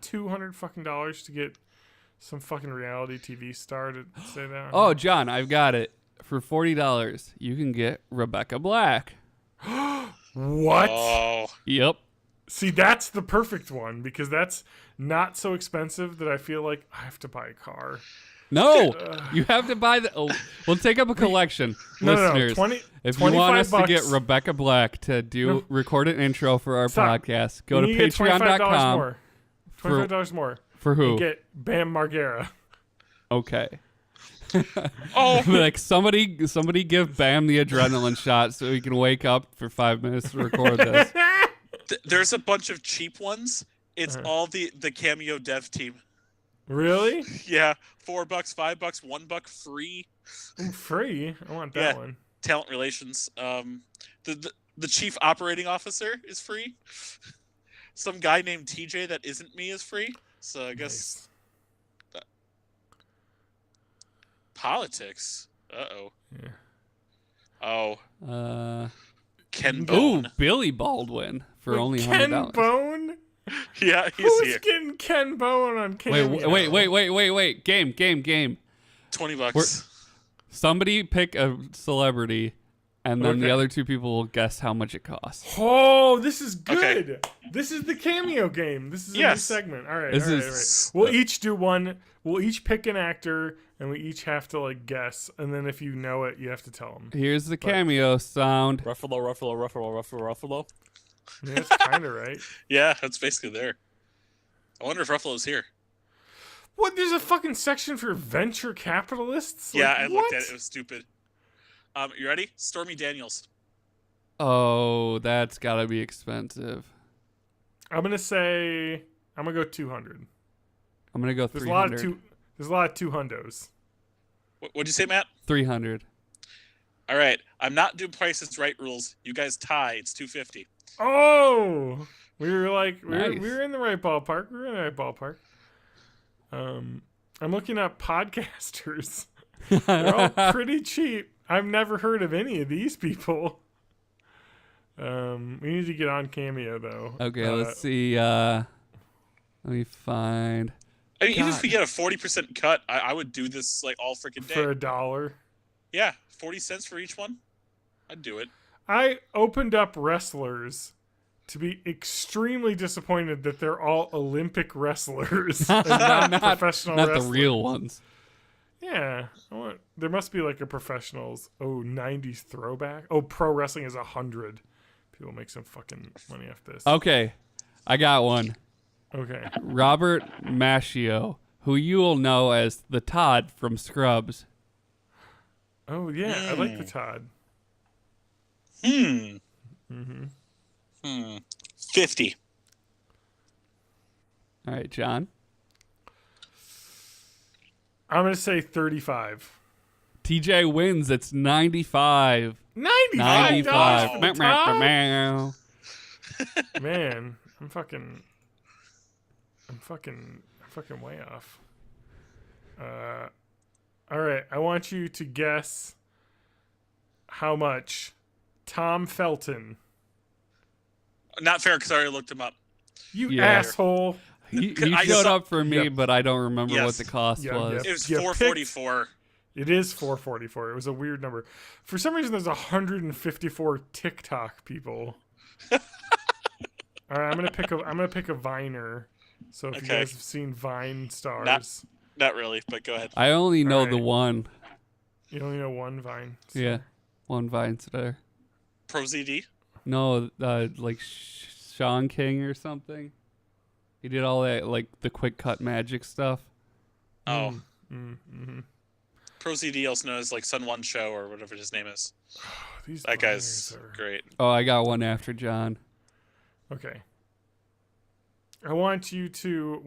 $200 to get some fucking reality TV star to say that.
Oh, John, I've got it. For $40, you can get Rebecca Black.
What?
Oh,
Yep.
See, that's the perfect one because that's not so expensive that I feel like I have to buy a car.
No, you have to buy the. Oh, we'll take up a collection,
No,
listeners.
20,
If you want us to get
$25
Rebecca Black to do record an intro for our
Stop.
podcast, go to
you need $25
patreon.com.
more. $25 more.
For who?
You get Bam Margera.
Okay.
oh,
Like somebody give Bam the adrenaline shot so he can wake up for 5 minutes to record this.
there's a bunch of cheap ones. It's
Uh-huh.
all the Cameo dev team.
Really?
Yeah, $4, $5, $1 free.
Free? I want that
Yeah.
one.
Talent relations. The chief operating officer is free. Some guy named TJ that isn't me is free. So I guess politics. Uh-oh.
Yeah.
Oh, Ken
Ooh,
Bone.
Billy Baldwin for
Wait,
only
Ken
$100.
Bone?
Yeah, he's
Who's
here.
getting Ken Bone on Cameo?
Wait. Game.
$20.
Somebody pick a celebrity, and then the
Okay.
other two people will guess how much it costs.
Oh, this is
Okay.
good. This is the cameo game. This is a new
Yes.
segment. All right,
This
all right,
is-
all right. We'll each do one. We'll each pick an actor, and we each have to like guess. And then if you know it, you have to tell them.
Here's the cameo sound.
Ruffalo.
Yeah, that's kind of right.
Yeah, that's basically there. I wonder if Ruffalo's here.
What? There's a fucking section for venture capitalists?
Yeah,
Like,
I
what?
looked at it. It was stupid. You ready? Stormy Daniels.
Oh, that's gotta be expensive.
I'm gonna go 200.
I'm gonna go
There's
300.
a lot of There's a lot of 200s.
What'd you say, Matt?
300.
All right. I'm not doing Price is Right rules. You guys tie. It's $250.
Oh, we were like
Nice.
we were in the right ballpark. We were in the right ballpark. I'm looking up podcasters. They're all pretty cheap. I've never heard of any of these people. We need to get on Cameo though.
Okay, let's see. Let me find.
I mean, even
God.
if we get a 40% cut, I would do this like all freaking
for
day.
$1.
Yeah, 40 cents for each one. I'd do it.
I opened up wrestlers to be extremely disappointed that they're all Olympic wrestlers and not, professional
Not
wrestlers.
the real ones.
Yeah, there must be like a professionals. Oh, 90s throwback. Oh, pro wrestling is 100. People make some fucking money off this.
Okay, I got one.
Okay.
Robert Maschio, who you will know as the Todd from Scrubs.
Oh yeah, I like the Todd.
50.
All right, John.
I'm gonna say 35.
TJ wins. It's 95.
95 dollars for the Todd?
Meow.
Man, I'm fucking way off. All right, I want you to guess how much Tom Felton.
Not fair because I already looked him up.
You
Yeah.
asshole.
He
I
showed
saw-
up for me,
Yep.
but I don't remember what
Yes.
the cost
Yep,
was.
yep.
It was
You
444.
It is 444. It was a weird number. For some reason, there's 154 TikTok people. All right, I'm gonna pick a Viner. So if you
Okay.
guys have seen Vine stars,
Not really, but go ahead.
I only know the
Alright.
one.
you only know one Vine. star.
Yeah, one Vine star.
Pro ZD.
No, like Sean King or something. He did all that, like the quick cut magic stuff.
Oh,
Mm-hmm.
Pro ZD, also known as like Sun One Show or whatever his name is.
These
That guy's
Viners are...
great.
Oh, I got one after John.
Okay. I want you to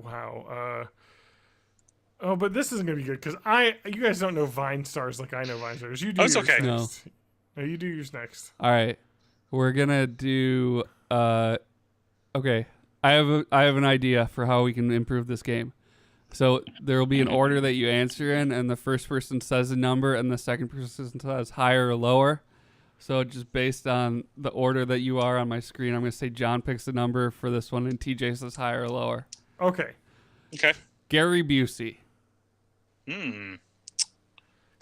oh, but this isn't gonna be good because you guys don't know Vine stars like I know Vine stars. You do
Oh, it's
yours
okay.
No.
next. No, you do yours next.
All right, we're gonna do. Okay, I have an idea for how we can improve this game. So there will be an order that you answer in, and the first person says a number, and the second person says higher or lower. So just based on the order that you are on my screen, I'm gonna say John picks the number for this one, and TJ says higher or lower.
Okay.
Okay.
Gary Busey.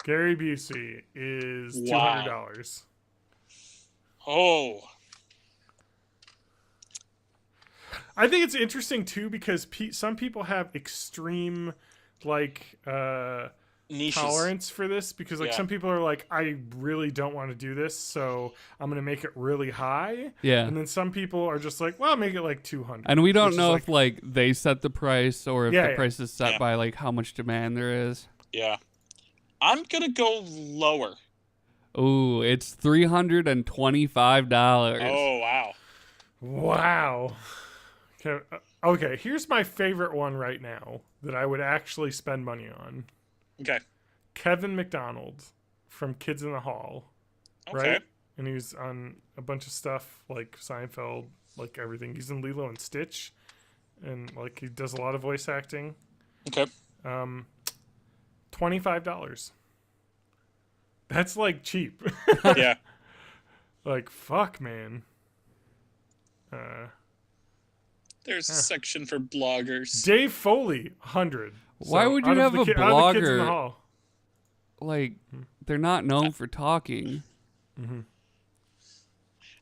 Gary Busey is
Wow.
$200.
Oh.
I think it's interesting too because some people have extreme like
Niches.
tolerance for this because like
Yeah.
some people are like I really don't want to do this so I'm gonna make it really high
Yeah.
and then some people are just like well I'll make it like 200
And we don't
which is
know
like-
if like they set the price or if
Yeah,
the
yeah.
price is set
Yeah.
by like how much demand there is.
Yeah. I'm gonna go lower.
Ooh, it's $325.
Oh wow.
wow okay here's my favorite one right now that I would actually spend money on
Okay.
Kevin McDonald from Kids in the Hall
Okay.
right and he was on a bunch of stuff like Seinfeld like everything he's in Lilo and Stitch and like he does a lot of voice acting
Okay.
$25 that's like cheap
Yeah.
like fuck man
There's a section for bloggers.
Dave Foley 100
Why would you
out of
have
the
a
out of the Kids in the
blogger?
Hall.
Like they're not known for talking.
Mm-hmm.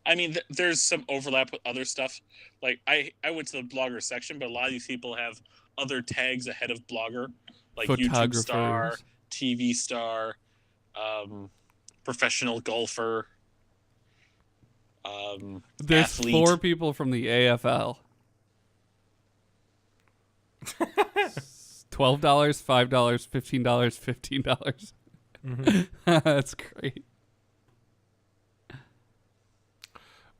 I mean, there's some overlap with other stuff. Like I went to the blogger section, but a lot of these people have other tags ahead of blogger, like YouTube star,
Photographers.
TV star, professional golfer,
There's
athlete.
4 people from the AFL. $12, $5, $15, $15.
Mm-hmm.
That's great.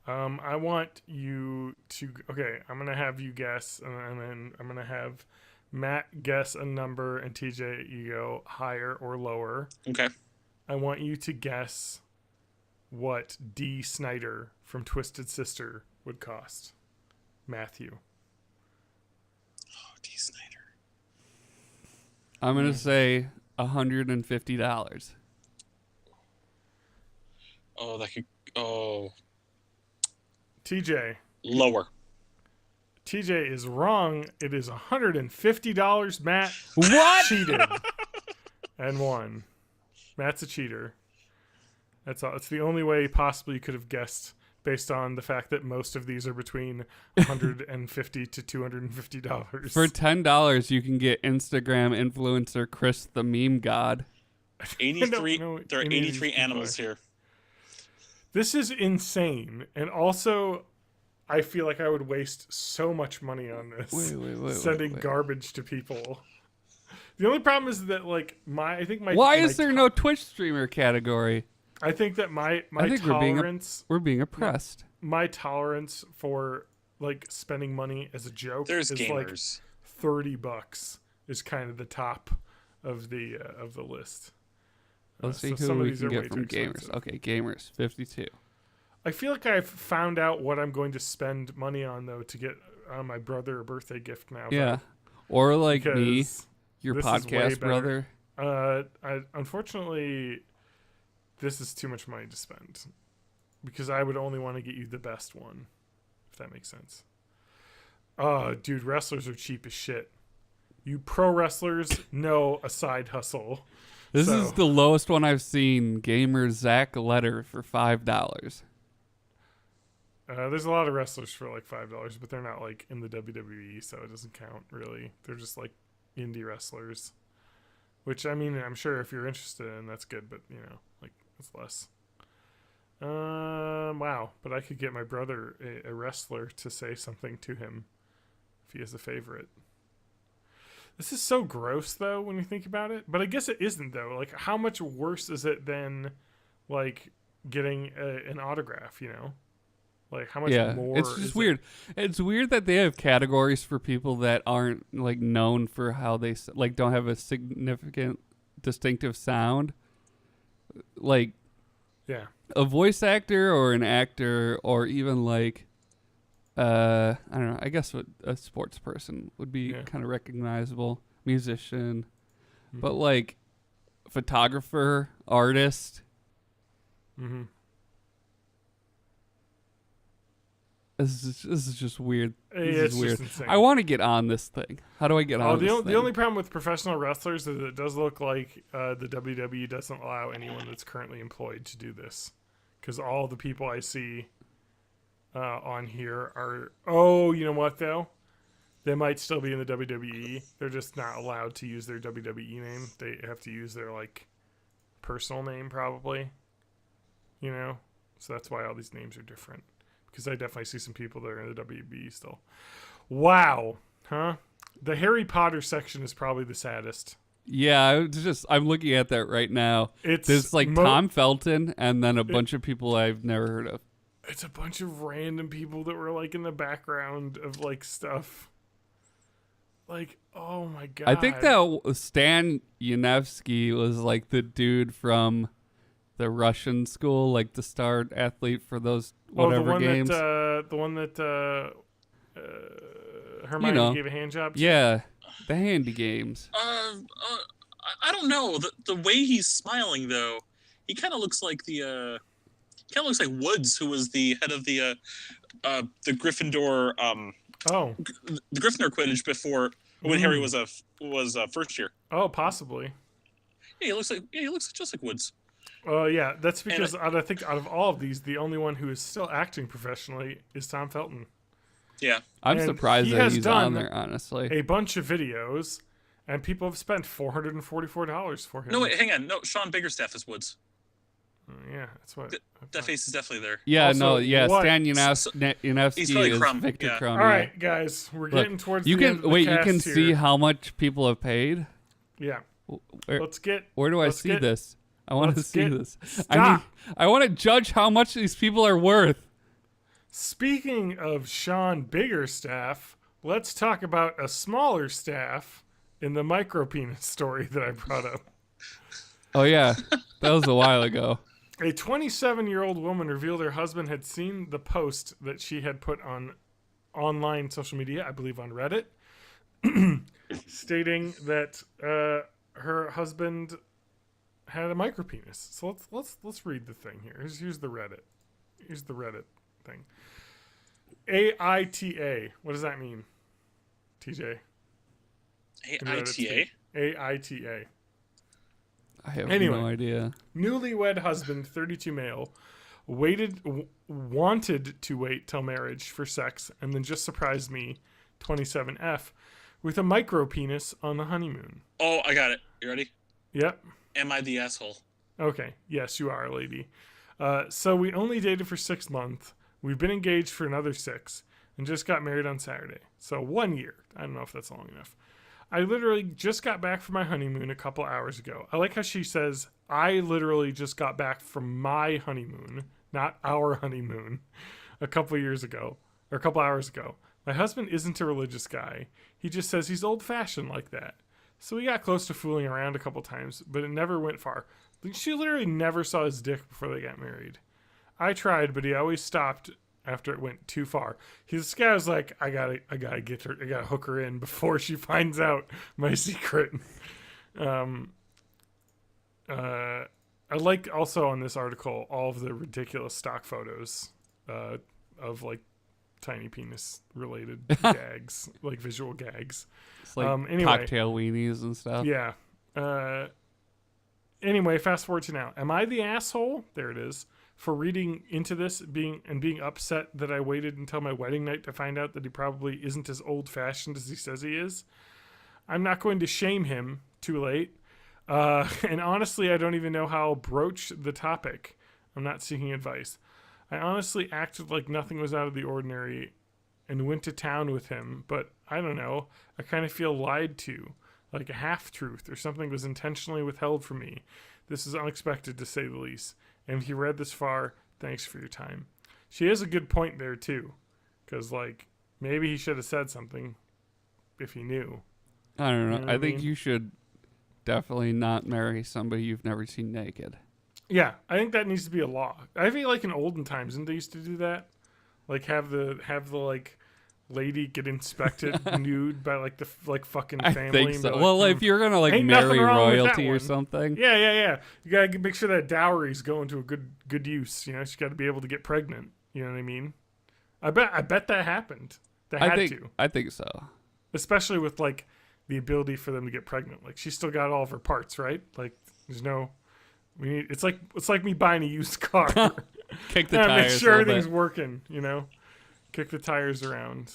I want you to. Okay, I'm gonna have you guess, and then I'm gonna have Matt guess a number, and TJ, you go higher or lower.
Okay.
I want you to guess what D. Snyder from Twisted Sister would cost. Matthew.
Oh, D. Snyder.
I'm going to say $150.
Oh, that could. Oh,
TJ.
lower.
TJ is wrong. It is $150. Matt
What?
cheated and won. Matt's a cheater. That's all. It's the only way possibly you could have guessed, based on the fact that most of these are between $150 to $250.
For $10, you can get Instagram influencer Chris the Meme God.
83.
know
There are
any of these
83
people
animals
are.
here.
This is insane, and also, I feel like I would waste so much money on this.
Wait,
sending
wait.
garbage to people. The only problem is that like I think my
Why
my
is there no Twitch streamer category?
I think that my
I think
tolerance
we're being oppressed.
my tolerance for like spending money as a joke
There's
is like
gamers.
$30 is kind of the top of the list.
Let's see
so
who
some of
we
these
can
are way
get
too
from gamers.
expensive.
Okay, gamers, 52.
I feel like I've found out what I'm going to spend money on though to get my brother a birthday gift now.
Yeah, or like me,
because
your
this is way
podcast
better.
brother.
I unfortunately, this is too much money to spend because I would only want to get you the best one, if that makes sense. Dude, wrestlers are cheap as shit. You pro wrestlers know a side hustle.
This
So-
is the lowest one I've seen. Gamer Zach Letter for $5.
There's a lot of wrestlers for like $5, but they're not like in the WWE, so it doesn't count really. They're just like indie wrestlers, which I mean, I'm sure if you're interested in, that's good, but you know, like it's less. Wow, but I could get my brother a wrestler to say something to him if he has a favorite. This is so gross though when you think about it, but I guess it isn't though. Like, how much worse is it than like getting an autograph? You know. Like how much more?
It's just weird. It's weird that they have categories for people that aren't like known for how they like don't have a significant distinctive sound. Like
Yeah.
a voice actor or an actor or even like I don't know, I guess what a sports person would be
Yeah.
kind of recognizable, musician.
Mhm.
But like photographer, artist,
Mm-hmm.
this is just weird. This
It's
is weird.
just insane.
I want to get on this thing. How do I get on this
the
thing?
only problem with professional wrestlers is it does look like the WWE doesn't allow anyone that's currently employed to do this, because all the people I see on here are. Oh, you know what though? They might still be in the WWE. They're just not allowed to use their WWE name. They have to use their like personal name probably. You know, so that's why all these names are different. Because I definitely see some people that are in the WB still. Wow. Huh? The Harry Potter section is probably the saddest.
Yeah, I'm looking at that right now. There's like Tom Felton and then a bunch of people I've never heard of.
It's a bunch of random people that were like in the background of like stuff. Like, oh my god.
I think that Stan Yanevsky was like the dude from the Russian school, like the star athlete for those whatever games.
the one that Hermione gave a hand job to.
Yeah, the handy games.
I don't know. The way he's smiling though, he kind of looks like Woods, who was the head of the Gryffindor the Gryffindor Quidditch before when Harry was first year.
Oh, possibly.
Yeah, he looks just like Woods.
Yeah, that's because I think out of all of these, the only one who is still acting professionally is Tom Felton.
Yeah.
I'm
And
surprised
he
that
has
he's
done
on there, honestly.
a bunch of videos, and people have spent $444 for him.
No, wait, hang on. No, Sean Biggerstaff is Woods.
Yeah, that's what.
That face is definitely there.
Yeah,
Also,
no, yeah.
what-
Stan
He's
Yanevsky
probably
is
Crumb,
Victor
yeah.
Crumb.
All
yeah.
right, guys, we're
Look,
getting towards
you
the end
can
of the
wait. You
cast
can
here.
see how much people have paid.
Yeah,
Where,
let's get.
where do I
let's
see
get-
this? I want to
let's
see
get-
this.
Stop.
I want to judge how much these people are worth.
Speaking of Sean Biggerstaff, let's talk about a smaller staff in the micro penis story that I brought up.
Oh yeah, that was a while ago.
A 27-year-old woman revealed her husband had seen the post that she had put on online social media, I believe on Reddit, stating that her husband had a micropenis. So let's read the thing here. Here's the Reddit. Here's the Reddit thing. AITA. What does that mean? TJ.
AITA?
AITA.
I have
Anyway.
no idea.
Newlywed husband, 32 male, wanted to wait till marriage for sex, and then just surprised me, 27F, with a micro penis on the honeymoon.
Oh, I got it. You ready?
Yep.
Am I the asshole?
Okay. Yes, you are, lady. So we only dated for 6 months. We've been engaged for another 6, and just got married on Saturday. So 1 year. I don't know if that's long enough. I literally just got back from my honeymoon a couple hours ago. I like how she says, I literally just got back from my honeymoon, not our honeymoon, a couple hours ago. My husband isn't a religious guy. He just says he's old-fashioned like that. So we got close to fooling around a couple times, but it never went far. She literally never saw his dick before they got married. I tried, but he always stopped after it went too far. This guy was like, I gotta get her, I gotta hook her in before she finds out my secret. I like also on this article all of the ridiculous stock photos of like tiny penis related gags, like visual gags.
It's like
Anyway.
cocktail weenies and stuff.
Yeah. Anyway, fast forward to now. Am I the asshole? There it is. For reading into this being upset that I waited until my wedding night to find out that he probably isn't as old-fashioned as he says he is. I'm not going to shame him. Too late. And honestly, I don't even know how I'll broach the topic. I'm not seeking advice. I honestly acted like nothing was out of the ordinary and went to town with him, but I don't know. I kind of feel lied to, like a half-truth or something was intentionally withheld from me. This is unexpected, to say the least. And if you read this far, thanks for your time. She has a good point there, too. Because, like, maybe he should have said something if he knew.
I don't know.
You know what
I think
I mean?
you should definitely not marry somebody you've never seen naked.
Yeah, I think that needs to be a law. I feel like in olden times, didn't they used to do that? Like, have the like, lady get inspected nude by, like, the fucking
I
family.
think
and
so.
be like,
Well, if you're gonna like
Ain't nothing
marry
wrong with that
royalty or
one.
something,
Yeah. You gotta make sure that dowry's going to a good use. You know, she got to be able to get pregnant. You know what I mean? I bet that happened. They had to,
I think so.
especially with like the ability for them to get pregnant. Like she's still got all of her parts, right? Like there's no. It's like me buying a used car.
Kick the
Yeah,
tires.
make sure
a little
everything's
bit.
working. You know, kick the tires around.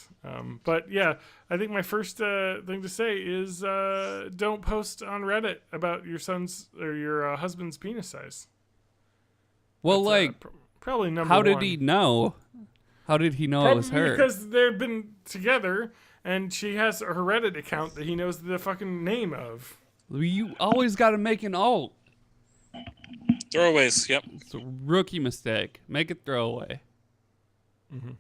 But yeah, I think my first thing to say is don't post on Reddit about your son's or your husband's penis size.
Well,
That's,
like,
probably number
how
one.
did he know? How did he know it was
Probably
her?
because they've been together, and she has her Reddit account that he knows the fucking name of.
You always got to make an alt.
Throwaways, yep.
It's a rookie mistake. Make it throwaway.
You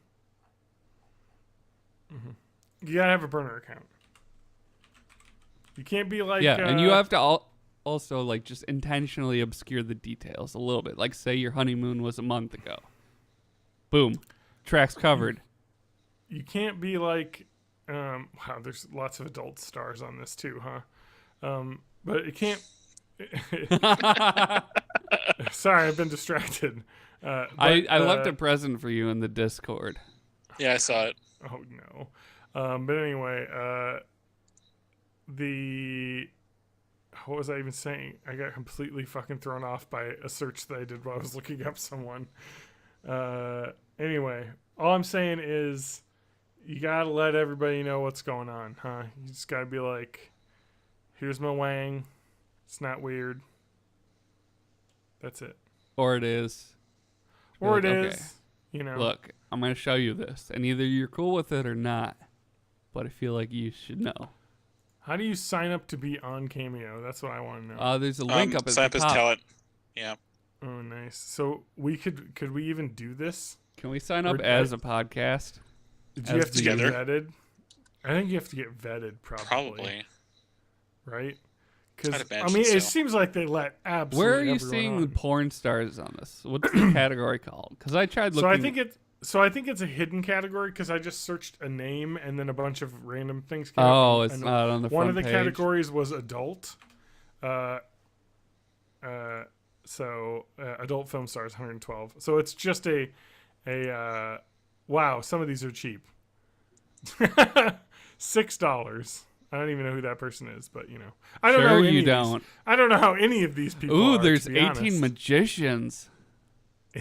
gotta have a burner account. You can't be like
Yeah, and you have to also like just intentionally obscure the details a little bit. Like say your honeymoon was a month ago. Boom, tracks covered.
You can't be like wow. There's lots of adult stars on this too, huh? But it can't. Sorry, I've been distracted.
I left a present for you in the Discord.
Yeah, I saw it.
Oh no. But anyway, what was I even saying? I got completely fucking thrown off by a search that I did while I was looking up someone. Anyway, all I'm saying is you gotta let everybody know what's going on, huh? You just gotta be like, here's my wang. It's not weird. That's it.
Or it is.
Or
Like,
it
okay,
is. You know.
Look, I'm going to show you this, and either you're cool with it or not, but I feel like you should know.
How do you sign up to be on Cameo? That's what I want to know.
There's a link up at
sign
the
up as
top.
talent. Yeah.
Oh, nice. So we could we even do this?
Can we sign up
Or-
as a podcast?
Do
As
you have to get
together?
vetted? I think you have to get vetted, probably. Right? Because
I'd
I
imagine
mean,
so.
it seems like they let absolutely.
Where are you
everyone
seeing
on.
the porn stars on this? What's the category called? Because I tried looking.
So I think it's a hidden category because I just searched a name and then a bunch of random things came
Oh,
up.
it's
And
not on the
one
front
of the
page.
categories was adult. Adult film stars 112. So it's just a wow, some of these are cheap. $6. I don't even know who that person is, but you know. I don't know
Sure
who any
you
of
don't.
These, I don't know how any of these people
Ooh,
are,
there's
to be
18
honest.
magicians.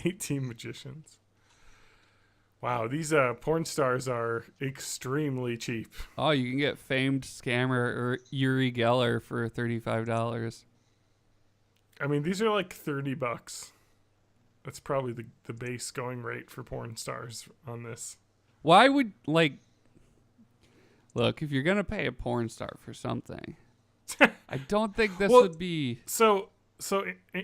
18 magicians. Wow, these porn stars are extremely cheap.
Oh, you can get famed scammer Uri Geller for $35.
I mean, these are like $30. That's probably the base going rate for porn stars on this.
Why would, like... Look, if you're going to pay a porn star for something, I don't think this
Well,
would be...
So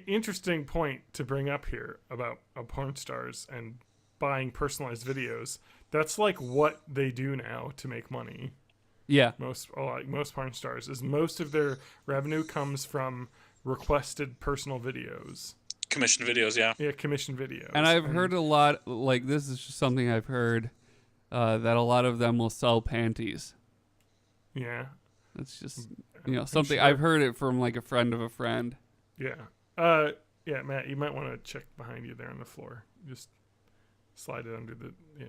interesting point to bring up here about porn stars and buying personalized videos. That's like what they do now to make money.
Yeah.
Most porn stars is most of their revenue comes from requested personal videos.
Commission videos, yeah.
Yeah, commission videos.
And I've heard a lot, like, this is just something I've heard, that a lot of them will sell panties.
Yeah.
It's just, something,
sure.
I've heard it from, like, a friend of a friend.
Yeah. Yeah, Matt, you might want to check behind you there on the floor. Just slide it under the. Yeah.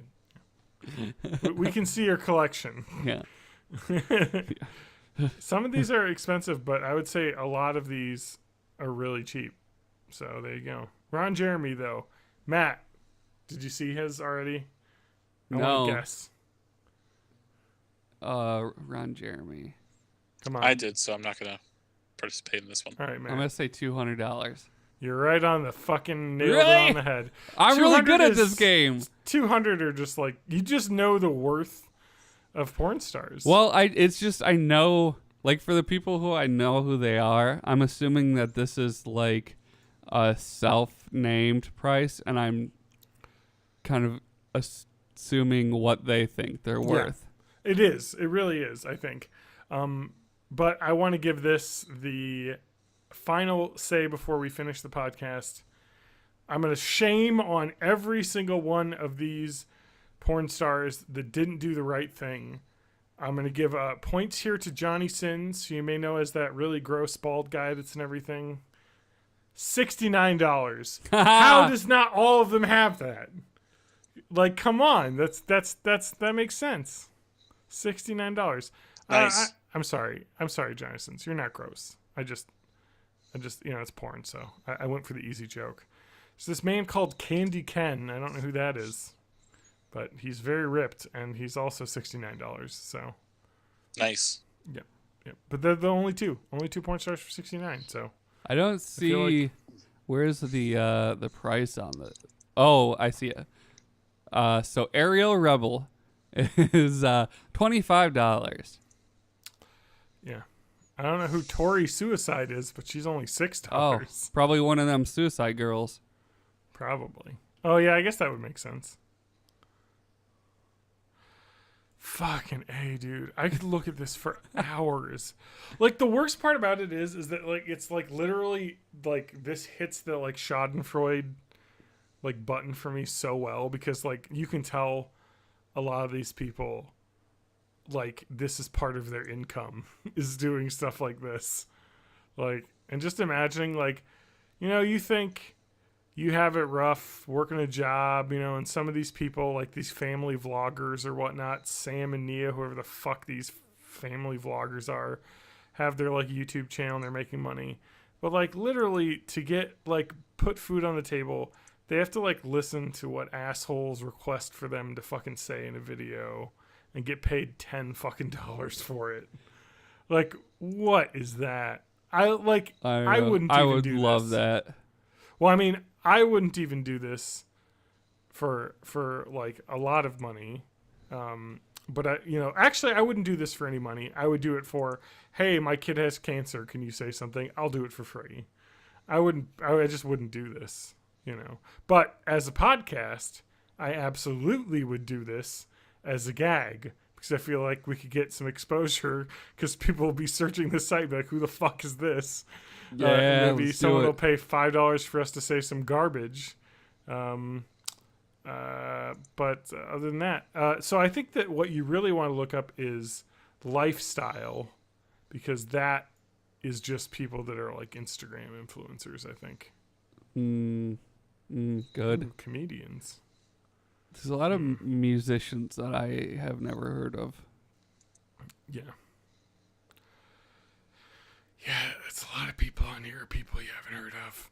we can see your collection.
Yeah.
Some of these are expensive, but I would say a lot of these are really cheap. So there you go. Ron Jeremy, though. Matt, did you see his already? I
No.
want to guess.
Ron Jeremy.
Come on.
I did, so I'm not going to participate in this one.
All right, Matt.
I'm going to say $200.
You're right on the fucking nail
Really?
on the head.
I'm really
200
good at
is-
this game.
200 are just like, you just know the worth of porn stars.
Well, it's just, I know, like, for the people who I know who they are, I'm assuming that this is, like, a self-named price, and I'm kind of assuming what they think they're worth.
It is. It really is, I think. But I want to give this the final say before we finish the podcast. I'm going to shame on every single one of these porn stars that didn't do the right thing. I'm going to give points here to Johnny Sins, who you may know as that really gross bald guy that's in everything. $69. How does not all of them have that? Like, come on. That makes sense. $69.
Nice.
I'm sorry. Johnny Sins. You're not gross. I just, it's porn, so I went for the easy joke. There's this man called Candy Ken. I don't know who that is, but he's very ripped, and he's also $69. So,
Nice.
yeah. But they're the only two porn stars for $69. So
I don't
feel
see,
like-
where's the price on the, oh, I see it. So Ariel Rebel is $25.
yeah, I don't know who Tori Suicide is, but she's only $6.
Oh, probably one of them suicide girls.
Probably. Oh, yeah, I guess that would make sense. Fucking A, dude. I could look at this for hours. Like, the worst part about it is that, like, it's, like, literally, like, this hits the, like, Schadenfreude, like, button for me so well because, like, you can tell a lot of these people, like, this is part of their income, is doing stuff like this. Like, and just imagining, like, you think you have it rough working a job, and some of these people, like these family vloggers or whatnot, Sam and Nia, whoever the fuck these family vloggers are, have their like YouTube channel and they're making money. But like literally to get like put food on the table, they have to like listen to what assholes request for them to fucking say in a video and get paid $10 fucking for it. Like, what is that? I wouldn't
I
even
would
do
love
this.
that.
Well, I mean, I wouldn't even do this for like a lot of money. But actually I wouldn't do this for any money. I would do it for, hey, my kid has cancer. Can you say something? I'll do it for free. I just wouldn't do this, But as a podcast, I absolutely would do this as a gag because I feel like we could get some exposure because people will be searching the site, be like, who the fuck is this?
Yeah,
and maybe
let's
someone
do
will
it.
pay $5 for us to say some garbage. But other than that, so I think that what you really want to look up is lifestyle, because that is just people that are like Instagram influencers, I think.
Good.
Ooh, comedians.
There's a lot of musicians that I have never heard of.
Yeah. Yeah, it's a lot of people on here, people you haven't heard of.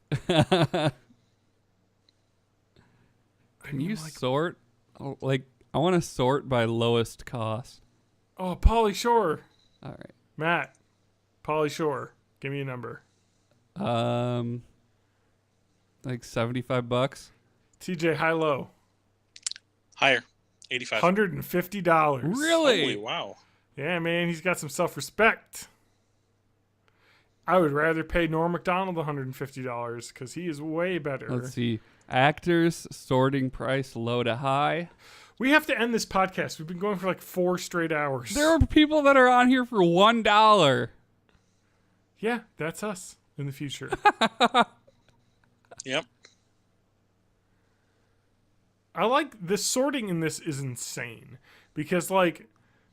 Can you sort? Like, I want to sort by lowest cost.
Oh, Pauly Shore.
All right.
Matt. Pauly Shore. Give me a number.
Like $75.
TJ, high low.
Higher. 85.
$150.
Really?
Holy wow.
Yeah, man, he's got some self-respect. I would rather pay Norm Macdonald $150 because he is way better.
Let's see. Actors sorting price low to high.
We have to end this podcast. We've been going for like 4 straight hours.
There are people that are on here for $1.
Yeah, that's us in the future.
Yep.
I like the sorting in this is insane because like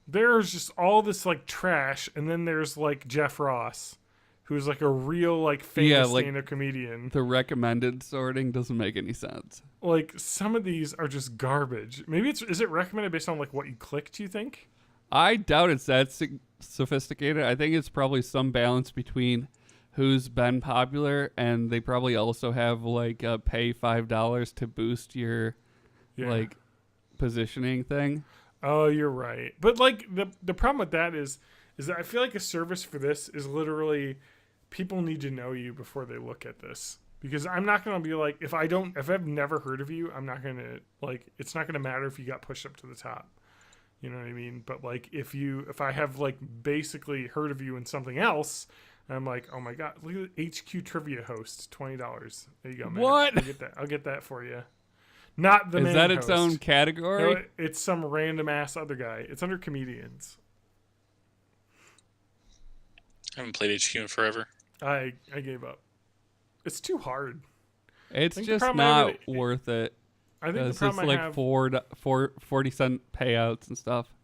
there's just all this like trash, and then there's like Jeff Ross, who's like a real like famous stand-up comedian.
The recommended sorting doesn't make any sense.
Like some of these are just garbage. Maybe is it recommended based on like what you clicked, you think?
I doubt it's that sophisticated. I think it's probably some balance between who's been popular, and they probably also have like a pay $5 to boost your like positioning thing.
Oh, you're right. But like the problem with that is that I feel like a service for this is literally people need to know you before they look at this. Because I'm not going to be like, if I've never heard of you, I'm not going to like, it's not going to matter if you got pushed up to the top. You know what I mean? But like if I have like basically heard of you in something else, I'm like, oh my God, look at the HQ trivia host, $20. There you go, man.
What?
I'll get that for you. Not the main
Is that its
host.
own category?
No, it's some random ass other guy. It's under comedians.
I haven't played HQ in forever.
I gave up. It's too hard.
It's
think the
just
problem I
not
have
worth it.
I think the
It's
problem
just
I
like
have.
40-cent payouts and stuff.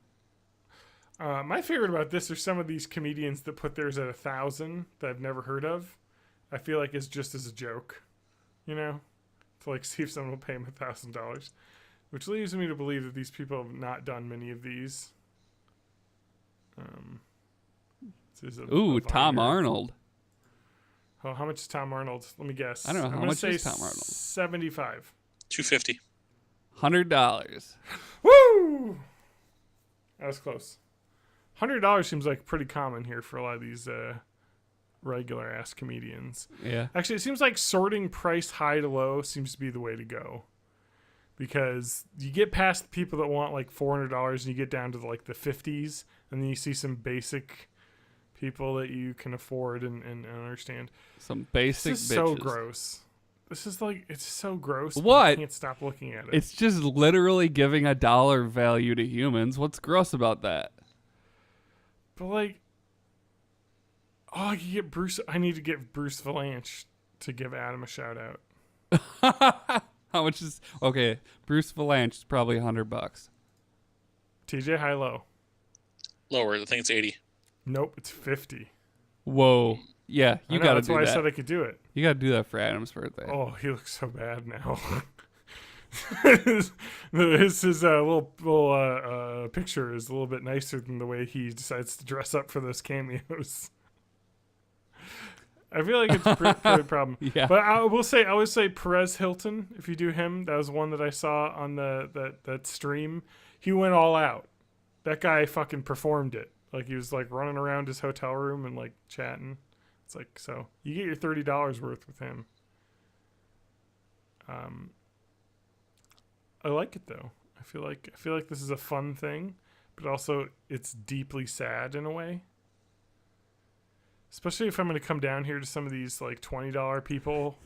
My favorite about this are some of these comedians that put theirs at 1,000 that I've never heard of. I feel like it's just as a joke, to like see if someone will pay him $1,000, which leaves me to believe that these people have not done many of these. This is
Ooh, Tom
Viner.
Arnold.
Oh, how much is Tom Arnold? Let me guess.
I don't know.
I'm
How
gonna
much
say
is Tom Arnold?
75.
$250.
$100.
Woo! That was close. $100 seems like pretty common here for a lot of these regular ass comedians.
Yeah.
Actually, it seems like sorting price high to low seems to be the way to go, because you get past the people that want like $400 and you get down to like the 50s, and then you see some basic people that you can afford and understand.
Some basic
This is
bitches.
so gross. This is like, it's so gross. but
What?
I can't stop looking at it.
It's just literally giving a dollar value to humans. What's gross about that?
But like, oh, you get Bruce. I need to get Bruce Valanche to give Adam a shout out.
How much is okay? Bruce Valanche is probably $100.
TJ, high low.
Lower. I think it's 80.
Nope, it's 50.
Whoa. Yeah,
I
you
know,
got to
that's
do
why
that.
I said I could do it.
You got to do that for Adam's birthday.
Oh, he looks so bad now. his little picture is a little bit nicer than the way he decides to dress up for those cameos. I feel like it's a pretty problem.
Yeah.
But I will say, I always say Perez Hilton. If you do him, that was one that I saw on that stream. He went all out. That guy fucking performed it. Like he was like running around his hotel room and like chatting. It's like, so you get your $30 worth with him. I like it though. I feel like this is a fun thing, but also it's deeply sad in a way. Especially if I'm going to come down here to some of these like $20 people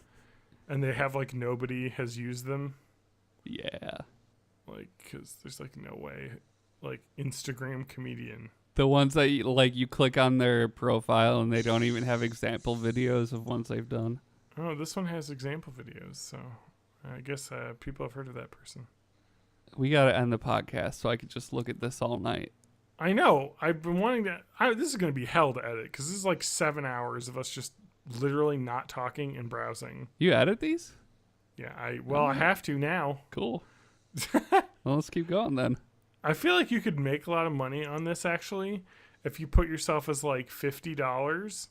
and they have like nobody has used them.
Yeah.
Like, because there's like no way. Like Instagram comedian.
The ones that you click on their profile and they don't even have example videos of ones they've done.
Oh, this one has example videos. So I guess people have heard of that person.
We got to end the podcast so I could just look at this all night.
I know. I've been wanting to. This is going to be hell to edit because this is like 7 hours of us just literally not talking and browsing.
You edit these?
Yeah, I have to now.
Cool. Well, let's keep going then.
I feel like you could make a lot of money on this actually if you put yourself as like $50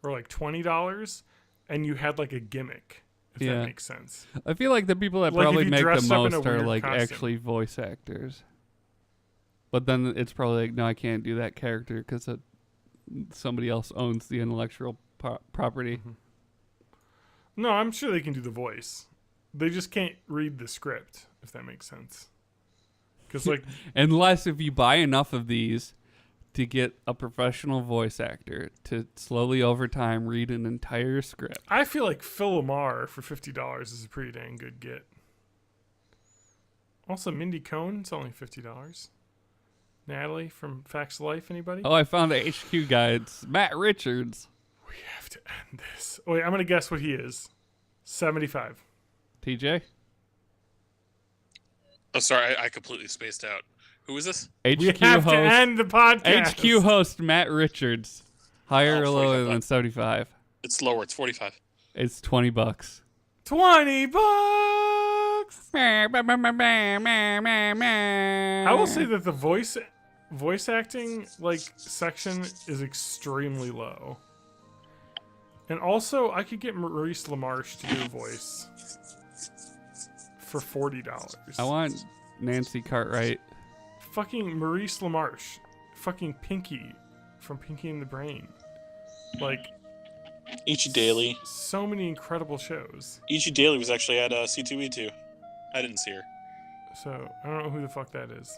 or like $20 and you had like a gimmick. If that makes sense.
I feel like the people that
Like
probably
if you
make the
dressed up in a
most are
weird
like
costume.
actually voice actors. But then it's probably like, no, I can't do that character because somebody else owns the intellectual property.
Mm-hmm. No, I'm sure they can do the voice. They just can't read the script, if that makes sense. Because like,
Unless if you buy enough of these to get a professional voice actor to slowly over time read an entire script.
I feel like Phil Lamar for $50 is a pretty dang good get. Also, Mindy Cohn's only $50. Natalie from Facts of Life, anybody?
Oh, I found the HQ guy. It's Matt Richards.
We have to end this. Oh, wait, I'm going to guess what he is. 75.
TJ?
Oh, sorry, I completely spaced out. Who is this?
HQ
We have
host.
to end the podcast.
HQ host Matt Richards. Higher or
45
lower than
bucks.
75?
It's lower. It's 45.
It's $20.
$20.
I
I will say that the voice acting like section is extremely low. And also, I could get Maurice LaMarche to do a voice for $40.
I want Nancy Cartwright.
Fucking Maurice LaMarche. Fucking Pinky from Pinky and the Brain. Like,
Ichi Daily.
so many incredible shows.
Ichi Daily was actually at C2E2. I didn't see her.
So, I don't know who the fuck that is.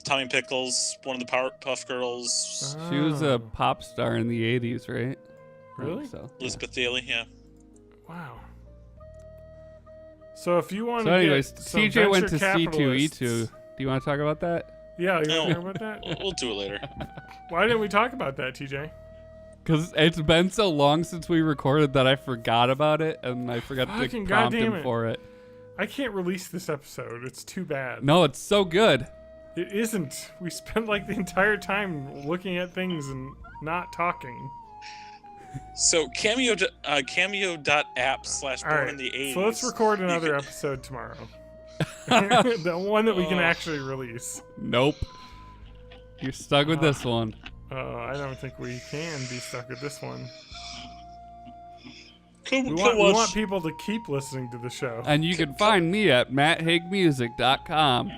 Tommy Pickles, one of the Powerpuff Girls.
She was a
Oh,
pop star in the 80s, right? I think
Really?
So,
Elizabeth Daly, yeah.
Wow. So if you want
so
to
anyways,
get some
TJ went to
venture
C2E2.
capitalists-
Do you want to talk about that?
Yeah, you
No.
want to hear about that?
We'll do it later.
Why didn't we talk about that, TJ?
Because it's been so long since we recorded that I forgot about it, and I forgot to
Fucking
prompt
goddamn
him
it.
for it.
I can't release this episode. It's too bad.
No, it's so good.
It isn't. We spent like the entire time looking at things and not talking.
So cameo.app/born
All right.
in the 80s.
So let's record another
can-
episode tomorrow. The one that we can
Oh.
actually release.
Nope. You're stuck with this one.
I don't think we can be stuck with this one.
Come,
We
come
want
watch.
people to keep listening to the show.
And you can find me at matthigmusic.com.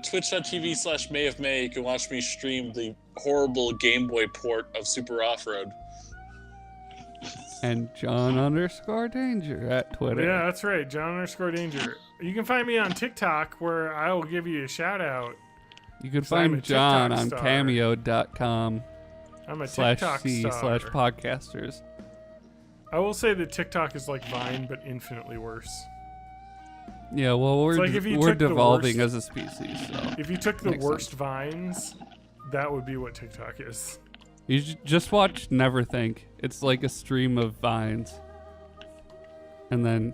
Twitch.tv/May of May. You can watch me stream the horrible Game Boy port of Super Off-Road.
And John_Danger at Twitter.
Yeah, that's right. John_Danger. You can find me on TikTok where I will give you a shout out.
You can
'Cause I'm a
find John
TikTok
on
star.
cameo.com
I'm a TikTok star.
/C/podcasters.
I will say that TikTok is like Vine, but infinitely worse.
Yeah, well, we're,
like if you
we're
took the
devolving
worst-
as a species. So.
If you took the
Makes
worst
sense.
Vines, that would be what TikTok is.
You just watch Never Think. It's like a stream of vines. And then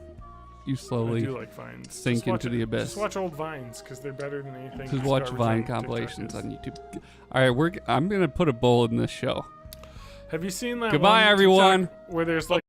you
I
slowly
do like Vines.
sink
Just watch
into the
it.
abyss.
Just watch old Vines because they're better than anything.
Just
this
watch
garbage
Vine
on TikTok
compilations
is.
on YouTube. All right, I'm going to put a bowl in this show.
Have you seen that?
Goodbye,
one
everyone.
TikTok where there's like